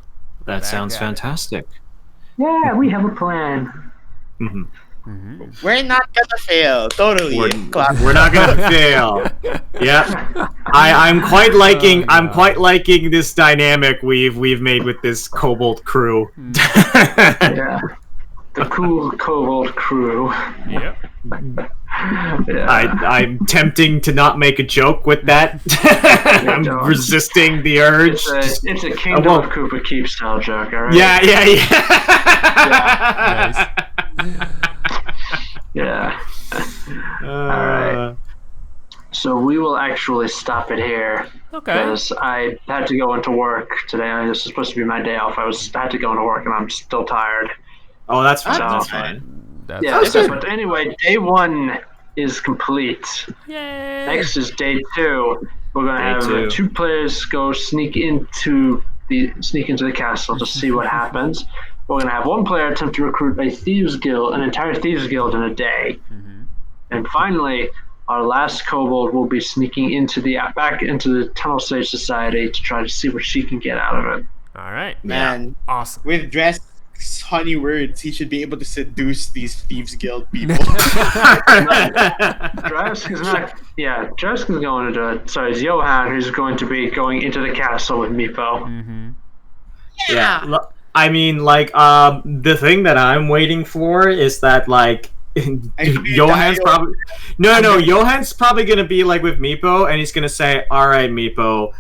[SPEAKER 3] That
[SPEAKER 2] Back
[SPEAKER 3] sounds
[SPEAKER 2] at it.
[SPEAKER 3] fantastic.
[SPEAKER 1] Yeah, we have a plan.
[SPEAKER 3] Mm-hmm.
[SPEAKER 4] We're not gonna fail. Totally.
[SPEAKER 3] We're not gonna fail. Yeah, I'm quite liking. I'm quite liking this dynamic we've made with this Kobold crew.
[SPEAKER 1] Yeah. The cool Kobold crew.
[SPEAKER 2] Yep.
[SPEAKER 1] Yeah.
[SPEAKER 3] I'm tempting to not make a joke with that. I'm
[SPEAKER 1] don't.
[SPEAKER 3] resisting the urge.
[SPEAKER 1] It's a Kingdom
[SPEAKER 3] won't.
[SPEAKER 1] of Koopa Keep style joke, alright?
[SPEAKER 3] Yeah.
[SPEAKER 2] Nice.
[SPEAKER 1] Yeah. Alright. So we will actually stop it here.
[SPEAKER 2] Okay.
[SPEAKER 1] Because I had to go into work today. This was supposed to be my day off. I had to go into work and I'm still tired.
[SPEAKER 3] Oh, that's fine.
[SPEAKER 1] So-
[SPEAKER 3] That's fine.
[SPEAKER 2] That's
[SPEAKER 1] Yeah,
[SPEAKER 2] awesome.
[SPEAKER 1] but anyway, day 1 is complete.
[SPEAKER 2] Yay.
[SPEAKER 1] Next is day 2. We're gonna
[SPEAKER 3] Day
[SPEAKER 1] have
[SPEAKER 3] 2.
[SPEAKER 1] 2 players go sneak into the castle to see what happens. We're gonna have 1 player attempt to recruit an entire thieves guild in a day. And finally, our last kobold will be sneaking back into the Tunnel Stage Society to try to see what she can get out of it.
[SPEAKER 2] All right.
[SPEAKER 4] Man,
[SPEAKER 2] Awesome.
[SPEAKER 4] with Drask's honey words, he should be able to seduce these Thieves Guild people.
[SPEAKER 1] Drask is not. Yeah, Drask is going to do it. So it's Johan who's going to be going into the castle with Meepo.
[SPEAKER 2] Mm-hmm.
[SPEAKER 3] Yeah. I mean, like, the thing that I'm waiting for is that, like, Johan's probably Johan's probably gonna be like with Meepo, and he's gonna say, "All right, Meepo,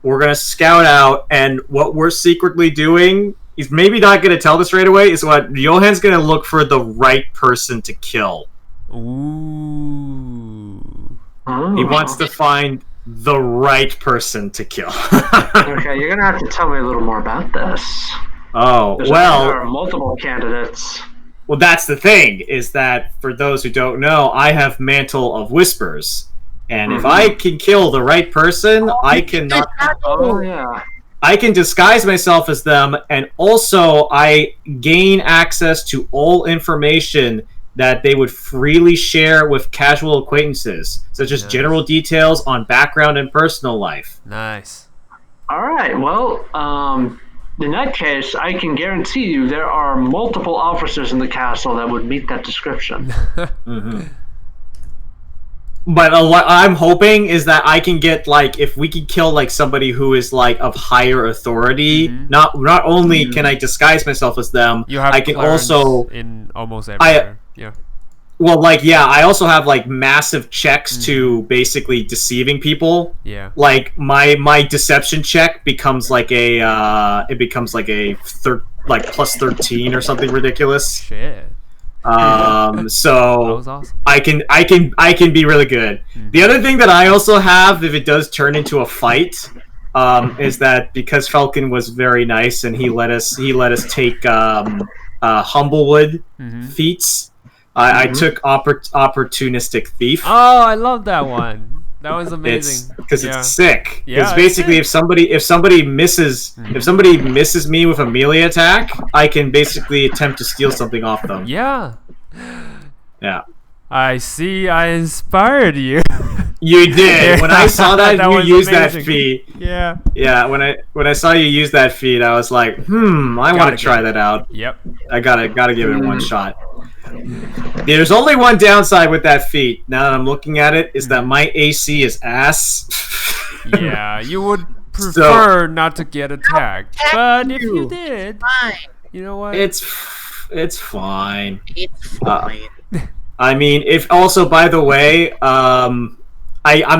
[SPEAKER 3] we're gonna scout out, and what we're secretly doing." He's maybe not gonna tell this right away. Is what Johan's gonna look for the right person to kill.
[SPEAKER 2] Ooh.
[SPEAKER 1] Oh.
[SPEAKER 3] He wants to find the right person to kill.
[SPEAKER 1] Okay, you're gonna have to tell me a little more about this.
[SPEAKER 3] Oh,
[SPEAKER 1] There are multiple candidates.
[SPEAKER 3] Well, that's the thing, is that for those who don't know, I have Mantle of Whispers. And if I can kill the right person, I can disguise myself as them, and also I gain access to all information that they would freely share with casual acquaintances, such as general details on background and personal life.
[SPEAKER 2] Nice.
[SPEAKER 1] All right. Well, in that case, I can guarantee you there are multiple officers in the castle that would meet that description.
[SPEAKER 3] But what I'm hoping is that I can get, like, if we can kill, like, somebody who is, like, of higher authority, not only can I disguise myself as them,
[SPEAKER 2] You have
[SPEAKER 3] I can also
[SPEAKER 2] in almost everywhere.
[SPEAKER 3] Well, like, yeah, I also have, like, massive checks to basically deceiving people.
[SPEAKER 2] Yeah.
[SPEAKER 3] Like, my deception check becomes like a plus 13 or something ridiculous.
[SPEAKER 2] Shit.
[SPEAKER 3] So
[SPEAKER 2] That was awesome.
[SPEAKER 3] I can be really good. The other thing that I also have, if it does turn into a fight, is that because Falcon was very nice and he let us take Humblewood feats. I took opportunistic thief.
[SPEAKER 2] Oh, I love that one. That was amazing.
[SPEAKER 3] Because it's sick.
[SPEAKER 2] Yeah,
[SPEAKER 3] Because basically, if somebody misses me with a melee attack, I can basically attempt to steal something off them.
[SPEAKER 2] Yeah.
[SPEAKER 3] Yeah.
[SPEAKER 2] I see. I inspired you.
[SPEAKER 3] You did. When I saw that,
[SPEAKER 2] That
[SPEAKER 3] you
[SPEAKER 2] was
[SPEAKER 3] used that
[SPEAKER 2] amazing.
[SPEAKER 3] feat.
[SPEAKER 2] Yeah.
[SPEAKER 3] Yeah. When I saw you use that feat, I was like, I want to try that out.
[SPEAKER 2] Yep.
[SPEAKER 3] I gotta give it one shot. There's only one downside with that feat. Now that I'm looking at it, is that my AC is ass.
[SPEAKER 2] Yeah. You would prefer not to get attacked, but if you did,
[SPEAKER 4] Fine.
[SPEAKER 2] you know what?
[SPEAKER 3] It's fine.
[SPEAKER 4] It's fine.
[SPEAKER 3] I mean, if also, by the way, I'm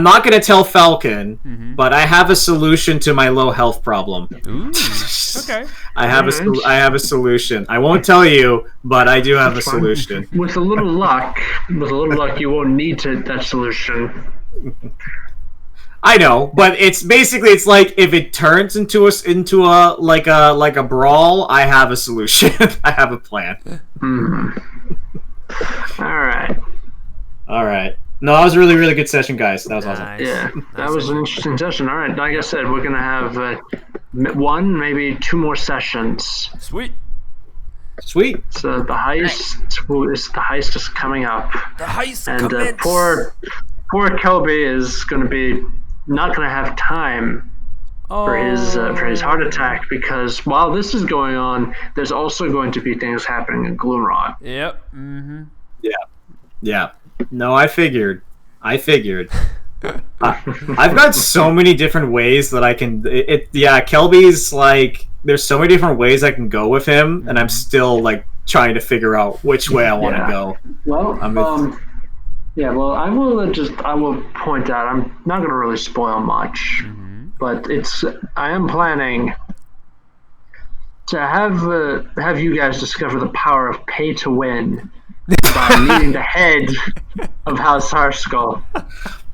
[SPEAKER 3] not gonna tell Falcon, but I have a solution to my low health problem.
[SPEAKER 2] Ooh. Okay.
[SPEAKER 3] I have a solution. I won't tell you, but I do have a solution.
[SPEAKER 1] With a little luck, you won't need that solution.
[SPEAKER 3] I know, but it's like if it turns into a brawl, I have a solution. I have a plan. All right. No, that was a really, really good session, guys. That was awesome.
[SPEAKER 1] Yeah, that was an interesting session. All right, like I said, we're gonna have one, maybe two more sessions.
[SPEAKER 2] Sweet.
[SPEAKER 1] So the heist is coming up.
[SPEAKER 2] The heist
[SPEAKER 1] And
[SPEAKER 2] commence.
[SPEAKER 1] poor Kobe is going to be not going to have time for his heart attack, because while this is going on, there's also going to be things happening in Gloomrod.
[SPEAKER 2] Yep.
[SPEAKER 3] Yeah. No, I figured. I've got so many different ways that I can. Kelby's like. There's so many different ways I can go with him, and I'm still like trying to figure out which way I want to go.
[SPEAKER 1] Well, I will point out. I'm not going to really spoil much, but I am planning to have you guys discover the power of pay to win by meeting the head of House Harskull.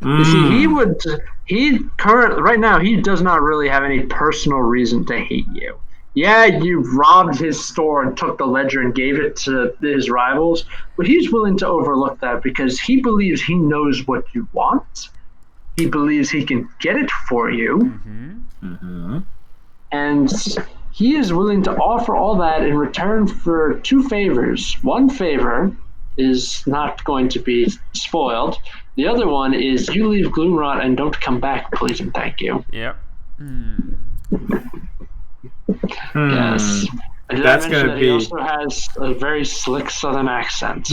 [SPEAKER 1] You see, right now he does not really have any personal reason to hate you. Yeah, you robbed his store and took the ledger and gave it to his rivals, but he's willing to overlook that because he believes he knows what you want. He believes he can get it for you. And he is willing to offer all that in return for two favors. One favor is not going to be spoiled. The other one is you leave Gloomrot and don't come back, please and thank you.
[SPEAKER 2] Yep.
[SPEAKER 1] Yes. Did
[SPEAKER 3] That's
[SPEAKER 1] I mention
[SPEAKER 3] gonna
[SPEAKER 1] that
[SPEAKER 3] be-
[SPEAKER 1] He also has a very slick Southern accent.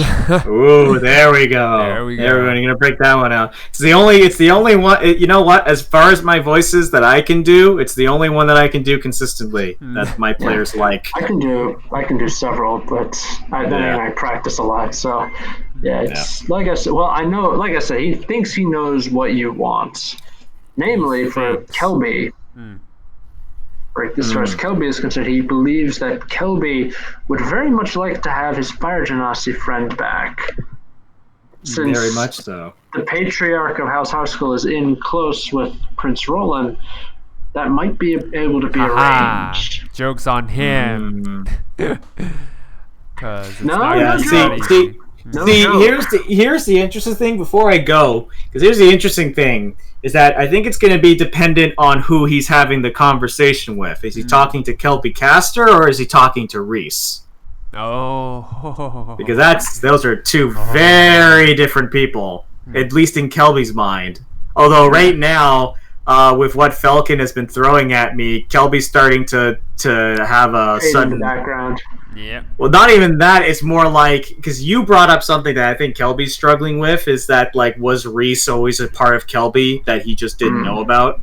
[SPEAKER 3] Ooh, there we go.
[SPEAKER 2] There we go.
[SPEAKER 3] Everyone, you're gonna break that one out. It's the only one. You know what? As far as my voices that I can do, it's the only one that I can do consistently. That my players like.
[SPEAKER 1] I can do several, but I practice a lot. So yeah, it's like I said. Well, I know, like I said, he thinks he knows what you want. Namely, for Kelby. Right, as far as Kelby is concerned, he believes that Kelby would very much like to have his Fire Genasi friend back. Since
[SPEAKER 3] Very much so.
[SPEAKER 1] the Patriarch of House Harskull is in close with Prince Roland, that might be able to be
[SPEAKER 2] Haha.
[SPEAKER 1] arranged.
[SPEAKER 2] Joke's on him. Because it's
[SPEAKER 1] No,
[SPEAKER 2] not
[SPEAKER 1] no
[SPEAKER 2] gonna be
[SPEAKER 1] joke.
[SPEAKER 2] that
[SPEAKER 3] See,
[SPEAKER 2] easy.
[SPEAKER 1] No
[SPEAKER 3] See,
[SPEAKER 1] joke.
[SPEAKER 3] here's the interesting thing before I go, because here's the interesting thing is that I think it's going to be dependent on who he's having the conversation with. Is he talking to Kelpie Caster or is he talking to Reese?
[SPEAKER 2] Oh.
[SPEAKER 3] Because those are two very different people, at least in Kelby's mind. Although right now, with what Falcon has been throwing at me, Kelby's starting to have a
[SPEAKER 1] Fade in
[SPEAKER 3] sudden.
[SPEAKER 1] the background.
[SPEAKER 2] Yeah.
[SPEAKER 3] Well, not even that. It's more like because you brought up something that I think Kelby's struggling with is that like was Reese always a part of Kelby that he just didn't know about?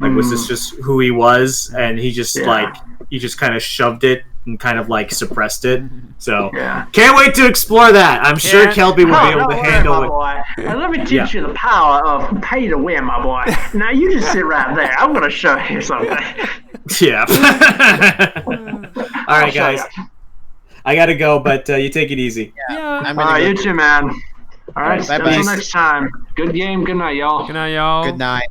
[SPEAKER 3] Like was this just who he was and he just he just kind of shoved it and kind of like suppressed it? So can't wait to explore that. I'm sure Kelby will be able to handle it.
[SPEAKER 1] Boy. Let me teach you the power of pay to win, my boy. Now you just sit right there. I'm gonna show you something.
[SPEAKER 3] Yeah. All right, guys. I gotta go, but you take it easy.
[SPEAKER 2] Yeah.
[SPEAKER 4] I'm
[SPEAKER 1] All
[SPEAKER 4] gonna
[SPEAKER 1] right,
[SPEAKER 4] go
[SPEAKER 1] you too, man. All right,
[SPEAKER 4] bye-bye.
[SPEAKER 1] until next time. Good game. Good night, y'all.
[SPEAKER 2] Good night, y'all.
[SPEAKER 4] Good night.